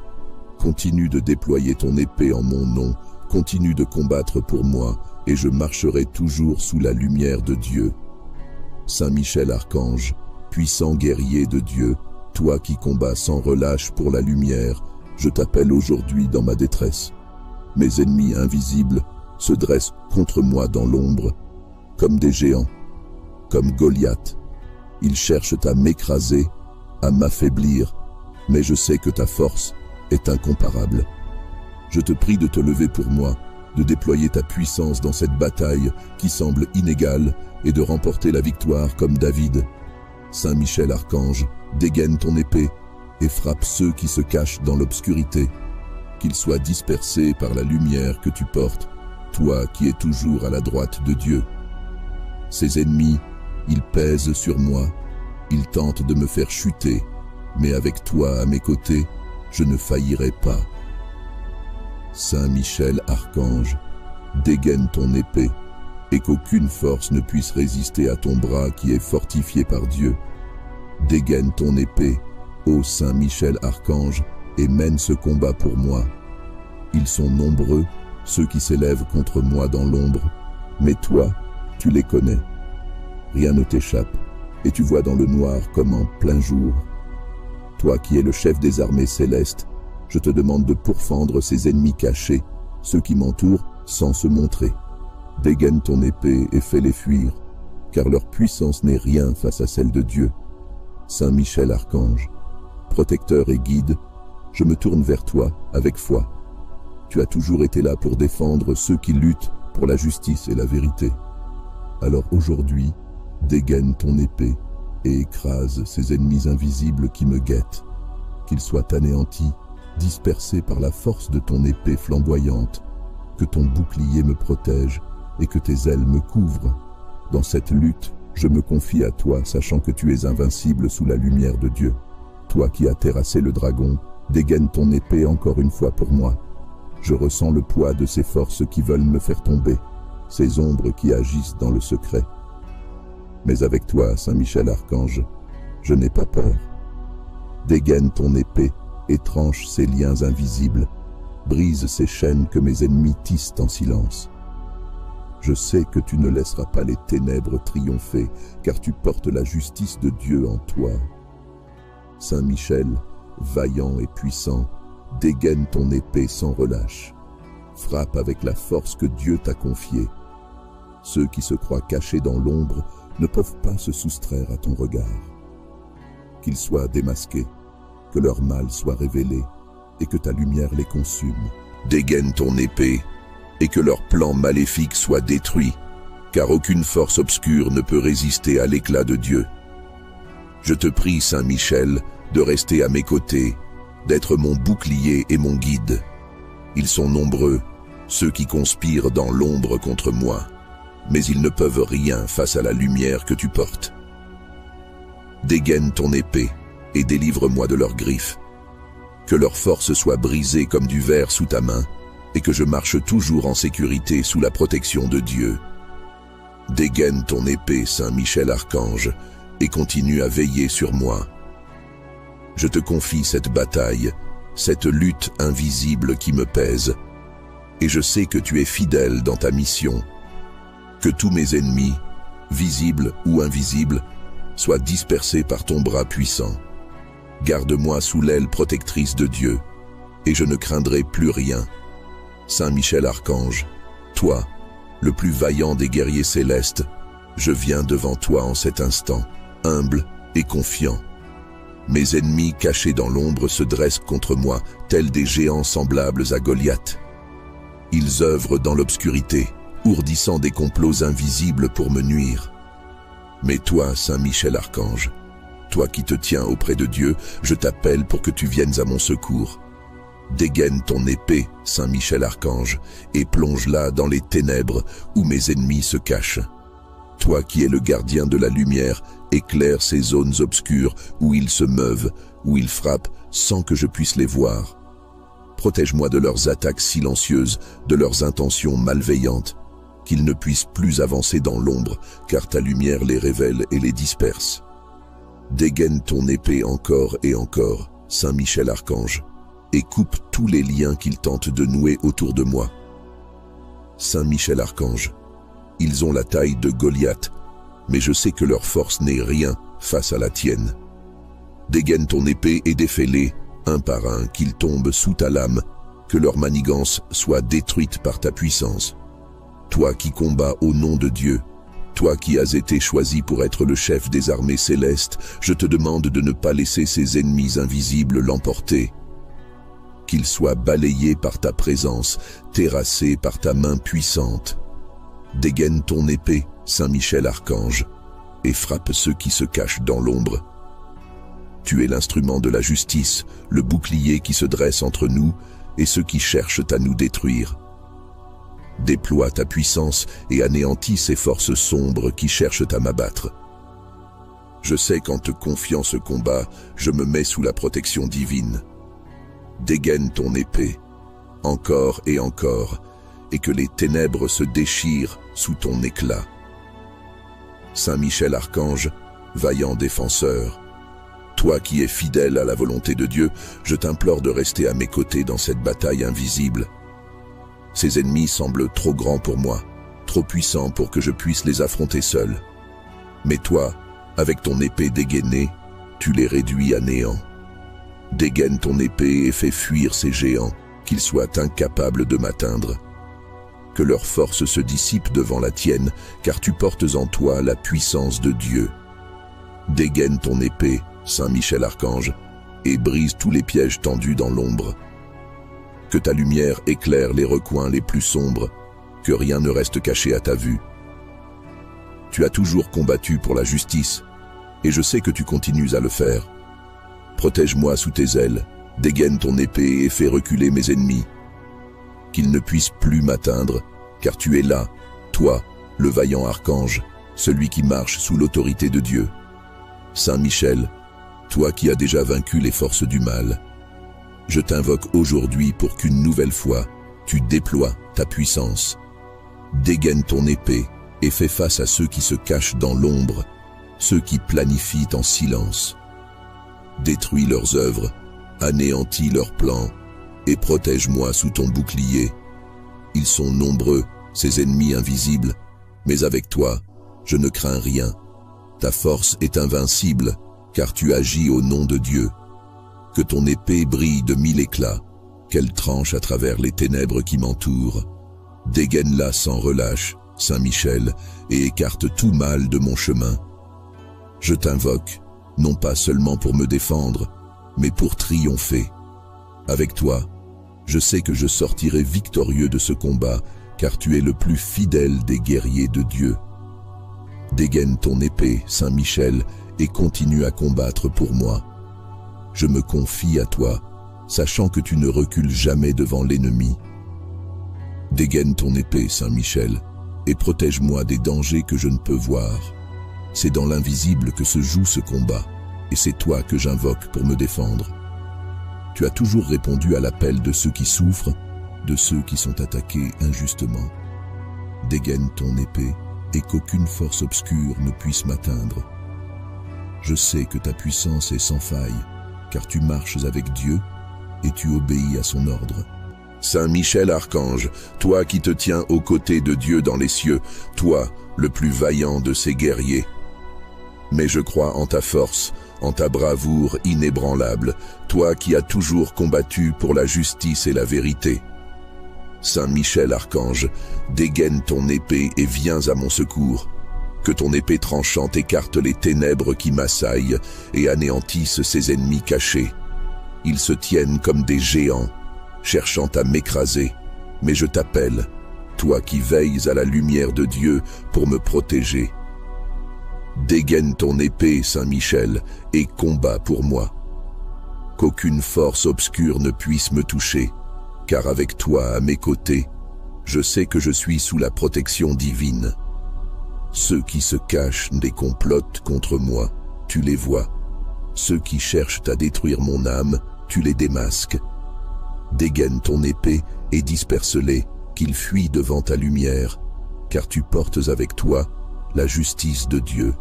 Continue de déployer ton épée en mon nom, continue de combattre pour moi, et je marcherai toujours sous la lumière de Dieu. Saint Michel Archange, puissant guerrier de Dieu, toi qui combats sans relâche pour la lumière, je t'appelle aujourd'hui dans ma détresse. Mes ennemis invisibles se dressent contre moi dans l'ombre, comme des géants, comme Goliath. Ils cherchent à m'écraser, à m'affaiblir, mais je sais que ta force est incomparable. Je te prie de te lever pour moi, de déployer ta puissance dans cette bataille qui semble inégale et de remporter la victoire comme David. Saint Michel Archange, dégaine ton épée et frappe ceux qui se cachent dans l'obscurité, qu'ils soient dispersés par la lumière que tu portes, toi qui es toujours à la droite de Dieu. Ces ennemis, ils pèsent sur moi, ils tentent de me faire chuter, mais avec toi à mes côtés, je ne faillirai pas. Saint Michel Archange, dégaine ton épée, et qu'aucune force ne puisse résister à ton bras qui est fortifié par Dieu. Dégaine ton épée, ô Saint Michel Archange, et mène ce combat pour moi. Ils sont nombreux, ceux qui s'élèvent contre moi dans l'ombre, mais toi, tu les connais. Rien ne t'échappe, et tu vois dans le noir comme en plein jour. Toi qui es le chef des armées célestes, je te demande de pourfendre ces ennemis cachés, ceux qui m'entourent sans se montrer. Dégaine ton épée et fais-les fuir, car leur puissance n'est rien face à celle de Dieu. Saint Michel Archange, protecteur et guide, je me tourne vers toi avec foi. Tu as toujours été là pour défendre ceux qui luttent pour la justice et la vérité. Alors aujourd'hui, dégaine ton épée et écrase ces ennemis invisibles qui me guettent, qu'ils soient anéantis, dispersés par la force de ton épée flamboyante, que ton bouclier me protège et que tes ailes me couvrent. Dans cette lutte, je me confie à toi, sachant que tu es invincible sous la lumière de Dieu. Toi qui as terrassé le dragon, dégaine ton épée encore une fois pour moi. Je ressens le poids de ces forces qui veulent me faire tomber, ces ombres qui agissent dans le secret. Mais avec toi, Saint Michel Archange, je n'ai pas peur. Dégaine ton épée et tranche ces liens invisibles, brise ces chaînes que mes ennemis tissent en silence. Je sais que tu ne laisseras pas les ténèbres triompher, car tu portes la justice de Dieu en toi. Saint Michel, vaillant et puissant, dégaine ton épée sans relâche. Frappe avec la force que Dieu t'a confiée. Ceux qui se croient cachés dans l'ombre ne peuvent pas se soustraire à ton regard. Qu'ils soient démasqués, que leur mal soit révélé, et que ta lumière les consume. Dégaine ton épée, et que leur plan maléfique soit détruit, car aucune force obscure ne peut résister à l'éclat de Dieu. Je te prie, Saint Michel, de rester à mes côtés, d'être mon bouclier et mon guide. Ils sont nombreux, ceux qui conspirent dans l'ombre contre moi, mais ils ne peuvent rien face à la lumière que tu portes. Dégaine ton épée, et délivre-moi de leurs griffes. Que leur force soit brisée comme du verre sous ta main, et que je marche toujours en sécurité sous la protection de Dieu. Dégaine ton épée, Saint Michel Archange, et continue à veiller sur moi. Je te confie cette bataille, cette lutte invisible qui me pèse, et je sais que tu es fidèle dans ta mission. Que tous mes ennemis, visibles ou invisibles, soient dispersés par ton bras puissant. Garde-moi sous l'aile protectrice de Dieu, et je ne craindrai plus rien. Saint Michel Archange, toi, le plus vaillant des guerriers célestes, je viens devant toi en cet instant, humble et confiant. Mes ennemis cachés dans l'ombre se dressent contre moi, tels des géants semblables à Goliath. Ils œuvrent dans l'obscurité, ourdissant des complots invisibles pour me nuire. Mais toi, Saint Michel Archange, toi qui te tiens auprès de Dieu, je t'appelle pour que tu viennes à mon secours. Dégaine ton épée, Saint Michel Archange, et plonge-la dans les ténèbres où mes ennemis se cachent. Toi qui es le gardien de la lumière, éclaire ces zones obscures où ils se meuvent, où ils frappent sans que je puisse les voir. Protège-moi de leurs attaques silencieuses, de leurs intentions malveillantes, qu'ils ne puissent plus avancer dans l'ombre, car ta lumière les révèle et les disperse. Dégaine ton épée encore et encore, Saint Michel Archange, et coupe tous les liens qu'ils tentent de nouer autour de moi. Saint Michel Archange, ils ont la taille de Goliath, mais je sais que leur force n'est rien face à la tienne. Dégaine ton épée et défais-les, un par un, qu'ils tombent sous ta lame, que leur manigance soit détruite par ta puissance. Toi qui combats au nom de Dieu, toi qui as été choisi pour être le chef des armées célestes, je te demande de ne pas laisser ces ennemis invisibles l'emporter. Qu'ils soient balayés par ta présence, terrassés par ta main puissante. Dégaine ton épée, Saint Michel Archange, et frappe ceux qui se cachent dans l'ombre. Tu es l'instrument de la justice, le bouclier qui se dresse entre nous et ceux qui cherchent à nous détruire. Déploie ta puissance et anéantis ces forces sombres qui cherchent à m'abattre. Je sais qu'en te confiant ce combat, je me mets sous la protection divine. Dégaine ton épée, encore et encore, et que les ténèbres se déchirent sous ton éclat. Saint Michel Archange, vaillant défenseur, toi qui es fidèle à la volonté de Dieu, je t'implore de rester à mes côtés dans cette bataille invisible. Ces ennemis semblent trop grands pour moi, trop puissants pour que je puisse les affronter seul. Mais toi, avec ton épée dégainée, tu les réduis à néant. Dégaine ton épée et fais fuir ces géants, qu'ils soient incapables de m'atteindre. Que leur force se dissipe devant la tienne, car tu portes en toi la puissance de Dieu. Dégaine ton épée, Saint Michel Archange, et brise tous les pièges tendus dans l'ombre. Que ta lumière éclaire les recoins les plus sombres, que rien ne reste caché à ta vue. Tu as toujours combattu pour la justice, et je sais que tu continues à le faire. Protège-moi sous tes ailes, dégaine ton épée et fais reculer mes ennemis. Qu'ils ne puissent plus m'atteindre, car tu es là, toi, le vaillant archange, celui qui marche sous l'autorité de Dieu. Saint Michel, toi qui as déjà vaincu les forces du mal, je t'invoque aujourd'hui pour qu'une nouvelle fois, tu déploies ta puissance. Dégaine ton épée et fais face à ceux qui se cachent dans l'ombre, ceux qui planifient en silence. Détruis leurs œuvres, anéantis leurs plans, et protège-moi sous ton bouclier. Ils sont nombreux, ces ennemis invisibles, mais avec toi, je ne crains rien. Ta force est invincible, car tu agis au nom de Dieu. Que ton épée brille de 1000 éclats, qu'elle tranche à travers les ténèbres qui m'entourent. Dégaine-la sans relâche, Saint Michel, et écarte tout mal de mon chemin. Je t'invoque, non pas seulement pour me défendre, mais pour triompher. Avec toi, je sais que je sortirai victorieux de ce combat, car tu es le plus fidèle des guerriers de Dieu. Dégaine ton épée, Saint Michel, et continue à combattre pour moi. Je me confie à toi, sachant que tu ne recules jamais devant l'ennemi. Dégaine ton épée, Saint Michel, et protège-moi des dangers que je ne peux voir. C'est dans l'invisible que se joue ce combat, et c'est toi que j'invoque pour me défendre. Tu as toujours répondu à l'appel de ceux qui souffrent, de ceux qui sont attaqués injustement. Dégaine ton épée et qu'aucune force obscure ne puisse m'atteindre. Je sais que ta puissance est sans faille, car tu marches avec Dieu et tu obéis à son ordre. Saint Michel Archange, toi qui te tiens aux côtés de Dieu dans les cieux, toi, le plus vaillant de ses guerriers. Mais je crois en ta force, en ta bravoure inébranlable, toi qui as toujours combattu pour la justice et la vérité. Saint Michel Archange, dégaine ton épée et viens à mon secours. Que ton épée tranchante écarte les ténèbres qui m'assaillent et anéantisse ses ennemis cachés. Ils se tiennent comme des géants, cherchant à m'écraser, mais je t'appelle, toi qui veilles à la lumière de Dieu pour me protéger. Dégaine ton épée, Saint Michel, et combat pour moi. Qu'aucune force obscure ne puisse me toucher, car avec toi à mes côtés, je sais que je suis sous la protection divine. Ceux qui se cachent et complotent contre moi, tu les vois. Ceux qui cherchent à détruire mon âme, tu les démasques. Dégaine ton épée et disperse-les, qu'ils fuient devant ta lumière, car tu portes avec toi la justice de Dieu.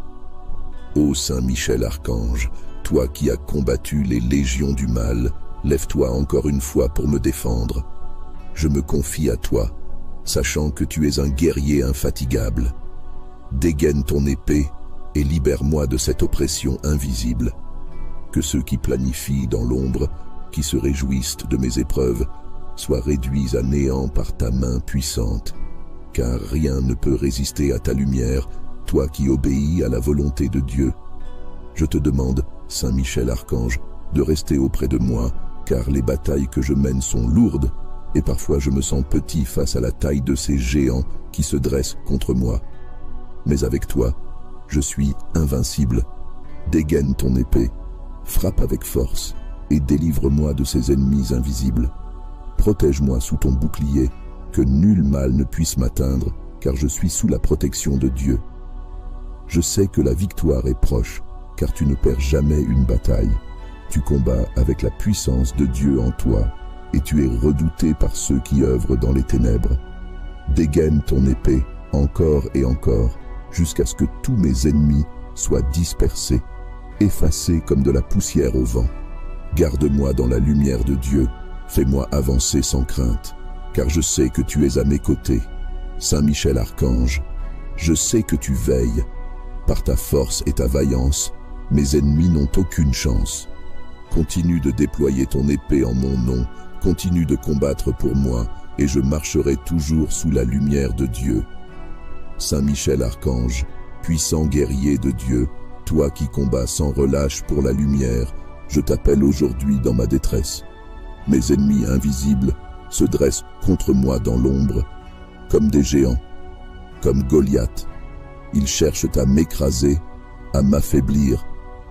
Ô Saint Michel Archange, toi qui as combattu les légions du mal, lève-toi encore une fois pour me défendre. Je me confie à toi, sachant que tu es un guerrier infatigable. Dégaine ton épée et libère-moi de cette oppression invisible. Que ceux qui planifient dans l'ombre, qui se réjouissent de mes épreuves, soient réduits à néant par ta main puissante, car rien ne peut résister à ta lumière, toi qui obéis à la volonté de Dieu. Je te demande, Saint Michel Archange, de rester auprès de moi, car les batailles que je mène sont lourdes, et parfois je me sens petit face à la taille de ces géants qui se dressent contre moi. Mais avec toi, je suis invincible. Dégaine ton épée, frappe avec force, et délivre-moi de ces ennemis invisibles. Protège-moi sous ton bouclier, que nul mal ne puisse m'atteindre, car je suis sous la protection de Dieu. Je sais que la victoire est proche, car tu ne perds jamais une bataille. Tu combats avec la puissance de Dieu en toi, et tu es redouté par ceux qui œuvrent dans les ténèbres. Dégaine ton épée, encore et encore, jusqu'à ce que tous mes ennemis soient dispersés, effacés comme de la poussière au vent. Garde-moi dans la lumière de Dieu, fais-moi avancer sans crainte, car je sais que tu es à mes côtés. Saint Michel Archange, je sais que tu veilles. Par ta force et ta vaillance, mes ennemis n'ont aucune chance. Continue de déployer ton épée en mon nom, continue de combattre pour moi, et je marcherai toujours sous la lumière de Dieu. Saint Michel Archange, puissant guerrier de Dieu, toi qui combats sans relâche pour la lumière, je t'appelle aujourd'hui dans ma détresse. Mes ennemis invisibles se dressent contre moi dans l'ombre, comme des géants, comme Goliath. Ils cherchent à m'écraser, à m'affaiblir,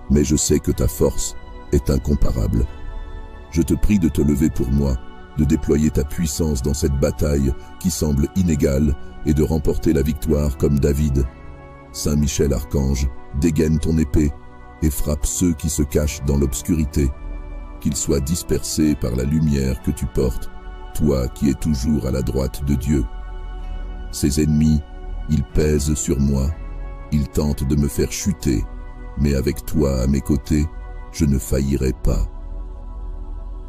mais je sais que ta force est incomparable. Je te prie de te lever pour moi, de déployer ta puissance dans cette bataille qui semble inégale et de remporter la victoire comme David. Saint Michel Archange, dégaine ton épée et frappe ceux qui se cachent dans l'obscurité, qu'ils soient dispersés par la lumière que tu portes, toi qui es toujours à la droite de Dieu. Ces ennemis, ils pèsent sur moi, ils tentent de me faire chuter, mais avec toi à mes côtés, je ne faillirai pas.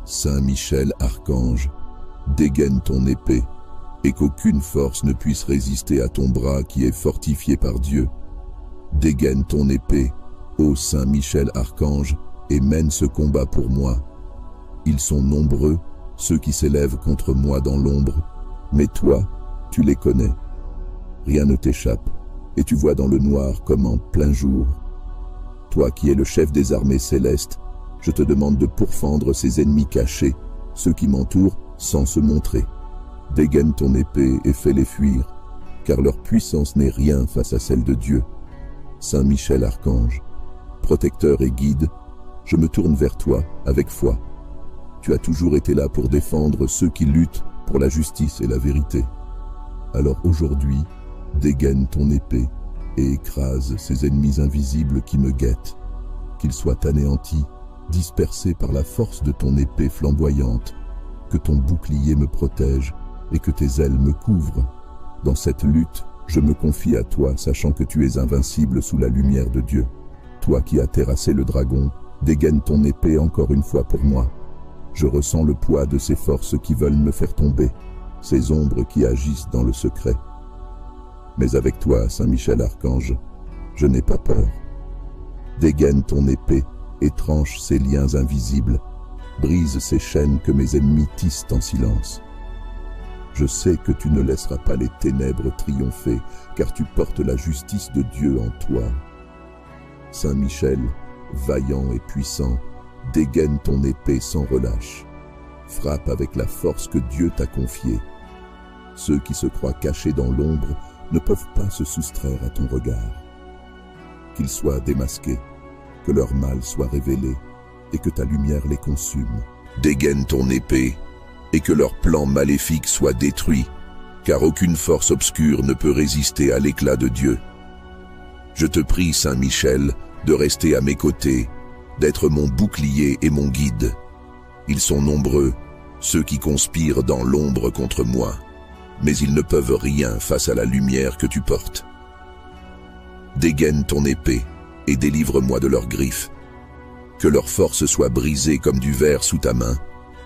Saint Michel Archange, dégaine ton épée, et qu'aucune force ne puisse résister à ton bras qui est fortifié par Dieu. Dégaine ton épée, ô Saint Michel Archange, et mène ce combat pour moi. Ils sont nombreux, ceux qui s'élèvent contre moi dans l'ombre, mais toi, tu les connais. Rien ne t'échappe, et tu vois dans le noir comme en plein jour. Toi qui es le chef des armées célestes, je te demande de pourfendre ces ennemis cachés, ceux qui m'entourent sans se montrer. Dégaine ton épée et fais-les fuir, car leur puissance n'est rien face à celle de Dieu. Saint Michel Archange, protecteur et guide, je me tourne vers toi avec foi. Tu as toujours été là pour défendre ceux qui luttent pour la justice et la vérité. Alors aujourd'hui, dégaine ton épée et écrase ces ennemis invisibles qui me guettent. qu'ils soient anéantis, dispersés par la force de ton épée flamboyante, que ton bouclier me protège et que tes ailes me couvrent. Dans cette lutte, je me confie à toi, sachant que tu es invincible sous la lumière de Dieu. Toi qui as terrassé le dragon, dégaine ton épée encore une fois pour moi. Je ressens le poids de ces forces qui veulent me faire tomber, ces ombres qui agissent dans le secret. Mais avec toi, Saint Michel Archange, je n'ai pas peur. Dégaine ton épée et tranche ces liens invisibles, brise ces chaînes que mes ennemis tissent en silence. Je sais que tu ne laisseras pas les ténèbres triompher, car tu portes la justice de Dieu en toi. Saint Michel, vaillant et puissant, dégaine ton épée sans relâche. Frappe avec la force que Dieu t'a confiée. Ceux qui se croient cachés dans l'ombre ne peuvent pas se soustraire à ton regard. Qu'ils soient démasqués, que leur mal soit révélé et que ta lumière les consume. Dégaine ton épée et que leur plan maléfique soit détruit, car aucune force obscure ne peut résister à l'éclat de Dieu. Je te prie, Saint Michel, de rester à mes côtés, d'être mon bouclier et mon guide. Ils sont nombreux, ceux qui conspirent dans l'ombre contre moi, mais ils ne peuvent rien face à la lumière que tu portes. Dégaine ton épée et délivre-moi de leurs griffes. Que leur force soit brisée comme du verre sous ta main,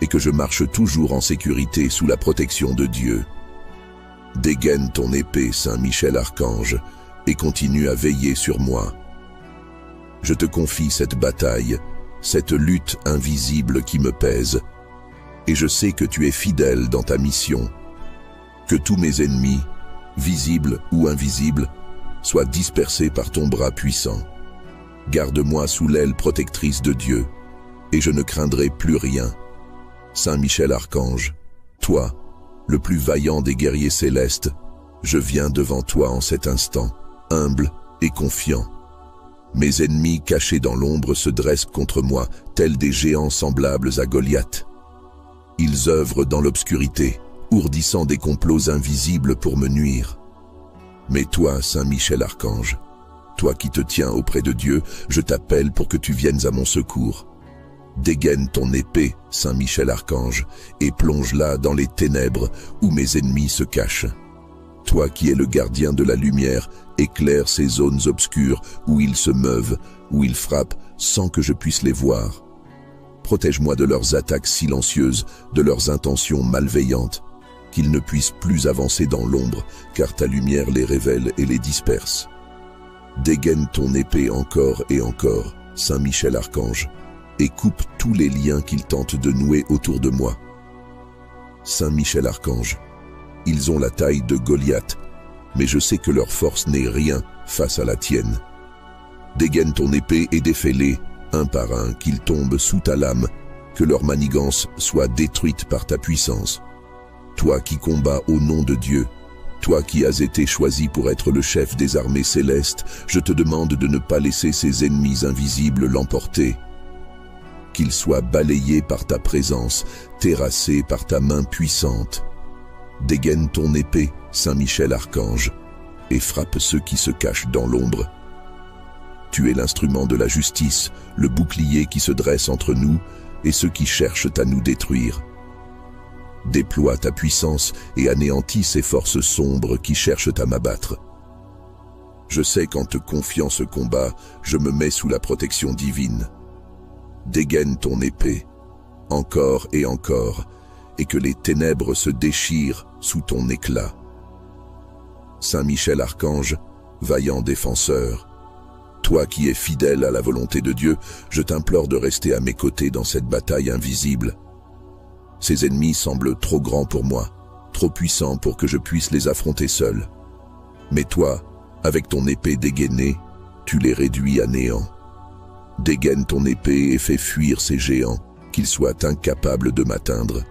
et que je marche toujours en sécurité sous la protection de Dieu. Dégaine ton épée, Saint Michel Archange, et continue à veiller sur moi. Je te confie cette bataille, cette lutte invisible qui me pèse, et je sais que tu es fidèle dans ta mission. Que tous mes ennemis, visibles ou invisibles, soient dispersés par ton bras puissant. Garde-moi sous l'aile protectrice de Dieu, et je ne craindrai plus rien. Saint Michel Archange, toi, le plus vaillant des guerriers célestes, je viens devant toi en cet instant, humble et confiant. Mes ennemis cachés dans l'ombre se dressent contre moi, tels des géants semblables à Goliath. Ils œuvrent dans l'obscurité, ourdissant des complots invisibles pour me nuire. Mais toi, Saint Michel Archange, toi qui te tiens auprès de Dieu, je t'appelle pour que tu viennes à mon secours. Dégaine ton épée, Saint Michel Archange, et plonge-la dans les ténèbres où mes ennemis se cachent. Toi qui es le gardien de la lumière, éclaire ces zones obscures où ils se meuvent, où ils frappent sans que je puisse les voir. Protège-moi de leurs attaques silencieuses, de leurs intentions malveillantes, qu'ils ne puissent plus avancer dans l'ombre, car ta lumière les révèle et les disperse. Dégaine ton épée encore et encore, Saint Michel Archange, et coupe tous les liens qu'ils tentent de nouer autour de moi. Saint Michel Archange, ils ont la taille de Goliath, mais je sais que leur force n'est rien face à la tienne. Dégaine ton épée et défais-les, un par un, qu'ils tombent sous ta lame, que leur manigance soit détruite par ta puissance. Toi qui combats au nom de Dieu, toi qui as été choisi pour être le chef des armées célestes, je te demande de ne pas laisser ces ennemis invisibles l'emporter. Qu'ils soient balayés par ta présence, terrassés par ta main puissante. Dégaine ton épée, Saint Michel Archange, et frappe ceux qui se cachent dans l'ombre. Tu es l'instrument de la justice, le bouclier qui se dresse entre nous et ceux qui cherchent à nous détruire. Déploie ta puissance et anéantis ces forces sombres qui cherchent à m'abattre. Je sais qu'en te confiant ce combat, je me mets sous la protection divine. Dégaine ton épée, encore et encore, et que les ténèbres se déchirent sous ton éclat. Saint Michel Archange, vaillant défenseur, toi qui es fidèle à la volonté de Dieu, je t'implore de rester à mes côtés dans cette bataille invisible. Ces ennemis semblent trop grands pour moi, trop puissants pour que je puisse les affronter seul. Mais toi, avec ton épée dégainée, tu les réduis à néant. Dégaine ton épée et fais fuir ces géants, qu'ils soient incapables de m'atteindre.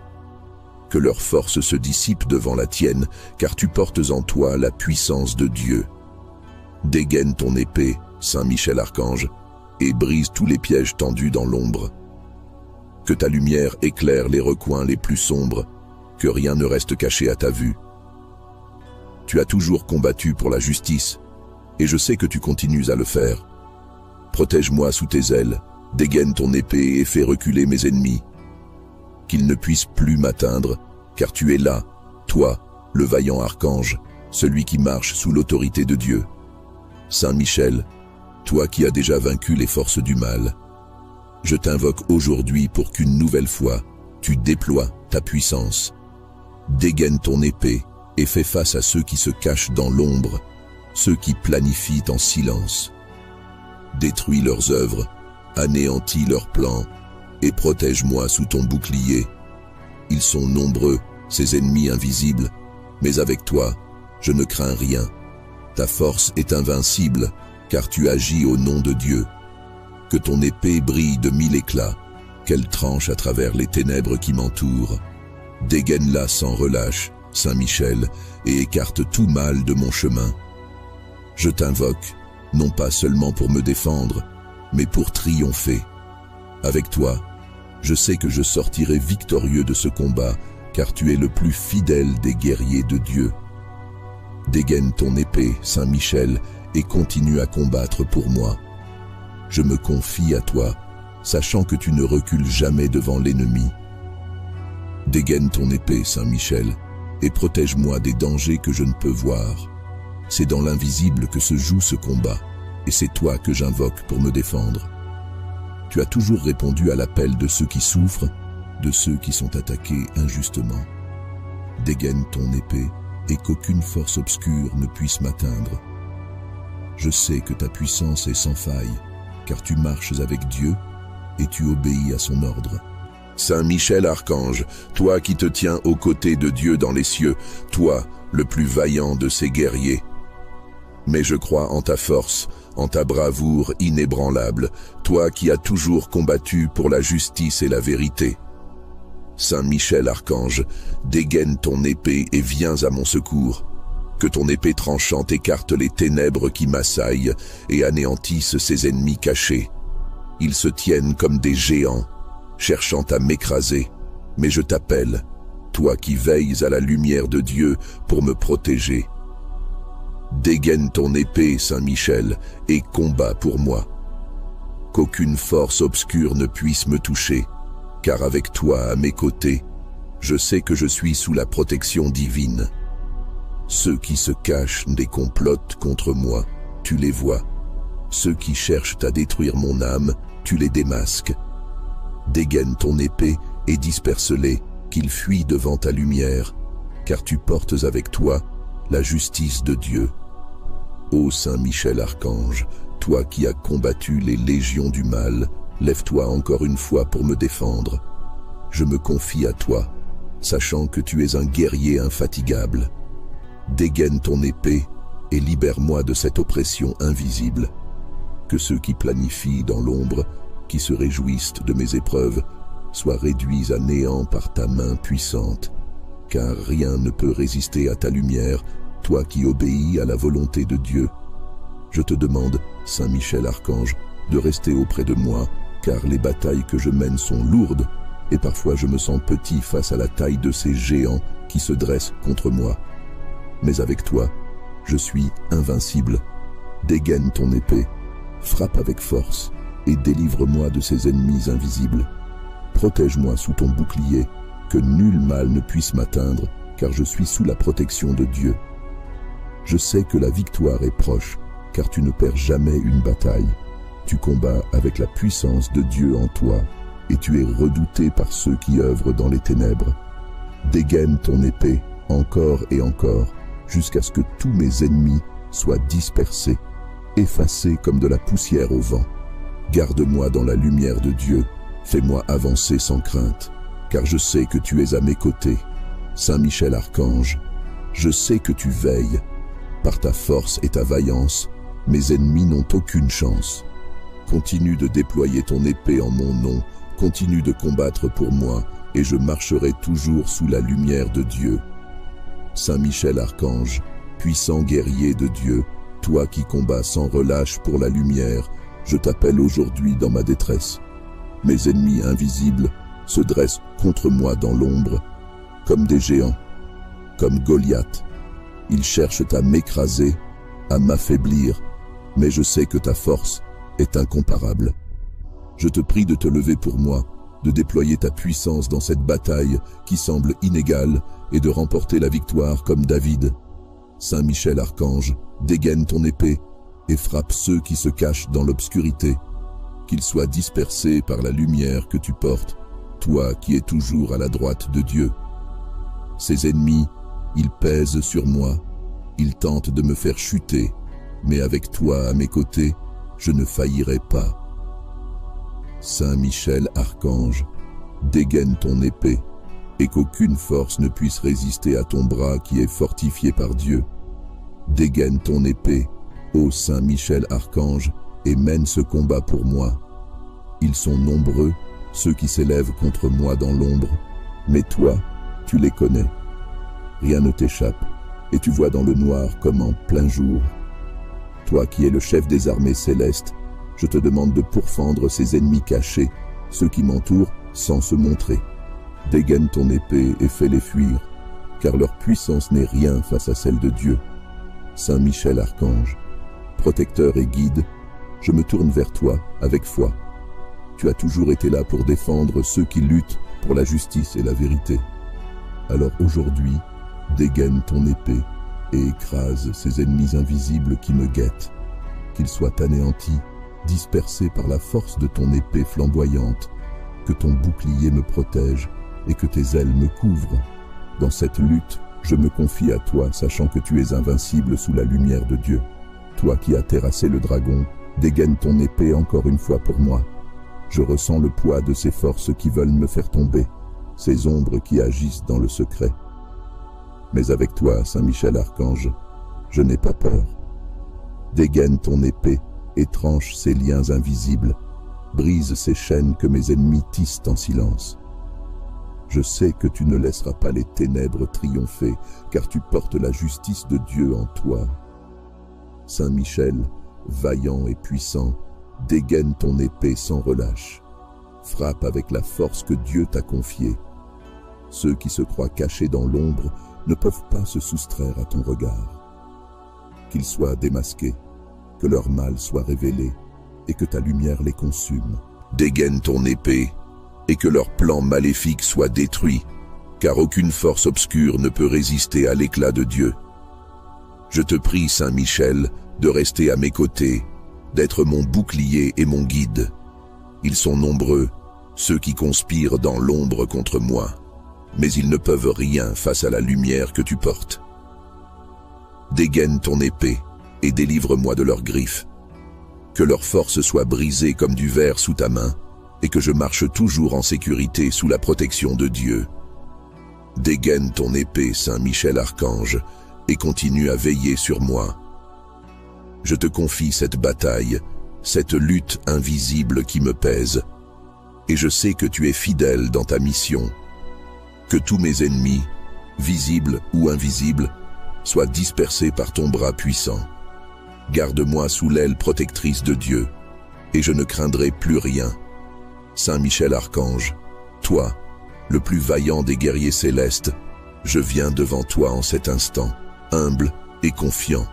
Que leur force se dissipe devant la tienne, car tu portes en toi la puissance de Dieu. Dégaine ton épée, Saint Michel Archange, et brise tous les pièges tendus dans l'ombre. Que ta lumière éclaire les recoins les plus sombres, que rien ne reste caché à ta vue. Tu as toujours combattu pour la justice, et je sais que tu continues à le faire. Protège-moi sous tes ailes, dégaine ton épée et fais reculer mes ennemis. Qu'ils ne puissent plus m'atteindre, car tu es là, toi, le vaillant archange, celui qui marche sous l'autorité de Dieu. Saint Michel, toi qui as déjà vaincu les forces du mal, je t'invoque aujourd'hui pour qu'une nouvelle fois, tu déploies ta puissance. Dégaine ton épée et fais face à ceux qui se cachent dans l'ombre, ceux qui planifient en silence. Détruis leurs œuvres, anéantis leurs plans, et protège-moi sous ton bouclier. Ils sont nombreux, ces ennemis invisibles, mais avec toi, je ne crains rien. Ta force est invincible, car tu agis au nom de Dieu. Que ton épée brille de 1000 éclats, qu'elle tranche à travers les ténèbres qui m'entourent. Dégaine-la sans relâche, Saint Michel, et écarte tout mal de mon chemin. Je t'invoque, non pas seulement pour me défendre, mais pour triompher. Avec toi, je sais que je sortirai victorieux de ce combat, car tu es le plus fidèle des guerriers de Dieu. Dégaine ton épée, Saint Michel, et continue à combattre pour moi. Je me confie à toi, sachant que tu ne recules jamais devant l'ennemi. Dégaine ton épée, Saint Michel, et protège-moi des dangers que je ne peux voir. C'est dans l'invisible que se joue ce combat, et c'est toi que j'invoque pour me défendre. Tu as toujours répondu à l'appel de ceux qui souffrent, de ceux qui sont attaqués injustement. Dégaine ton épée, et qu'aucune force obscure ne puisse m'atteindre. Je sais que ta puissance est sans faille, car tu marches avec Dieu et tu obéis à son ordre. Saint Michel Archange, toi qui te tiens aux côtés de Dieu dans les cieux, toi, le plus vaillant de ses guerriers. Mais je crois en ta force, en ta bravoure inébranlable, toi qui as toujours combattu pour la justice et la vérité. Saint Michel Archange, dégaine ton épée et viens à mon secours. Que ton épée tranchante écarte les ténèbres qui m'assaillent et anéantisse ses ennemis cachés. Ils se tiennent comme des géants, cherchant à m'écraser, mais je t'appelle, toi qui veilles à la lumière de Dieu pour me protéger. Dégaine ton épée, Saint Michel, et combat pour moi. Qu'aucune force obscure ne puisse me toucher, car avec toi à mes côtés, je sais que je suis sous la protection divine. Ceux qui se cachent et complotent contre moi, tu les vois. Ceux qui cherchent à détruire mon âme, tu les démasques. Dégaine ton épée et disperse-les, qu'ils fuient devant ta lumière, car tu portes avec toi la justice de Dieu. Ô Saint Michel Archange, toi qui as combattu les légions du mal, lève-toi encore une fois pour me défendre. Je me confie à toi, sachant que tu es un guerrier infatigable. Dégaine ton épée et libère-moi de cette oppression invisible. Que ceux qui planifient dans l'ombre, qui se réjouissent de mes épreuves, soient réduits à néant par ta main puissante, car rien ne peut résister à ta lumière, toi qui obéis à la volonté de Dieu. Je te demande, Saint Michel Archange, de rester auprès de moi, car les batailles que je mène sont lourdes, et parfois je me sens petit face à la taille de ces géants qui se dressent contre moi. Mais avec toi, je suis invincible. Dégaine ton épée, frappe avec force, et délivre-moi de ces ennemis invisibles. Protège-moi sous ton bouclier, que nul mal ne puisse m'atteindre, car je suis sous la protection de Dieu. Je sais que la victoire est proche, car tu ne perds jamais une bataille. Tu combats avec la puissance de Dieu en toi, et tu es redouté par ceux qui œuvrent dans les ténèbres. Dégaine ton épée, encore et encore, jusqu'à ce que tous mes ennemis soient dispersés, effacés comme de la poussière au vent. Garde-moi dans la lumière de Dieu, fais-moi avancer sans crainte, car je sais que tu es à mes côtés. Saint Michel Archange, je sais que tu veilles. Par ta force et ta vaillance, mes ennemis n'ont aucune chance. Continue de déployer ton épée en mon nom, continue de combattre pour moi, et je marcherai toujours sous la lumière de Dieu. Saint Michel Archange, puissant guerrier de Dieu, toi qui combats sans relâche pour la lumière, je t'appelle aujourd'hui dans ma détresse. Mes ennemis invisibles se dressent contre moi dans l'ombre, comme des géants, comme Goliath. Ils cherchent à m'écraser, à m'affaiblir, mais je sais que ta force est incomparable. Je te prie de te lever pour moi, de déployer ta puissance dans cette bataille qui semble inégale et de remporter la victoire comme David. Saint Michel Archange, dégaine ton épée et frappe ceux qui se cachent dans l'obscurité, qu'ils soient dispersés par la lumière que tu portes, toi qui es toujours à la droite de Dieu. Ces ennemis, ils pèsent sur moi, ils tentent de me faire chuter, mais avec toi à mes côtés, je ne faillirai pas. Saint Michel Archange, dégaine ton épée, et qu'aucune force ne puisse résister à ton bras qui est fortifié par Dieu. Dégaine ton épée, ô Saint Michel Archange, et mène ce combat pour moi. Ils sont nombreux, ceux qui s'élèvent contre moi dans l'ombre, mais toi, tu les connais. Rien ne t'échappe, et tu vois dans le noir comme en plein jour. Toi qui es le chef des armées célestes, je te demande de pourfendre ces ennemis cachés, ceux qui m'entourent sans se montrer. Dégaine ton épée et fais-les fuir, car leur puissance n'est rien face à celle de Dieu. Saint Michel Archange, protecteur et guide, je me tourne vers toi avec foi. Tu as toujours été là pour défendre ceux qui luttent pour la justice et la vérité. Alors aujourd'hui, dégaine ton épée et écrase ces ennemis invisibles qui me guettent, qu'ils soient anéantis, dispersés par la force de ton épée flamboyante, que ton bouclier me protège et que tes ailes me couvrent. Dans cette lutte, je me confie à toi, sachant que tu es invincible sous la lumière de Dieu. Toi qui as terrassé le dragon, dégaine ton épée encore une fois pour moi. Je ressens le poids de ces forces qui veulent me faire tomber, ces ombres qui agissent dans le secret. Mais avec toi, Saint Michel Archange, je n'ai pas peur. Dégaine ton épée et tranche ces liens invisibles, brise ces chaînes que mes ennemis tissent en silence. Je sais que tu ne laisseras pas les ténèbres triompher, car tu portes la justice de Dieu en toi. Saint Michel, vaillant et puissant, dégaine ton épée sans relâche. Frappe avec la force que Dieu t'a confiée. Ceux qui se croient cachés dans l'ombre ne peuvent pas se soustraire à ton regard. Qu'ils soient démasqués, que leur mal soit révélé et que ta lumière les consume. Dégaine ton épée et que leur plan maléfique soit détruit, car aucune force obscure ne peut résister à l'éclat de Dieu. Je te prie, Saint Michel, de rester à mes côtés, d'être mon bouclier et mon guide. Ils sont nombreux, ceux qui conspirent dans l'ombre contre moi, mais ils ne peuvent rien face à la lumière que tu portes. Dégaine ton épée et délivre-moi de leurs griffes. Que leur force soit brisée comme du verre sous ta main, et que je marche toujours en sécurité sous la protection de Dieu. Dégaine ton épée, Saint Michel Archange, et continue à veiller sur moi. Je te confie cette bataille, cette lutte invisible qui me pèse, et je sais que tu es fidèle dans ta mission. Que tous mes ennemis, visibles ou invisibles, soient dispersés par ton bras puissant. Garde-moi sous l'aile protectrice de Dieu, et je ne craindrai plus rien. Saint Michel Archange, toi, le plus vaillant des guerriers célestes, je viens devant toi en cet instant, humble et confiant.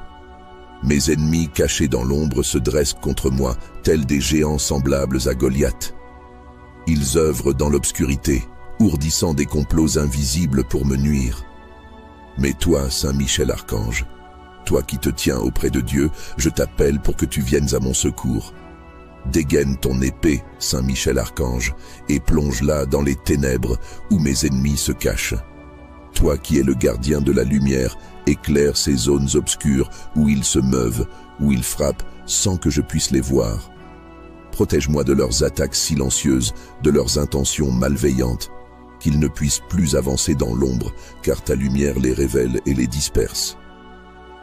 Mes ennemis cachés dans l'ombre se dressent contre moi, tels des géants semblables à Goliath. Ils œuvrent dans l'obscurité, ourdissant des complots invisibles pour me nuire. Mais toi, Saint Michel Archange, toi qui te tiens auprès de Dieu, je t'appelle pour que tu viennes à mon secours. Dégaine ton épée, Saint Michel Archange, et plonge-la dans les ténèbres où mes ennemis se cachent. Toi qui es le gardien de la lumière, éclaire ces zones obscures où ils se meuvent, où ils frappent sans que je puisse les voir. Protège-moi de leurs attaques silencieuses, de leurs intentions malveillantes, qu'ils ne puissent plus avancer dans l'ombre, car ta lumière les révèle et les disperse.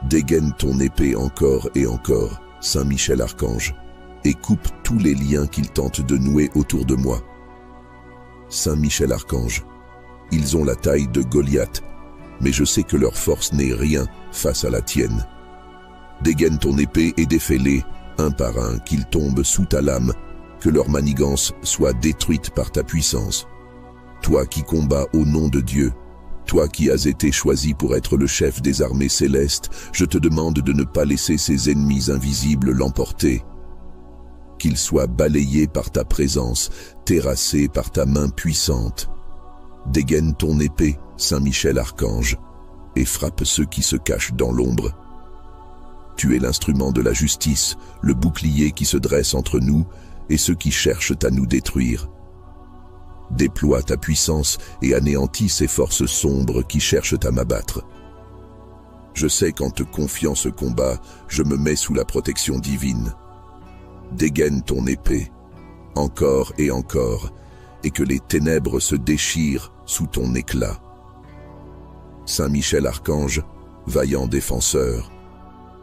Dégaine ton épée encore et encore, Saint Michel Archange, et coupe tous les liens qu'ils tentent de nouer autour de moi. Saint Michel Archange, ils ont la taille de Goliath, mais je sais que leur force n'est rien face à la tienne. Dégaine ton épée et défais-les, un par un, qu'ils tombent sous ta lame, que leur manigance soit détruite par ta puissance. Toi qui combats au nom de Dieu, toi qui as été choisi pour être le chef des armées célestes, je te demande de ne pas laisser ces ennemis invisibles l'emporter. qu'ils soient balayés par ta présence, terrassés par ta main puissante. Dégaine ton épée, Saint Michel Archange, et frappe ceux qui se cachent dans l'ombre. Tu es l'instrument de la justice, le bouclier qui se dresse entre nous et ceux qui cherchent à nous détruire. Déploie ta puissance et anéantis ces forces sombres qui cherchent à m'abattre. Je sais qu'en te confiant ce combat, je me mets sous la protection divine. Dégaine ton épée, encore et encore, et que les ténèbres se déchirent sous ton éclat. Saint Michel Archange, vaillant défenseur,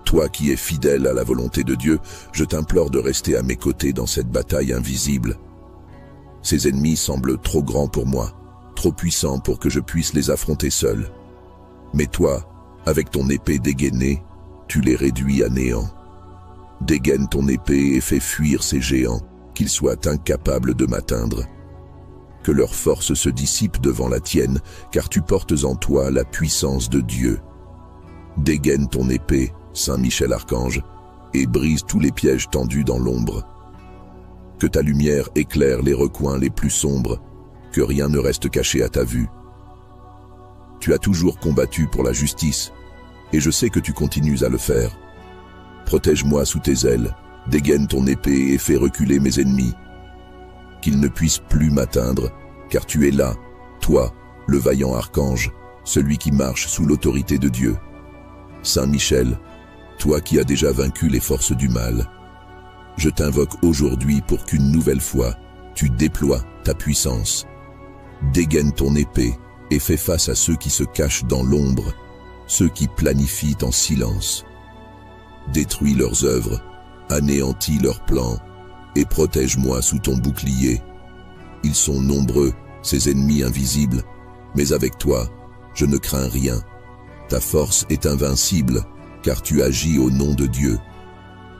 toi qui es fidèle à la volonté de Dieu, je t'implore de rester à mes côtés dans cette bataille invisible. Ces ennemis semblent trop grands pour moi, trop puissants pour que je puisse les affronter seul. Mais toi, avec ton épée dégainée, tu les réduis à néant. Dégaine ton épée et fais fuir ces géants, qu'ils soient incapables de m'atteindre. Que leur force se dissipe devant la tienne, car tu portes en toi la puissance de Dieu. Dégaine ton épée, Saint Michel Archange, et brise tous les pièges tendus dans l'ombre. Que ta lumière éclaire les recoins les plus sombres, que rien ne reste caché à ta vue. Tu as toujours combattu pour la justice, et je sais que tu continues à le faire. Protège-moi sous tes ailes, dégaine ton épée et fais reculer mes ennemis. Qu'ils ne puissent plus m'atteindre, car tu es là, toi, le vaillant archange, celui qui marche sous l'autorité de Dieu. Saint Michel, toi qui as déjà vaincu les forces du mal, je t'invoque aujourd'hui pour qu'une nouvelle fois, tu déploies ta puissance. Dégaine ton épée et fais face à ceux qui se cachent dans l'ombre, ceux qui planifient en silence. Détruis leurs œuvres, anéantis leurs plans, et protège-moi sous ton bouclier. Ils sont nombreux, ces ennemis invisibles, mais avec toi, je ne crains rien. Ta force est invincible, car tu agis au nom de Dieu.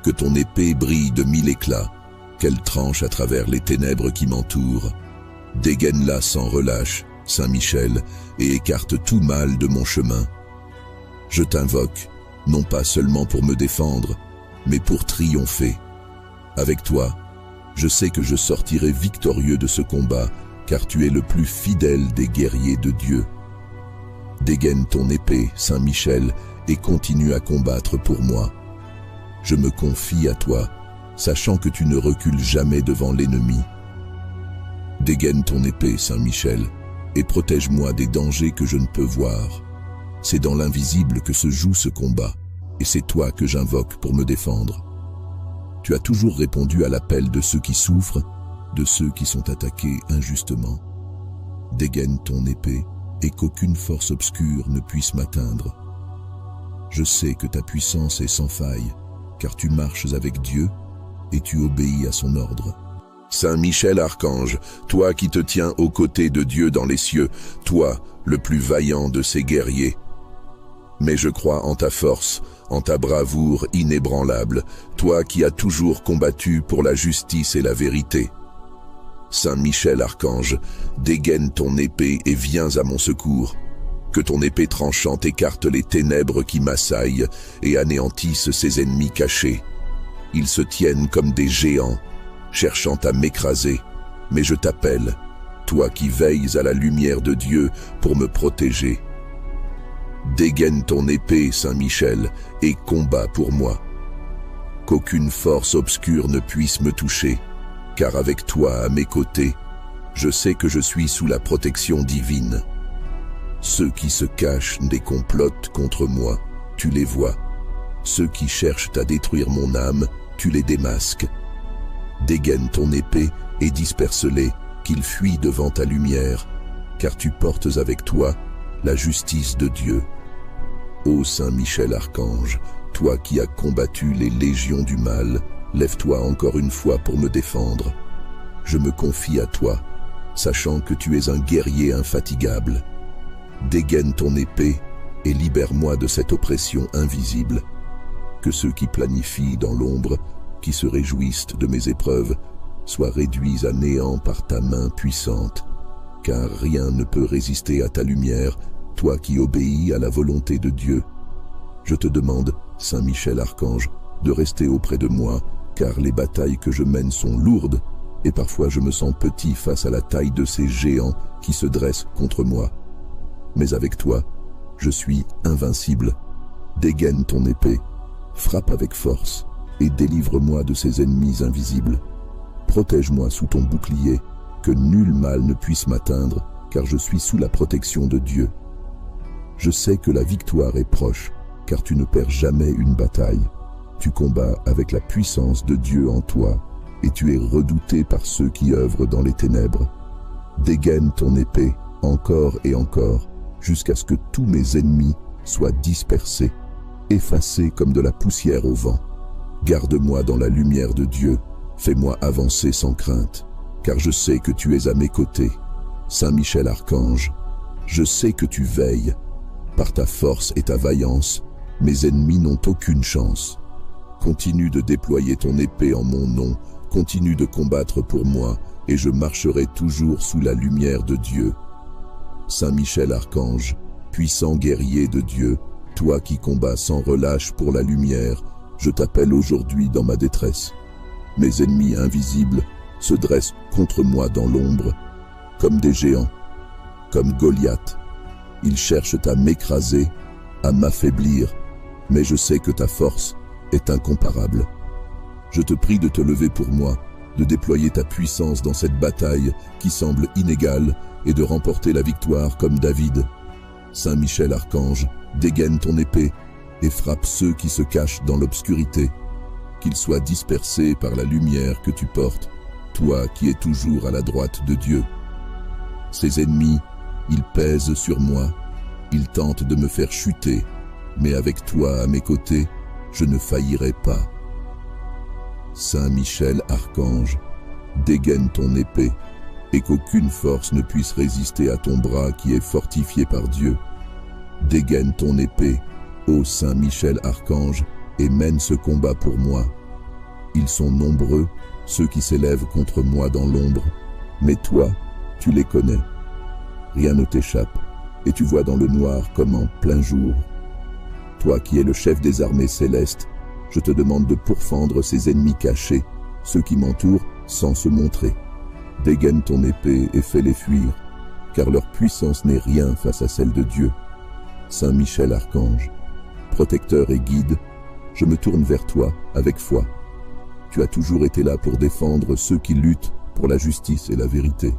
Que ton épée brille de 1000 éclats, qu'elle tranche à travers les ténèbres qui m'entourent. Dégaine-la sans relâche, Saint Michel, et écarte tout mal de mon chemin. Je t'invoque, non pas seulement pour me défendre, mais pour triompher. Avec toi, je sais que je sortirai victorieux de ce combat, car tu es le plus fidèle des guerriers de Dieu. Dégaine ton épée, Saint Michel, et continue à combattre pour moi. Je me confie à toi, sachant que tu ne recules jamais devant l'ennemi. Dégaine ton épée, Saint Michel, et protège-moi des dangers que je ne peux voir. C'est dans l'invisible que se joue ce combat, et c'est toi que j'invoque pour me défendre. Tu as toujours répondu à l'appel de ceux qui souffrent, de ceux qui sont attaqués injustement. Dégaine ton épée, et qu'aucune force obscure ne puisse m'atteindre. Je sais que ta puissance est sans faille, car tu marches avec Dieu et tu obéis à son ordre. Saint Michel Archange, toi qui te tiens aux côtés de Dieu dans les cieux, toi, le plus vaillant de ses guerriers. Mais je crois en ta force, en ta bravoure inébranlable, toi qui as toujours combattu pour la justice et la vérité. Saint Michel Archange, dégaine ton épée et viens à mon secours. Que ton épée tranchante écarte les ténèbres qui m'assaillent et anéantisse ses ennemis cachés. Ils se tiennent comme des géants, cherchant à m'écraser, mais je t'appelle, toi qui veilles à la lumière de Dieu pour me protéger. Dégaine ton épée, Saint Michel, et combat pour moi. Qu'aucune force obscure ne puisse me toucher, car avec toi à mes côtés, je sais que je suis sous la protection divine. Ceux qui se cachent et complotent contre moi, tu les vois. Ceux qui cherchent à détruire mon âme, tu les démasques. Dégaine ton épée et disperse-les, qu'ils fuient devant ta lumière, car tu portes avec toi la justice de Dieu. Ô Saint Michel Archange, toi qui as combattu les légions du mal, lève-toi encore une fois pour me défendre. Je me confie à toi, sachant que tu es un guerrier infatigable. Dégaine ton épée et libère-moi de cette oppression invisible. Que ceux qui planifient dans l'ombre, qui se réjouissent de mes épreuves, soient réduits à néant par ta main puissante, car rien ne peut résister à ta lumière, toi qui obéis à la volonté de Dieu. Je te demande, Saint Michel Archange, de rester auprès de moi car les batailles que je mène sont lourdes, et parfois je me sens petit face à la taille de ces géants qui se dressent contre moi. Mais avec toi, je suis invincible. Dégaine ton épée, frappe avec force, et délivre-moi de ces ennemis invisibles. Protège-moi sous ton bouclier, que nul mal ne puisse m'atteindre, car je suis sous la protection de Dieu. Je sais que la victoire est proche, car tu ne perds jamais une bataille. Tu combats avec la puissance de Dieu en toi, et tu es redouté par ceux qui œuvrent dans les ténèbres. Dégaine ton épée, encore et encore, jusqu'à ce que tous mes ennemis soient dispersés, effacés comme de la poussière au vent. Garde-moi dans la lumière de Dieu, fais-moi avancer sans crainte, car je sais que tu es à mes côtés. Saint Michel Archange, je sais que tu veilles. Par ta force et ta vaillance, mes ennemis n'ont aucune chance. Continue de déployer ton épée en mon nom, continue de combattre pour moi, et je marcherai toujours sous la lumière de Dieu. Saint Michel Archange, puissant guerrier de Dieu, toi qui combats sans relâche pour la lumière, je t'appelle aujourd'hui dans ma détresse. Mes ennemis invisibles se dressent contre moi dans l'ombre, comme des géants, comme Goliath. Ils cherchent à m'écraser, à m'affaiblir, mais je sais que ta force est incomparable. Je te prie de te lever pour moi, de déployer ta puissance dans cette bataille qui semble inégale et de remporter la victoire comme David. Saint Michel Archange, dégaine ton épée et frappe ceux qui se cachent dans l'obscurité, qu'ils soient dispersés par la lumière que tu portes, toi qui es toujours à la droite de Dieu. Ces ennemis, ils pèsent sur moi, ils tentent de me faire chuter, mais avec toi à mes côtés, je ne faillirai pas. Saint Michel Archange, dégaine ton épée, et qu'aucune force ne puisse résister à ton bras qui est fortifié par Dieu. Dégaine ton épée, ô Saint Michel Archange, et mène ce combat pour moi. Ils sont nombreux, ceux qui s'élèvent contre moi dans l'ombre, mais toi, tu les connais. Rien ne t'échappe, et tu vois dans le noir comme en plein jour. Toi qui es le chef des armées célestes, je te demande de pourfendre ces ennemis cachés, ceux qui m'entourent sans se montrer. Dégaine ton épée et fais-les fuir, car leur puissance n'est rien face à celle de Dieu. Saint Michel Archange, protecteur et guide, je me tourne vers toi avec foi. Tu as toujours été là pour défendre ceux qui luttent pour la justice et la vérité.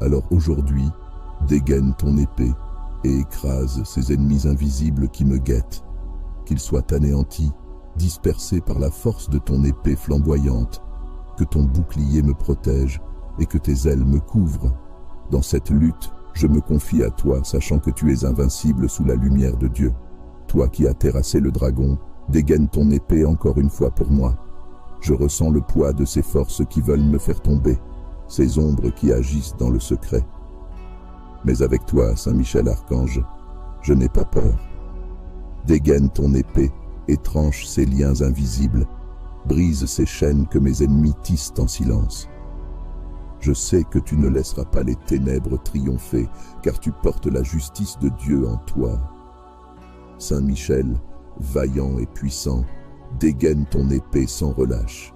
Alors aujourd'hui, dégaine ton épée et écrase ces ennemis invisibles qui me guettent, qu'ils soient anéantis, dispersés par la force de ton épée flamboyante, que ton bouclier me protège et que tes ailes me couvrent. Dans cette lutte, je me confie à toi, sachant que tu es invincible sous la lumière de Dieu. Toi qui as terrassé le dragon, dégaine ton épée encore une fois pour moi. Je ressens le poids de ces forces qui veulent me faire tomber, ces ombres qui agissent dans le secret. Mais avec toi, Saint Michel Archange, je n'ai pas peur. Dégaine ton épée et tranche ces liens invisibles, brise ces chaînes que mes ennemis tissent en silence. Je sais que tu ne laisseras pas les ténèbres triompher, car tu portes la justice de Dieu en toi. Saint Michel, vaillant et puissant, dégaine ton épée sans relâche.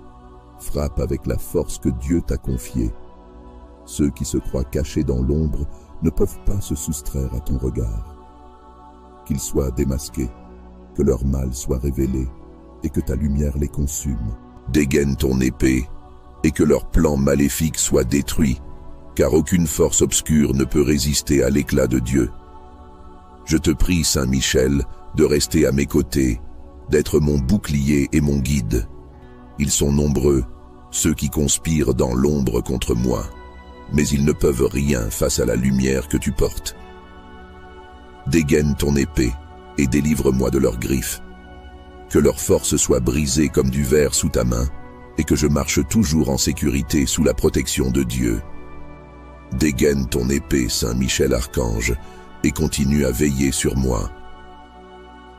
Frappe avec la force que Dieu t'a confiée. Ceux qui se croient cachés dans l'ombre ne peuvent pas se soustraire à ton regard. Qu'ils soient démasqués, que leur mal soit révélé et que ta lumière les consume. Dégaine ton épée et que leur plan maléfique soit détruit, car aucune force obscure ne peut résister à l'éclat de Dieu. Je te prie, Saint Michel, de rester à mes côtés, d'être mon bouclier et mon guide. Ils sont nombreux, ceux qui conspirent dans l'ombre contre moi, mais ils ne peuvent rien face à la lumière que tu portes. Dégaine ton épée et délivre-moi de leurs griffes. Que leur force soit brisée comme du verre sous ta main, et que je marche toujours en sécurité sous la protection de Dieu. Dégaine ton épée, Saint Michel Archange, et continue à veiller sur moi.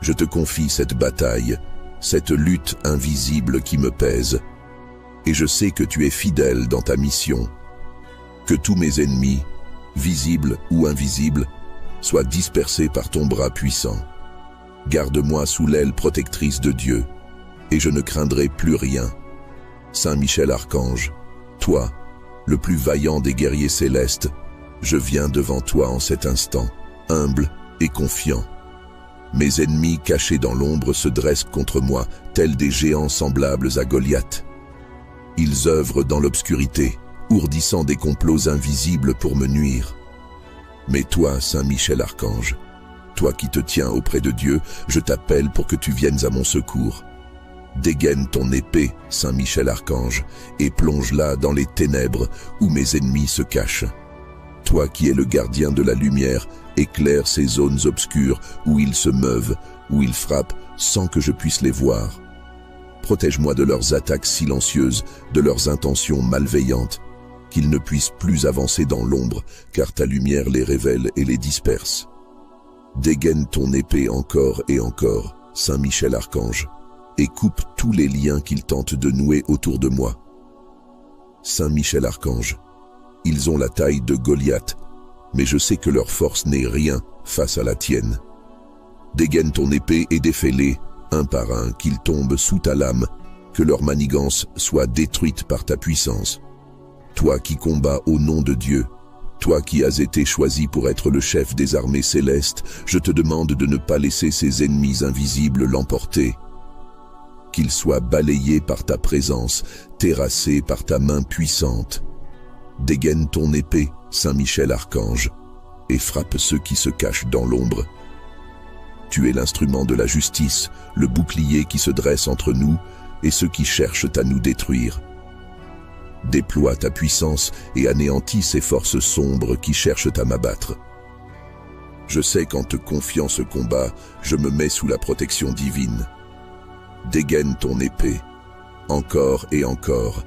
Je te confie cette bataille, cette lutte invisible qui me pèse, et je sais que tu es fidèle dans ta mission. Que tous mes ennemis, visibles ou invisibles, soient dispersés par ton bras puissant. Garde-moi sous l'aile protectrice de Dieu, et je ne craindrai plus rien, Saint Michel Archange, toi, le plus vaillant des guerriers célestes, je viens devant toi en cet instant, humble et confiant. Mes ennemis cachés dans l'ombre se dressent contre moi, tels des géants semblables à Goliath. Ils œuvrent dans l'obscurité, ourdissant des complots invisibles pour me nuire. Mais toi, Saint Michel Archange, toi qui te tiens auprès de Dieu, je t'appelle pour que tu viennes à mon secours. Dégaine ton épée, Saint Michel Archange, et plonge-la dans les ténèbres où mes ennemis se cachent. Toi qui es le gardien de la lumière, éclaire ces zones obscures où ils se meuvent, où ils frappent sans que je puisse les voir. Protège-moi de leurs attaques silencieuses, de leurs intentions malveillantes, qu'ils ne puissent plus avancer dans l'ombre, car ta lumière les révèle et les disperse. Dégaine ton épée encore et encore, Saint Michel Archange, et coupe tous les liens qu'ils tentent de nouer autour de moi. Saint Michel Archange, ils ont la taille de Goliath, mais je sais que leur force n'est rien face à la tienne. Dégaine ton épée et défais-les, un par un, qu'ils tombent sous ta lame, que leur manigance soit détruite par ta puissance. Toi qui combats au nom de Dieu, toi qui as été choisi pour être le chef des armées célestes, je te demande de ne pas laisser ces ennemis invisibles l'emporter. Qu'ils soient balayés par ta présence, terrassés par ta main puissante. Dégaine ton épée, Saint Michel Archange, et frappe ceux qui se cachent dans l'ombre. Tu es l'instrument de la justice, le bouclier qui se dresse entre nous et ceux qui cherchent à nous détruire. Déploie ta puissance et anéantis ces forces sombres qui cherchent à m'abattre. Je sais qu'en te confiant ce combat, je me mets sous la protection divine. Dégaine ton épée, encore et encore,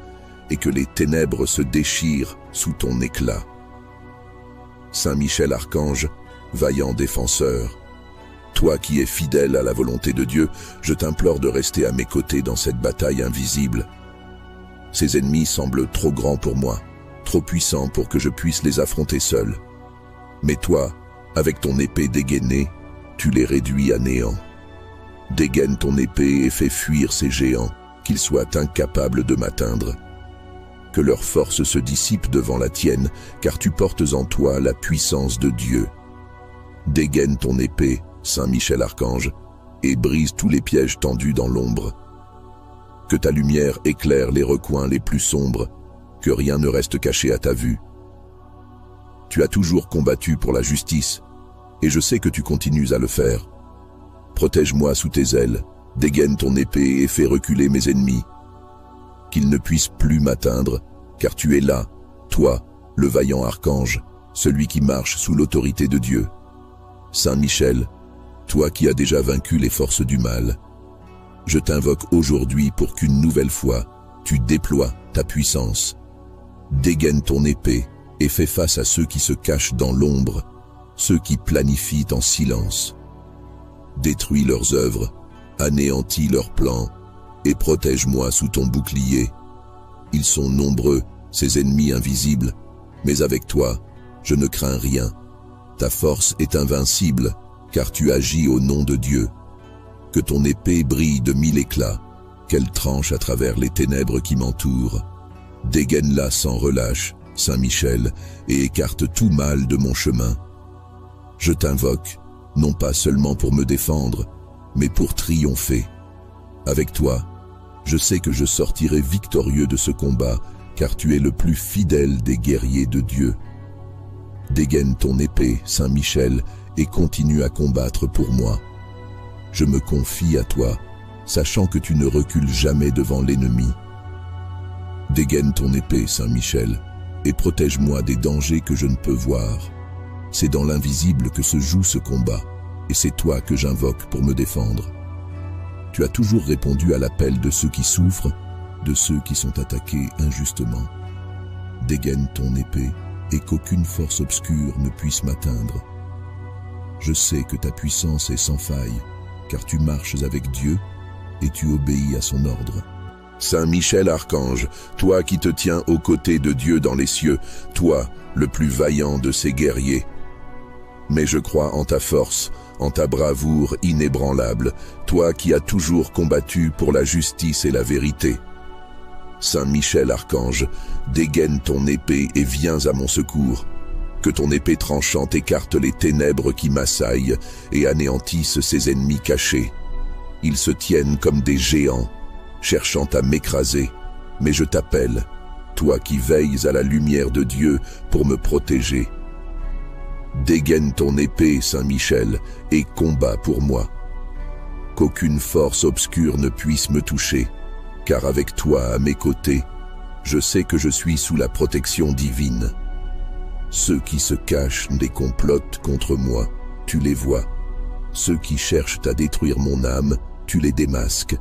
et que les ténèbres se déchirent sous ton éclat. Saint Michel Archange, vaillant défenseur, toi qui es fidèle à la volonté de Dieu, je t'implore de rester à mes côtés dans cette bataille invisible. Ces ennemis semblent trop grands pour moi, trop puissants pour que je puisse les affronter seul. Mais toi, avec ton épée dégainée, tu les réduis à néant. Dégaine ton épée et fais fuir ces géants, qu'ils soient incapables de m'atteindre. Que leur force se dissipe devant la tienne, car tu portes en toi la puissance de Dieu. Dégaine ton épée, Saint Michel Archange, et brise tous les pièges tendus dans l'ombre. Que ta lumière éclaire les recoins les plus sombres, que rien ne reste caché à ta vue. Tu as toujours combattu pour la justice, et je sais que tu continues à le faire. Protège-moi sous tes ailes, dégaine ton épée et fais reculer mes ennemis. Qu'ils ne puissent plus m'atteindre, car tu es là, toi, le vaillant archange, celui qui marche sous l'autorité de Dieu. Saint Michel, toi qui as déjà vaincu les forces du mal, je t'invoque aujourd'hui pour qu'une nouvelle fois, tu déploies ta puissance. Dégaine ton épée et fais face à ceux qui se cachent dans l'ombre, ceux qui planifient en silence. Détruis leurs œuvres, anéantis leurs plans, et protège-moi sous ton bouclier. Ils sont nombreux, ces ennemis invisibles, mais avec toi, je ne crains rien. Ta force est invincible, car tu agis au nom de Dieu. Que ton épée brille de 1000 éclats, qu'elle tranche à travers les ténèbres qui m'entourent. Dégaine-la sans relâche, Saint Michel, et écarte tout mal de mon chemin. Je t'invoque, non pas seulement pour me défendre, mais pour triompher. Avec toi, je sais que je sortirai victorieux de ce combat, car tu es le plus fidèle des guerriers de Dieu. Dégaine ton épée, Saint Michel, et continue à combattre pour moi. Je me confie à toi, sachant que tu ne recules jamais devant l'ennemi. Dégaine ton épée, Saint Michel, et protège-moi des dangers que je ne peux voir. C'est dans l'invisible que se joue ce combat, et c'est toi que j'invoque pour me défendre. Tu as toujours répondu à l'appel de ceux qui souffrent, de ceux qui sont attaqués injustement. Dégaine ton épée, et qu'aucune force obscure ne puisse m'atteindre. Je sais que ta puissance est sans faille, car tu marches avec Dieu et tu obéis à son ordre. Saint Michel Archange, toi qui te tiens aux côtés de Dieu dans les cieux, toi, le plus vaillant de ses guerriers. Mais je crois en ta force, en ta bravoure inébranlable, toi qui as toujours combattu pour la justice et la vérité. Saint Michel Archange, dégaine ton épée et viens à mon secours. Que ton épée tranchante écarte les ténèbres qui m'assaillent et anéantissent ses ennemis cachés. Ils se tiennent comme des géants, cherchant à m'écraser, mais je t'appelle, toi qui veilles à la lumière de Dieu pour me protéger. Dégaine ton épée, Saint Michel, et combat pour moi. Qu'aucune force obscure ne puisse me toucher, car avec toi à mes côtés, je sais que je suis sous la protection divine. Ceux qui se cachent et complotent contre moi, tu les vois. Ceux qui cherchent à détruire mon âme, tu les démasques.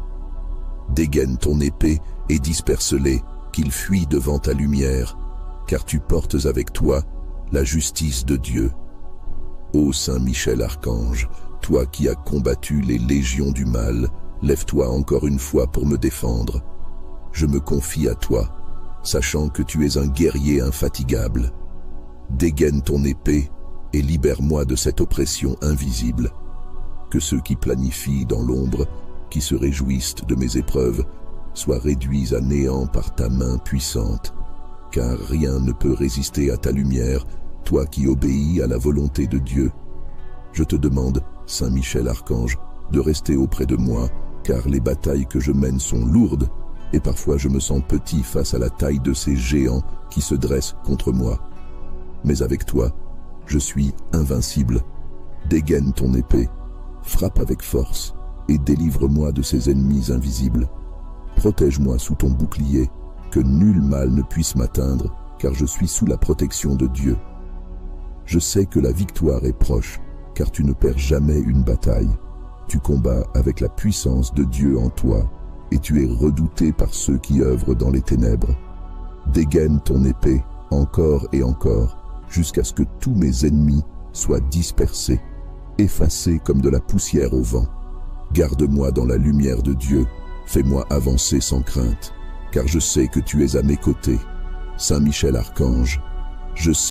Dégaine ton épée et disperse-les, qu'ils fuient devant ta lumière, car tu portes avec toi la justice de Dieu. Ô Saint Michel Archange, toi qui as combattu les légions du mal, lève-toi encore une fois pour me défendre. Je me confie à toi, sachant que tu es un guerrier infatigable. Dégaine ton épée et libère-moi de cette oppression invisible. Que ceux qui planifient dans l'ombre, qui se réjouissent de mes épreuves, soient réduits à néant par ta main puissante, car rien ne peut résister à ta lumière, toi qui obéis à la volonté de Dieu. Je te demande, Saint Michel Archange, de rester auprès de moi, car les batailles que je mène sont lourdes, et parfois je me sens petit face à la taille de ces géants qui se dressent contre moi. Mais avec toi, je suis invincible. Dégaine ton épée, frappe avec force, et délivre-moi de ces ennemis invisibles. Protège-moi sous ton bouclier, que nul mal ne puisse m'atteindre, car je suis sous la protection de Dieu. Je sais que la victoire est proche, car tu ne perds jamais une bataille. Tu combats avec la puissance de Dieu en toi, et tu es redouté par ceux qui œuvrent dans les ténèbres. Dégaine ton épée, encore et encore, jusqu'à ce que tous mes ennemis soient dispersés, effacés comme de la poussière au vent. Garde-moi dans la lumière de Dieu, fais-moi avancer sans crainte, car je sais que tu es à mes côtés. Saint Michel Archange, je sais